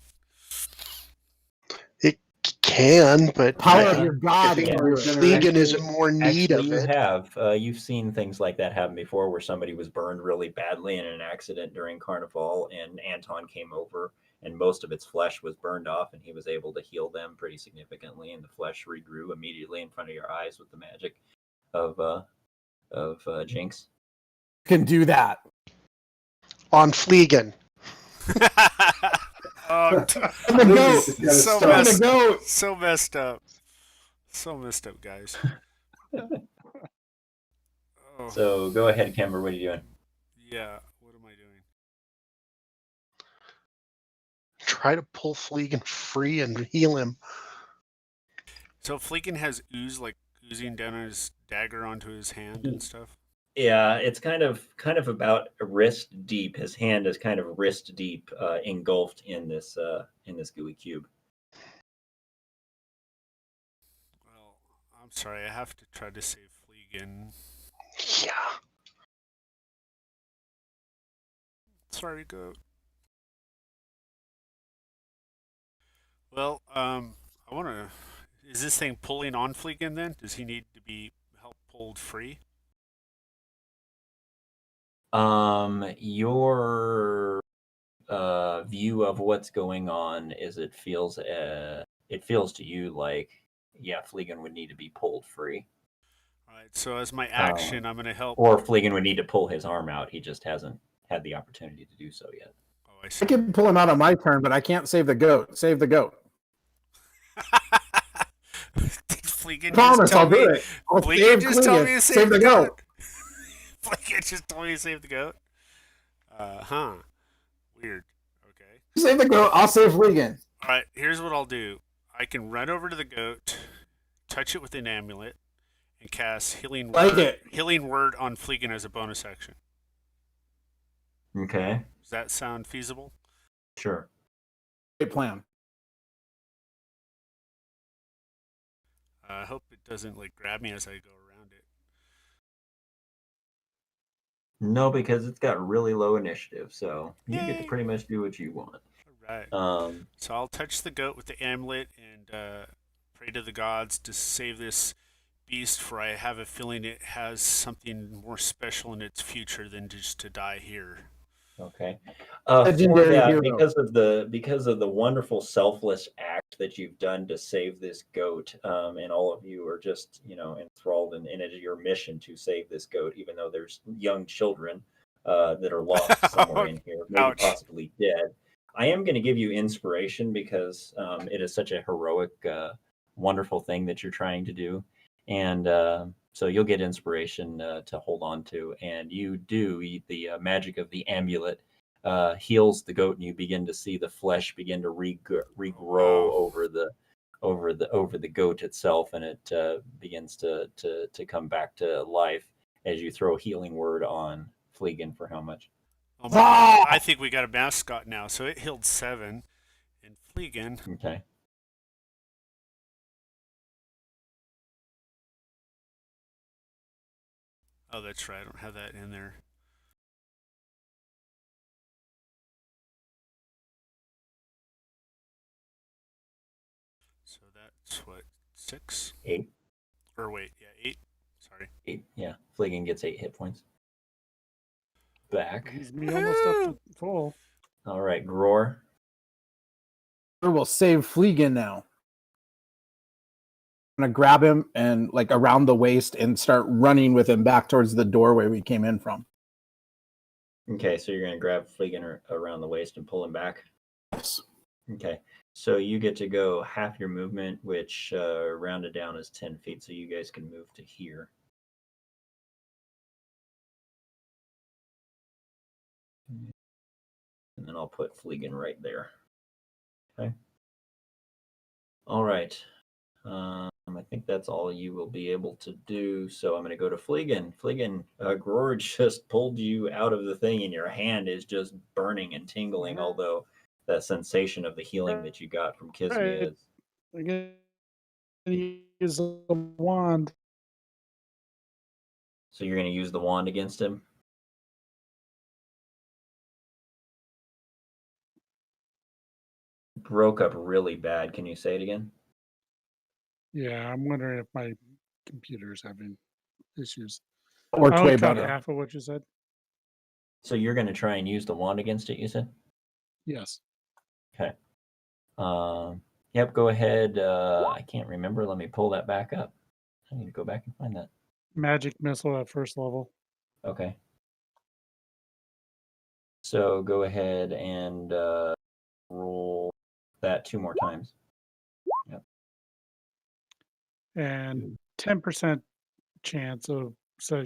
It can, but
Power of your god.
Fleegan is in more need of it.
You've seen things like that happen before, where somebody was burned really badly in an accident during Carnival, and Anton came over, and most of its flesh was burned off, and he was able to heal them pretty significantly, and the flesh regrew immediately in front of your eyes with the magic of Jinx.
Can do that
on Fleegan.
So messed up, guys.
So go ahead, Kimber. What are you doing?
Yeah, what am I doing?
Try to pull Fleegan free and heal him.
So Fleegan has ooze, like oozing down his dagger onto his hand and stuff.
Yeah, it's kind of about wrist deep. His hand is kind of wrist deep, engulfed in this gooey cube.
Well, I'm sorry. I have to try to save Fleegan.
Yeah.
Sorry, Goat. Well, I want to. Is this thing pulling on Fleegan then? Does he need to be help pulled free?
Your view of what's going on is it feels to you like, yeah, Fleegan would need to be pulled free.
All right. So as my action, I'm going to help.
Or Fleegan would need to pull his arm out. He just hasn't had the opportunity to do so yet.
Oh, I see.
I can pull him out on my turn, but I can't save the goat. Save the goat.
Fleegan
Promise, I'll do it. I'll
Fleegan
save
just told me
Fleegan.
to
Save the goat.
Fleegan just told me to save the goat. Huh. Weird. Okay.
Save the goat. I'll save Fleegan.
All right. Here's what I'll do. I can run over to the goat, touch it with an amulet, and cast healing word on Fleegan as a bonus action.
Okay.
Does that sound feasible?
Sure.
Great plan.
I hope it doesn't like grab me as I go around it.
No, because it's got really low initiative, so you get to
Yay.
pretty much do what you want.
All right.
Um,
So I'll touch the goat with the amulet and pray to the gods to save this beast, for I have a feeling it has something more special in its future than just to die here.
Okay. For
Legendary
that,
hero.
because of the wonderful selfless act that you've done to save this goat, and all of you are just enthralled in it is your mission to save this goat, even though there's young children that are lost somewhere in here, maybe
Ouch.
possibly dead. I am going to give you inspiration because it is such a heroic, wonderful thing that you're trying to do, and so you'll get inspiration to hold on to, and you do the magic of the amulet heals the goat, and you begin to see the flesh begin to regrow over the goat itself, and it begins to come back to life as you throw a healing word on Fleegan for how much?
Oh my God. I think we got a mascot now, so it healed 7, and Fleegan.
Okay.
Oh, that's right. I don't have that in there. So that's what, 6?
8.
Or wait, yeah, 8. Sorry.
8. Yeah. Fleegan gets 8 hit points. Back.
He's me almost up to full.
All right, Gror.
We'll save Fleegan now. I'm gonna grab him and like around the waist and start running with him back towards the doorway we came in from.
Okay, so you're going to grab Fleegan around the waist and pull him back.
Yes.
Okay, so you get to go half your movement, which rounded down is 10 feet, so you guys can move to here. And then I'll put Fleegan right there. Okay. All right. I think that's all you will be able to do. So I'm going to go to Fleegan. Fleegan, Gror just pulled you out of the thing, and your hand is just burning and tingling, although that sensation of the healing that you got from Kisvia is...
I'm going to use a wand.
So you're going to use the wand against him? Broke up really bad. Can you say it again?
Yeah, I'm wondering if my computer's having issues.
Or
I only
way
caught
better.
half of what you said.
So you're going to try and use the wand against it, you said?
Yes.
Okay. Yep, go ahead. I can't remember. Let me pull that back up. I need to go back and find that.
Magic missile at first level.
Okay. So go ahead and roll that 2 more times. Yep.
And 10% chance of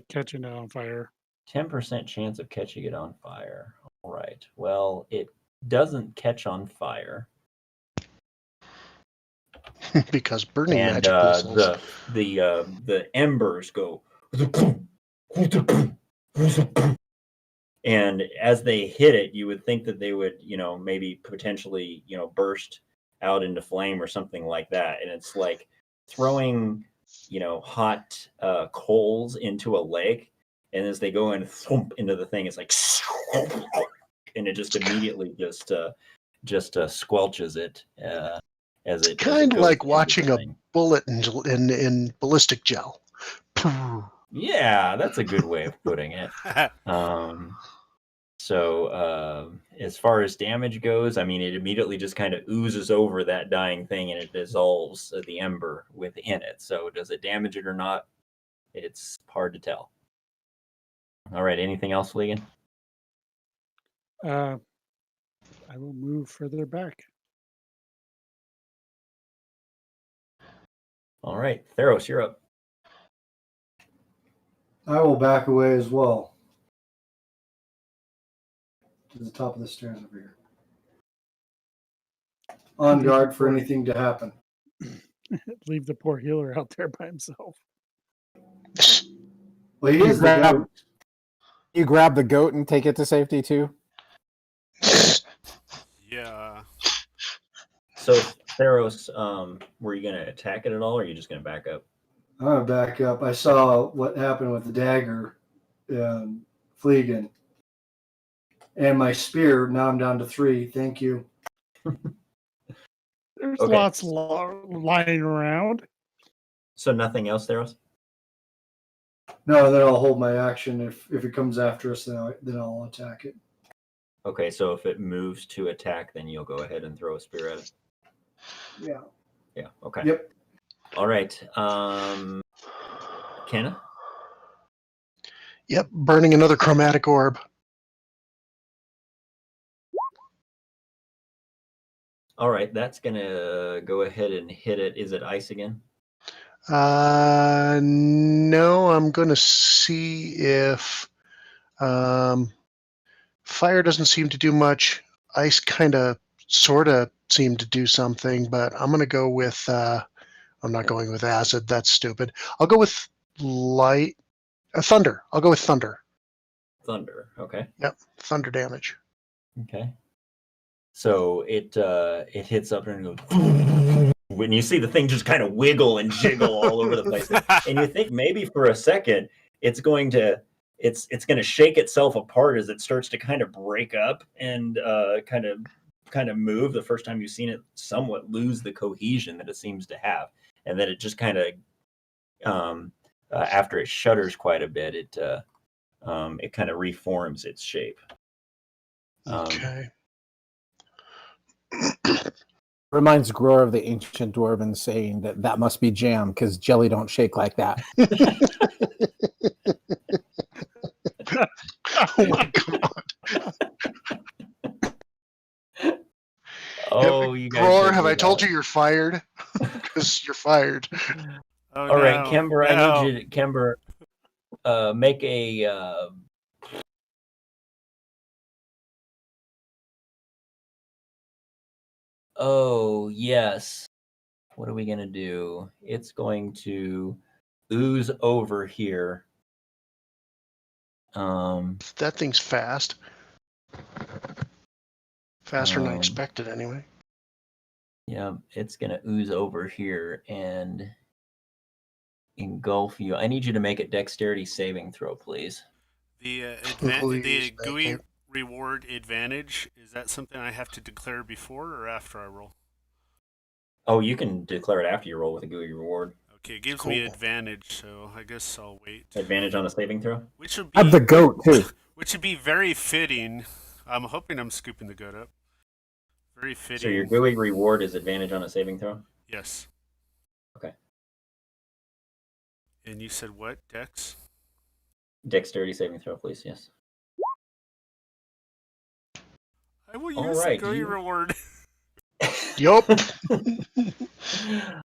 catching it on fire.
10% chance of catching it on fire. All right. Well, it doesn't catch on fire.
Because burning
And
magic missiles.
the embers go And as they hit it, you would think that they would, maybe potentially, burst out into flame or something like that. And it's like throwing, hot coals into a lake. And as they go in thump into the thing, it's like, and it just immediately just squelches it as it
Kind of
goes
like
into
watching
the
a
thing.
bullet in ballistic gel.
Yeah, that's a good way of putting it. So as far as damage goes, I mean, it immediately just kind of oozes over that dying thing and it dissolves the ember within it. So does it damage it or not? It's hard to tell. All right, anything else, Fleegan?
I will move further back.
All right, Theros, you're up.
I will back away as well. To the top of the stairs over here. On guard for anything to happen.
Leave the poor healer out there by himself.
Well, he is the goat.
You grab the goat and take it to safety too?
Yeah.
So Theros, were you going to attack it at all, or are you just going to back up?
I'm going to back up. I saw what happened with the dagger and Fleegan. And my spear, now I'm down to 3. Thank you.
There's
Okay.
lots lying around.
So nothing else, Theros?
No, then I'll hold my action. If it comes after us, then I'll attack it.
Okay, so if it moves to attack, then you'll go ahead and throw a spear at it.
Yeah.
Yeah, okay.
Yep.
All right. Kenna?
Yep, burning another chromatic orb.
All right, that's going to go ahead and hit it. Is it ice again?
No, I'm going to see if fire doesn't seem to do much. Ice kind of, sort of seemed to do something, but I'm going to go with, I'm not going with acid. That's stupid. I'll go with thunder. I'll go with thunder.
Thunder, okay.
Yep, thunder damage.
Okay. So it hits up and goes. When you see the thing just kind of wiggle and jiggle all over the place, and you think maybe for a second it's going to shake itself apart as it starts to kind of break up and kind of move. The first time you've seen it somewhat lose the cohesion that it seems to have, and then it just kind of after it shudders quite a bit, it kind of reforms its shape.
Okay.
Reminds Gror of the ancient dwarven saying that must be jam because jelly don't shake like that.
Oh my god.
Oh, you guys.
Gror, have I told you you're fired? Because you're fired.
Oh,
All right,
no.
Kember, I
No.
need you to make a oh, yes. What are we going to do? It's going to ooze over here.
That thing's fast. Faster than I expected, anyway.
Yeah, it's going to ooze over here and engulf you. I need you to make a dexterity saving throw, please.
The
Please,
GUI
thank
reward advantage, is that something I have to declare before or after I roll?
Oh, you can declare it after you roll with a GUI reward.
Okay, it gives
Cool.
me advantage, so I guess I'll wait.
Advantage on a saving throw?
Which would
Have the
be
goat too.
which would be very fitting. I'm hoping I'm scooping the goat up. Very fitting.
So your GUI reward is advantage on a saving throw?
Yes.
Okay.
And you said what, Dex?
Dexterity saving throw, please, yes.
I will
All
use
right,
the GUI reward.
Yup.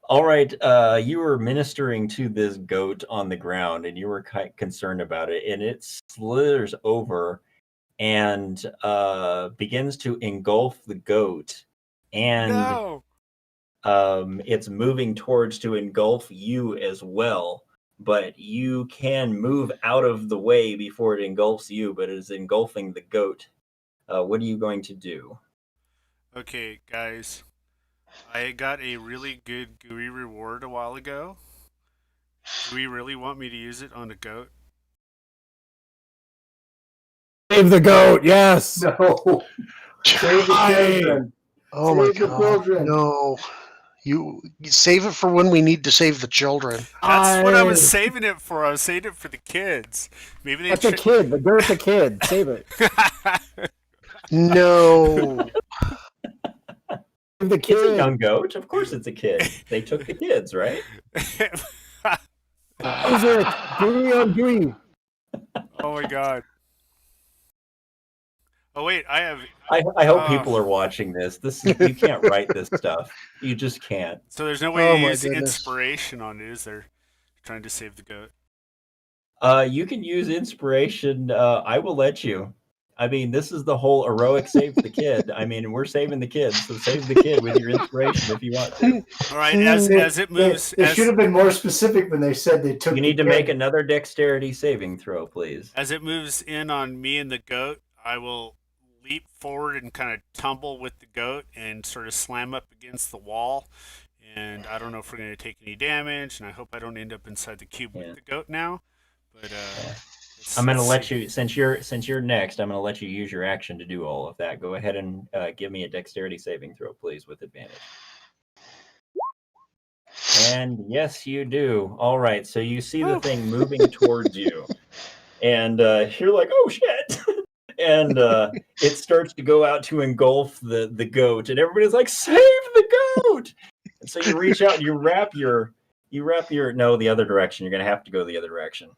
All right, you were ministering to this goat on the ground, and you were quite concerned about it, and it slithers over and begins to engulf the goat, and
No.
it's moving towards to engulf you as well. but you can move out of the way before it engulfs you, but it is engulfing the goat. What are you going to do?
Okay, guys. I got a really good gooey reward a while ago. Do we really want me to use it on a goat?
Save the goat. Yes.
No. Save the children.
Oh my
Save the
god.
children.
No. You save it for when we need to save the children.
That's what I was saving it for. I was saving it for the kids. Maybe they.
That's a kid. The goat's a kid. Save it.
No.
Save the
It's a
kid.
young goat. Of course it's a kid. They took the kids, right?
Is it gooey on gooey?
Oh my god. Oh wait, I have.
I hope people are watching this. This is, you can't write this stuff. You just can't.
So there's no way
Oh
to
my
use
goodness.
inspiration on it, is there? Trying to save the goat.
You can use inspiration. I will let you. I mean, this is the whole heroic save the kid. I mean, we're saving the kids, so save the kid with your inspiration if you want to.
All right, as it moves,
They should have been more specific when they said they took.
You need to make another dexterity saving throw, please.
as it moves in on me and the goat, I will leap forward and kind of tumble with the goat and sort of slam up against the wall. And I don't know if we're going to take any damage, and I hope I don't end up inside the cube with the goat now. But
I'm going to let you, since you're next, I'm going to let you use your action to do all of that. Go ahead and give me a dexterity saving throw, please, with advantage. And yes, you do. All right, so you see the thing moving towards you, and you're like, "Oh shit!" And it starts to go out to engulf the goat, and everybody's like, "Save the goat!" And so you reach out and you wrap your no, the other direction. You're going to have to go the other direction.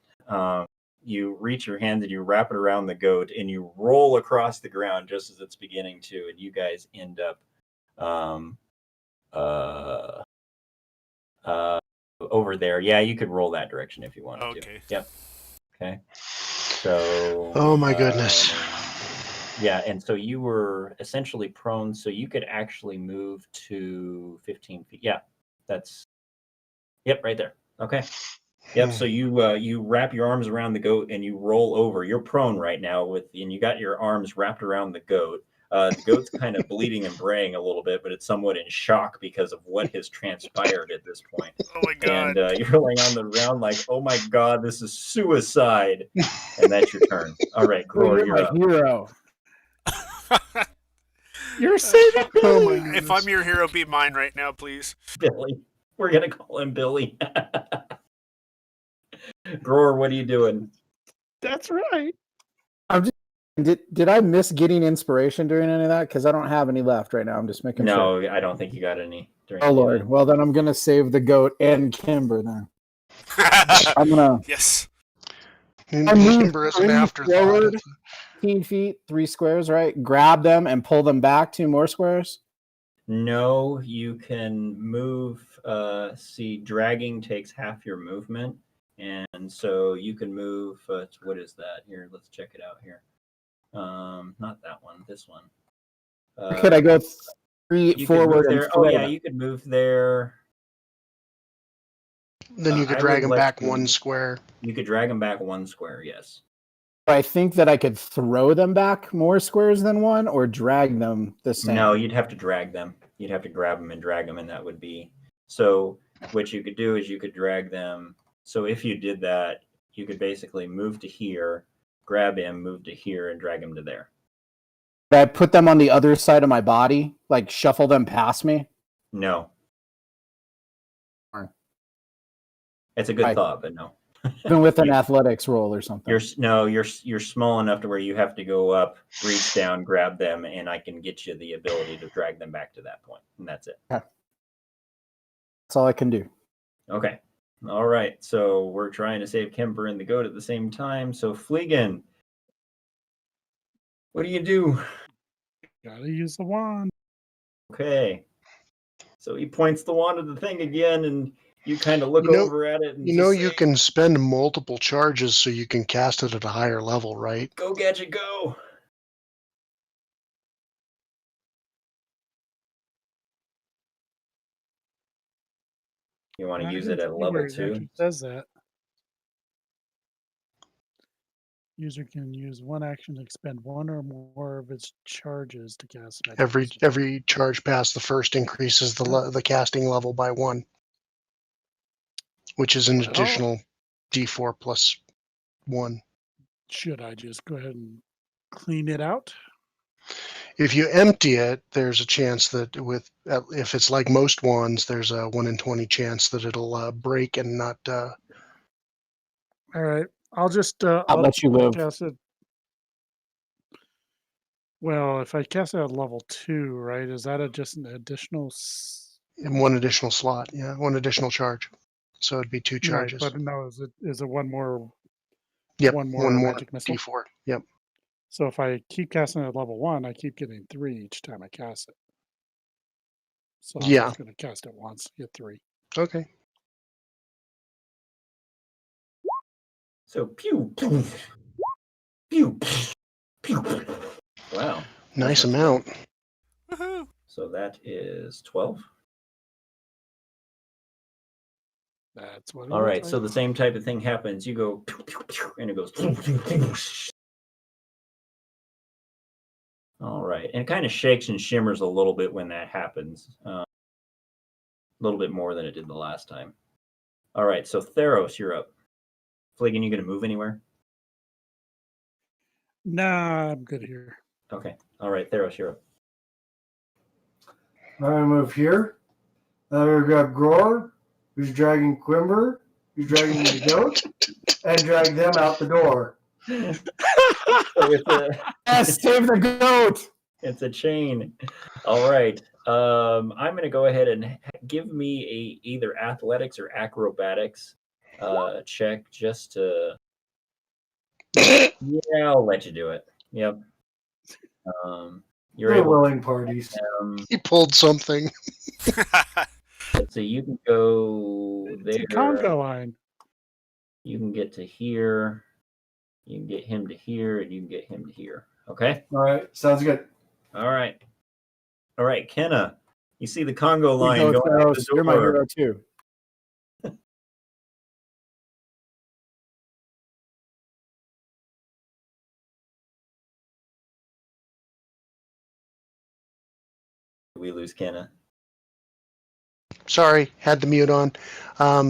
You reach your hand and you wrap it around the goat, and you roll across the ground just as it's beginning to, and you guys end up over there. Yeah, you could roll that direction if you wanted to.
Okay.
Yep. Okay. So.
Oh my goodness.
Yeah, and so you were essentially prone, so you could actually move to 15 feet. Yeah, that's. Yep, right there. Okay. Yep. So you wrap your arms around the goat and you roll over. You're prone right now and you got your arms wrapped around the goat. The goat's kind of bleeding and braying a little bit, but it's somewhat in shock because of what has transpired at this point.
Oh my god.
And you're laying on the ground like, oh my god, this is suicide. And that's your turn. All right, Gror, you're up.
Hero.
You're saving
Oh my
Billy.
goodness.
If I'm your hero, be mine right now, please.
Billy. We're going to call him Billy. Gror, what are you doing?
That's right.
Did I miss getting inspiration during any of that? Because I don't have any left right now. I'm just making sure.
No, I don't think you got any. During
Oh Lord. Well, then I'm gonna save the goat and Kimber. Then I'm gonna
Yes.
Kimber is an afterthought.
forward 15 feet, 3 squares, right? Grab them and pull them back 2 more squares.
No, you can move. See, dragging takes half your movement. And so you can move. What is that? Here, let's check it out here. Not that one. This one.
Could I go 3
you could
forward
move
and
there. Oh
throw
yeah,
them?
you could move there.
Then you could
I
drag
would
him
let
back
you-
1 square.
You could drag them back 1 square. Yes.
I think that I could throw them back more squares than 1, or drag them the same.
No, you'd have to drag them. You'd have to grab them and drag them, and that would be. So what you could do is you could drag them. So if you did that, you could basically move to here, grab him, move to here, and drag him to there.
Could I put them on the other side of my body, like shuffle them past me?
No.
Darn.
It's a good
Right.
thought, but no.
Even with an athletics roll or something.
You're small enough to where you have to go up, reach down, grab them, and I can get you the ability to drag them back to that point, and that's it.
That's all I can do.
Okay. All right. So we're trying to save Kemper and the goat at the same time. So Fleegan, what do you do?
Gotta use the wand.
Okay. So he points the wand at the thing again, and you kind of look
You know-
over at it. And
You know,
just
you
say,
can spend multiple charges so you can cast it at a higher level, right?
Go, Gadget, go. You want to
I
use
didn't
it at
see
level
where it
2?
actually says that. User can use one action to expend one or more of its charges to cast magic.
Every charge past the first increases the casting level by 1, which is an additional D4 plus 1.
Should I just go ahead and clean it out?
If you empty it, there's a chance that if it's like most wands, there's a 1 in 20 chance that it'll break and not.
All right, I'll just.
I'll let you live.
Cast it. Well, if I cast it at level 2, right? Is that just an additional?
And 1 additional slot, yeah, 1 additional charge. So it'd be 2 charges.
Right, but no, is it one more?
Yep,
one more magic missile.
D4. Yep.
So if I keep casting it at level 1, I keep getting 3 each time I cast it. So I'm just going to cast it once, get 3.
Okay.
So pew, pew, pew, pew. Wow.
Nice amount.
Woohoo!
So that is 12.
That's what.
All right. So the same type of thing happens. You go pew, pew, pew, and it goes. Pew, pew, pew. All right, and it kind of shakes and shimmers a little bit when that happens. A little bit more than it did the last time. All right, so Theros, you're up. Fliggin, you going to move anywhere?
Nah, I'm good here.
Okay. All right, Theros, you're up.
I'm going to move here. I'm going to grab Gror, who's dragging Quimber, who's dragging the goat, and drag them out the door.
Yes, save the goat.
It's a chain. All right. I'm going to go ahead and give me either athletics or acrobatics check just to. Yeah, I'll let you do it. Yep. You're able.
Willing parties.
He pulled something.
So you can go there.
It's a conga line.
You can get to here. You can get him to here, and you can get him to here. Okay?
All right. Sounds good.
All right. All right, Kenna. You see the Congo line
You go,
going out the
Theros, you're my
door.
hero too.
We lose Kenna.
Sorry, had the mute on.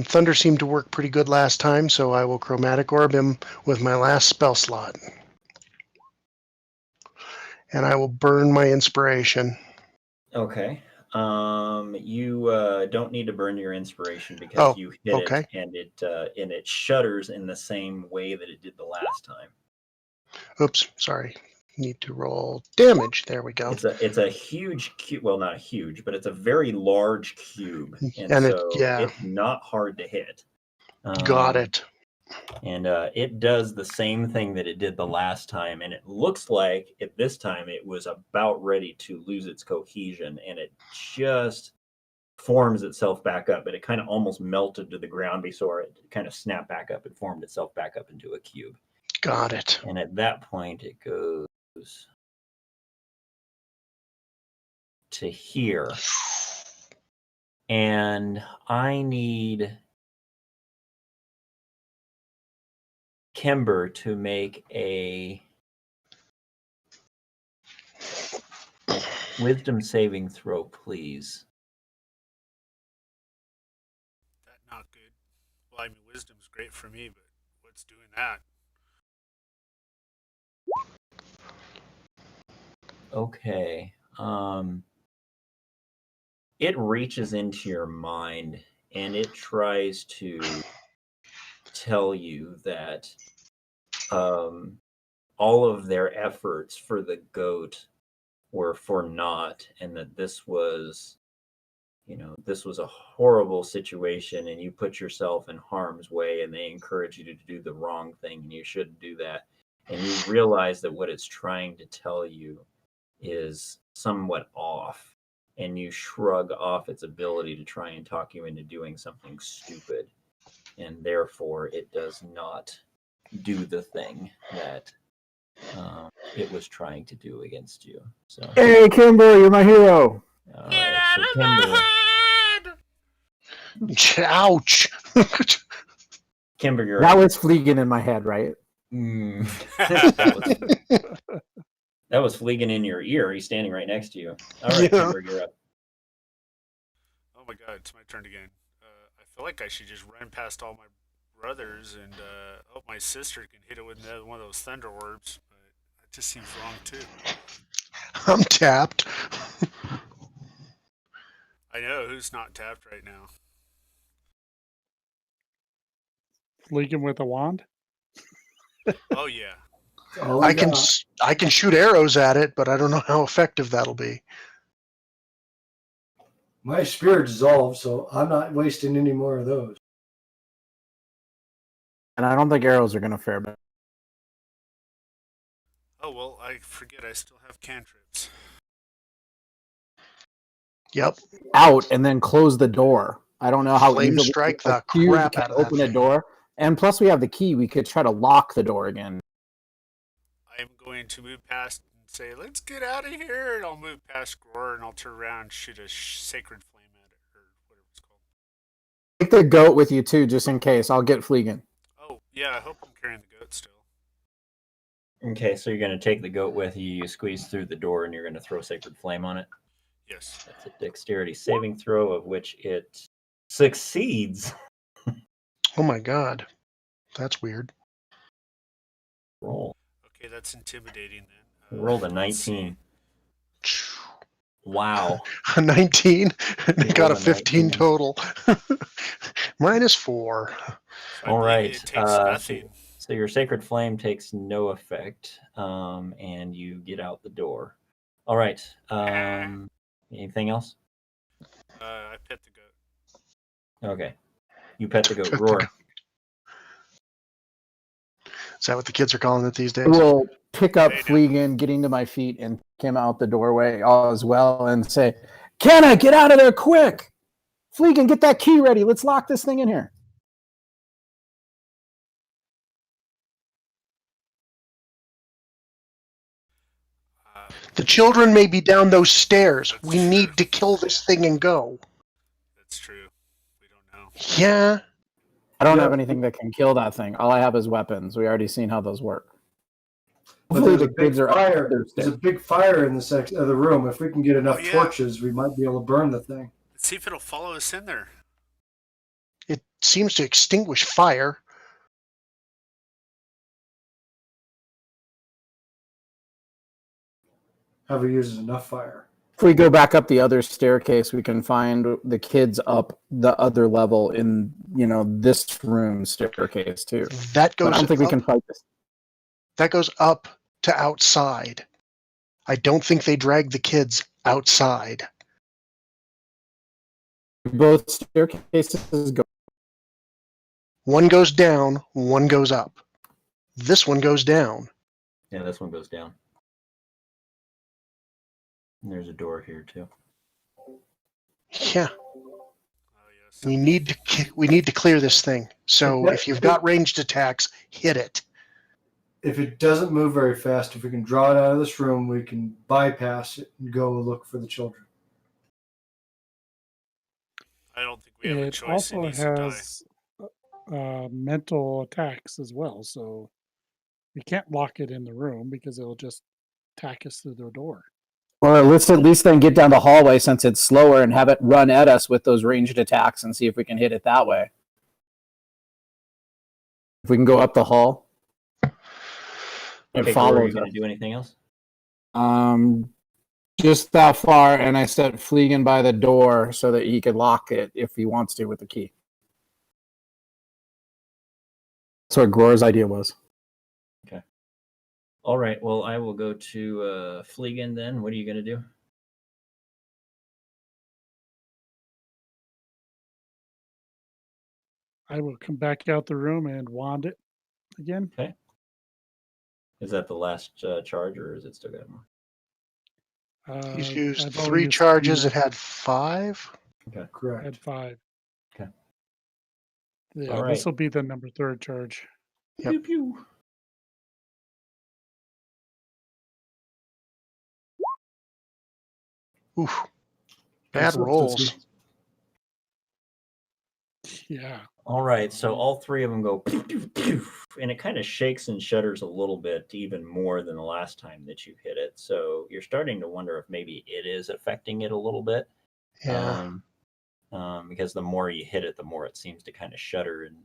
Thunder seemed to work pretty good last time, so I will chromatic orb him with my last spell slot. And I will burn my inspiration.
Okay. You don't need to burn your inspiration because you hit it, and it shudders in the same way that it did the last time.
Oops, sorry. Need to roll damage. There we go.
It's a huge cube. Well, not huge, but it's a very large cube, and it's not hard to hit.
Got it.
And it does the same thing that it did the last time, and it looks like this time it was about ready to lose its cohesion, and it just forms itself back up, but it kind of almost melted to the ground before it kind of snapped back up and formed itself back up into a cube.
Got it.
And at that point, it goes to here. And I need Kimber to make a wisdom saving throw, please.
That's not good. Well, I mean, wisdom's great for me, but what's doing that?
Okay. It reaches into your mind and it tries to tell you that all of their efforts for the goat were for naught, and that this was a horrible situation, and you put yourself in harm's way, and they encourage you to do the wrong thing, and you shouldn't do that. And you realize that what it's trying to tell you is somewhat off, and you shrug off its ability to try and talk you into doing something stupid, and therefore it does not do the thing that it was trying to do against you. So,
hey, Kimber, you're my hero.
All right, so Kimber,
Ouch!
Kimber, you're
That
up.
was Fleegan in my head, right?
Mm. that was Fleegan in your ear. He's standing right next to you. All right,
Yeah.
Kimber, you're up.
Oh my god, it's my turn again. I feel like I should just run past all my brothers and hope my sister can hit it with one of those thunder orbs, but that just seems wrong too.
I'm tapped.
I know who's not tapped right now.
Fleeking with a wand?
Oh yeah.
All
I can shoot arrows at it, but I don't know how effective that'll be.
My spirit dissolved, so I'm not wasting any more of those.
And I don't think arrows are going to fare better.
Oh well, I forget I still have cantrips.
Yep.
Out and then close the door. I don't know how
Flame
easily
strike
a
the
cube
crap
can
out of that
open a
thing.
door. And plus, we have the key. We could try to lock the door again.
I'm going to move past and say, "Let's get out of here," and I'll move past Gror and I'll turn around and shoot a sacred flame at it, or whatever it's called.
Take the goat with you too, just in case. I'll get Fleegan.
Oh yeah, I hope I'm carrying the goat still.
Okay, so you're going to take the goat with you. You squeeze through the door, and you're going to throw Sacred Flame on it.
Yes.
That's a dexterity saving throw, of which it succeeds.
Oh my god. That's weird.
Roll.
Okay, that's intimidating then.
Rolled a
let's see.
19. Wow.
A 19 and
You
got a
rolled a
15
19.
total. -4.
So I
All
believe
right.
It takes nothing.
So your Sacred Flame takes no effect, and you get out the door. All right. Anything else?
I pet the goat.
Okay. You pet the goat.
Pet the
Roar.
goat. Is that what the kids are calling it these days?
We'll pick up
Hey, now.
Fleegan, getting to my feet, and kick him out the doorway all as well, and say, "Kenna, get out of there quick! Fleegan, get that key ready. Let's lock this thing in here."
The children may be down those stairs.
That's
We
true.
need to kill this thing and go.
That's true. We don't know.
Yeah.
I don't
Yeah.
have anything that can kill that thing. All I have is weapons. We already seen how those work.
But
Hopefully
there's a
the
big
kids are
fire.
upstairs.
There's a big fire in the section of the room. If we can get enough
Oh, yeah.
torches, we might be able to burn the thing.
Let's see if it'll follow us in there.
It seems to extinguish fire.
Have we used enough fire?
If we go back up the other staircase, we can find the kids up the other level in, this room staircase too.
That
But
goes
I don't think we
up,
can fight this.
that goes up to outside. I don't think they drag the kids outside.
Both staircases go.
One goes down, one goes up. This one goes down.
Yeah, this one goes down. And there's a door here too.
Yeah,
Oh yes.
we need to clear this thing. So if you've got ranged attacks, hit it.
If it doesn't move very fast, if we can draw it out of this room, we can bypass it and go look for the children.
I don't think we have a
It
choice. It
also
needs to die.
has mental attacks as well, so we can't lock it in the room because it'll just attack us through the door.
Or let's at least then get down the hallway since it's slower and have it run at us with those ranged attacks and see if we can hit it that way. If we can go up the hall. It
Okay, Gore, are
follows
you going
us.
to do anything else?
Just that far, and I set Fleegan by the door so that he could lock it if he wants to with the key. That's what Gror's idea was.
All right. Well, I will go to Fleegan then. What are you going to do?
I will come back out the room and wand it again.
Is that the last charge, or is it still got more?
He's used
I've only
3
used
charges.
3.
It had 5.
I
Correct.
had 5.
Okay.
Yeah,
All
this
right.
will be the number 3rd charge.
Yep.
Pew, pew.
Oof. Bad
So- so
rolls.
Yeah.
All right, so all three of them go poof, poof, poof, and it kind of shakes and shudders a little bit, even more than the last time that you hit it. So you're starting to wonder if maybe it is affecting it a little bit.
Yeah.
Because the more you hit it, the more it seems to kind of shudder and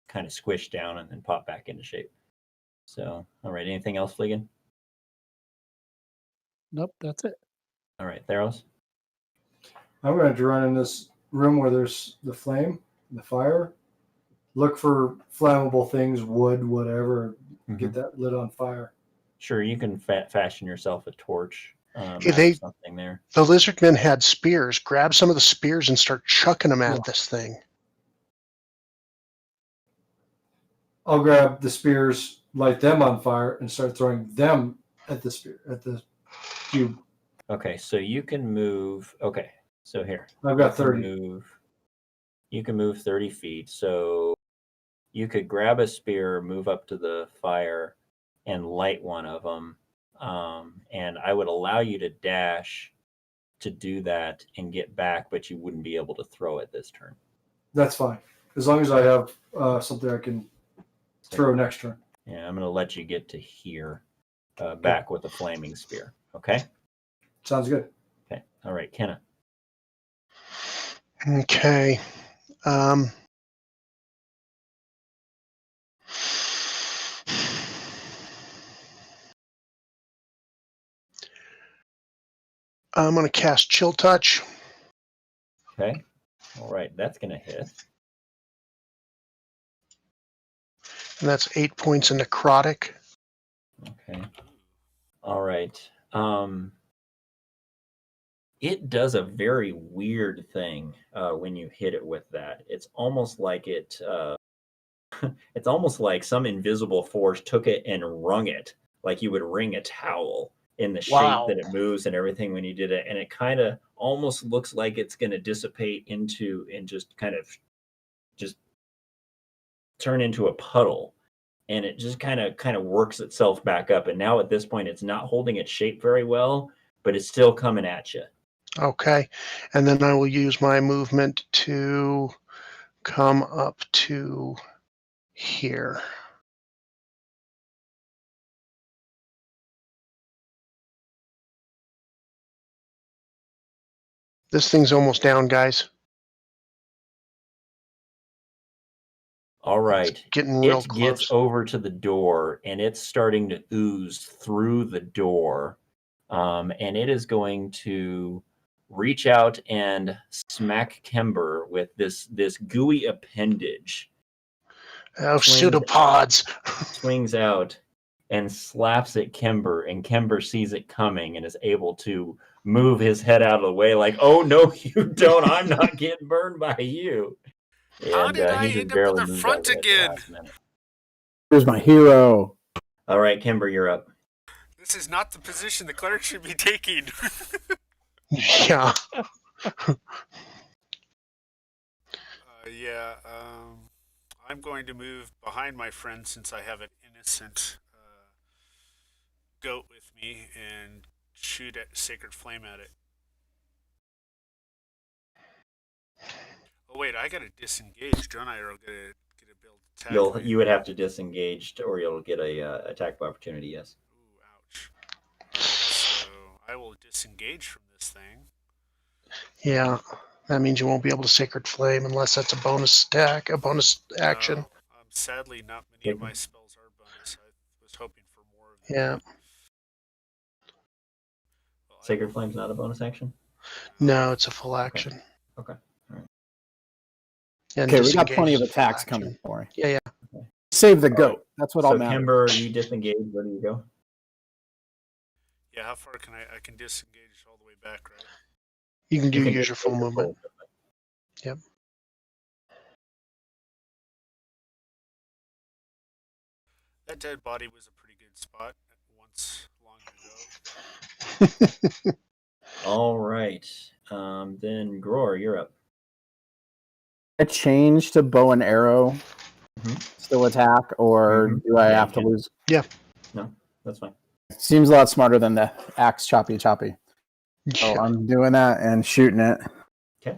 kind of squish down and then pop back into shape. So, all right, anything else, Fleegan?
Nope, that's it.
All right, Theros.
I'm going to run in this room where there's the flame, the fire. Look for flammable things, wood, whatever. Get that lit on fire.
Sure, you can fashion yourself a torch.
Hey,
something there.
The lizard men had spears. Grab some of the spears and start chucking them at this thing.
I'll grab the spears, light them on fire, and start throwing them at the cube.
Okay, so you can move. Okay, so here.
I've got 30.
You can move 30 feet. So you could grab a spear, move up to the fire, and light one of them. And I would allow you to dash to do that and get back, but you wouldn't be able to throw it this turn.
That's fine. As long as I have something I can throw next turn.
Yeah, I'm going to let you get to here, back with a flaming spear. Okay?
Sounds good.
Okay. All right, Kenna.
Okay. I'm going to cast Chill Touch.
Okay. All right, that's going to hit.
And that's 8 points of necrotic.
Okay. All right. It does a very weird thing when you hit it with that. It's almost like it's almost like some invisible force took it and wrung it, like you would wring a towel in the shape that it moves and everything when you did it. And it kind of almost looks like it's going to dissipate into and just kind of just turn into a puddle. And it just kind of works itself back up. And now at this point, it's not holding its shape very well, but it's still coming at you.
Okay. And then I will use my movement to come up to here. This thing's almost down, guys.
All right.
It's getting real
it
close.
Gets over to the door and it's starting to ooze through the door. And it is going to reach out and smack Kember with this gooey appendage.
Oh, pseudopods.
Swings out and slaps at Kember, and Kember sees it coming and is able to move his head out of the way like, oh, no, you don't. I'm not getting burned by you.
How did I end up in the front again?
Here's my hero.
All right, Kimber, you're up.
This is not the position the cleric should be taking.
Yeah.
I'm going to move behind my friend since I have an innocent goat with me and shoot at Sacred Flame at it. Oh wait, I gotta disengage, don't I? Or I'll get a build attack.
You would have to disengage, or you'll get a attack of opportunity. Yes.
Ooh, ouch! So I will disengage from this thing.
Yeah, that means you won't be able to Sacred Flame unless that's a bonus attack, a bonus action.
Sadly, not many of my spells are bonus. I was hoping for more of them.
Yeah.
Well,
Sacred Flame's not a bonus action?
No, it's a full action.
Okay. All right.
And
Okay, we got
disengage
plenty of
is a full
attacks
action.
coming for you.
Yeah.
Okay.
Save the
All
goat.
right.
That's what all
So,
matters.
Kimber, you disengage. Where do you go?
Yeah, how far can I can disengage all the way back, right?
You can use your full movement. Yep.
That dead body was a pretty good spot once long ago.
All right. Then Gror, you're up.
I change to bow and arrow, still attack, or do I have to lose?
Yeah.
No, that's fine.
Seems a lot smarter than the axe choppy. So I'm doing that and shooting it.
Okay.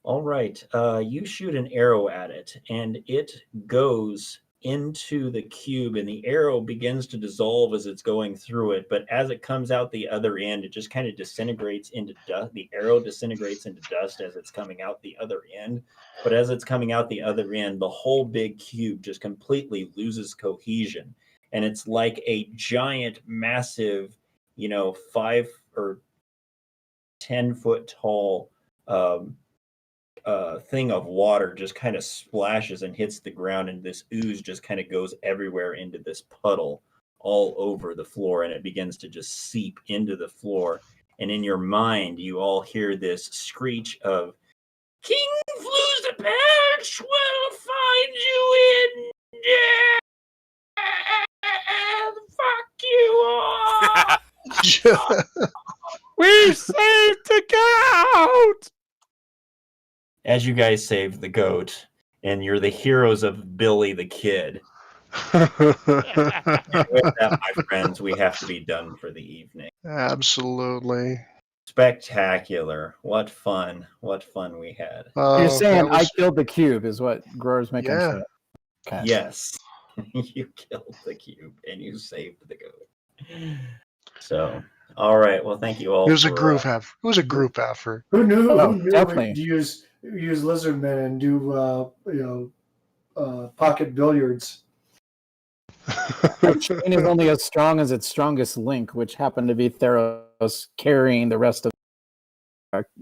All right. You shoot an arrow at it, and it goes into the cube, and the arrow begins to dissolve as it's going through it. But as it comes out the other end, it just kind of disintegrates into dust. The arrow disintegrates into dust as it's coming out the other end. But as it's coming out the other end, the whole big cube just completely loses cohesion. And it's like a giant, massive, 5 or 10-foot tall thing of water just kind of splashes and hits the ground, and this ooze just kind of goes everywhere into this puddle all over the floor, and it begins to just seep into the floor. And in your mind, you all hear this screech of, King Flu's patch will find you in death. Fuck you all.
We saved the goat!
As you guys save the goat, and you're the heroes of Billy the Kid. And with that, my friends, we have to be done for the evening.
Absolutely.
Spectacular. What fun. What fun we had.
You're saying
that
I killed the cube is what Grower's making
Yeah.
sure. Okay.
Yes. You killed the cube and you saved the goat. So, all right. Well, thank you all.
It was a
for,
group effort. It was a group effort.
Who knew?
Oh,
Who knew
definitely.
to use lizardmen and do pocket billiards?
The chain is only as strong as its strongest link, which happened to be Theros carrying the rest of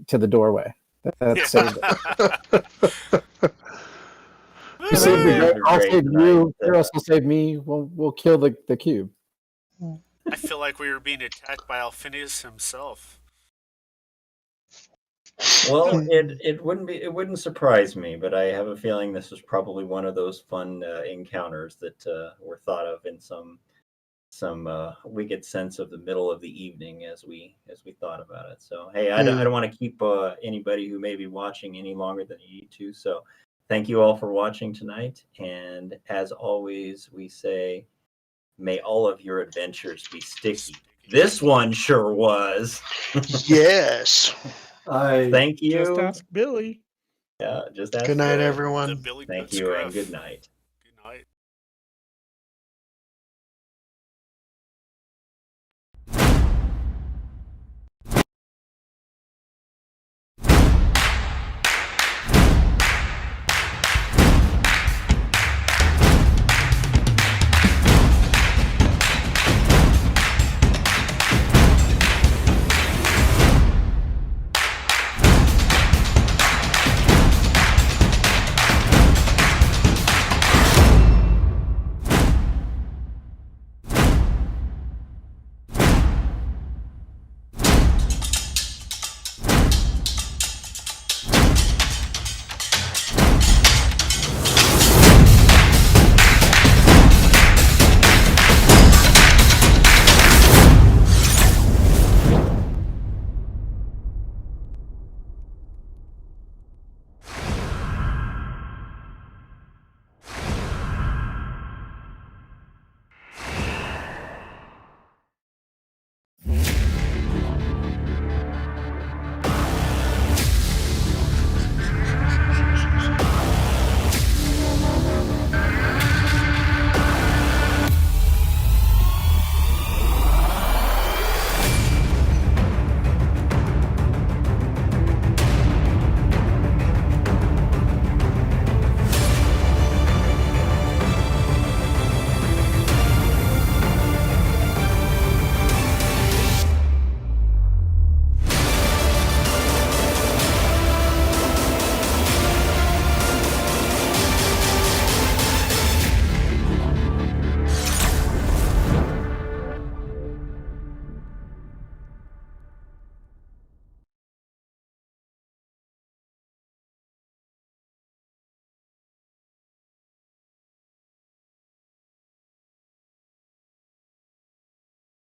to the doorway. That saved it. You saved the goat, I'll
Great
save
night.
you. Theros will save me. We'll kill the cube.
I feel like we were being attacked by Alphinius himself.
Well, it wouldn't surprise me, but I have a feeling this was probably one of those fun encounters that were thought of in some wicked sense of the middle of the evening as we thought about it. So hey, I don't want to keep anybody who may be watching any longer than you need to. So thank you all for watching tonight, and as always, we say, may all of your adventures be sticky. This one sure was.
Yes.
Thank you.
Just ask Billy.
Yeah, just ask
Good night,
Billy.
everyone.
The Billy
Thank
Goat
you, and
Scruff.
good night.
Good night.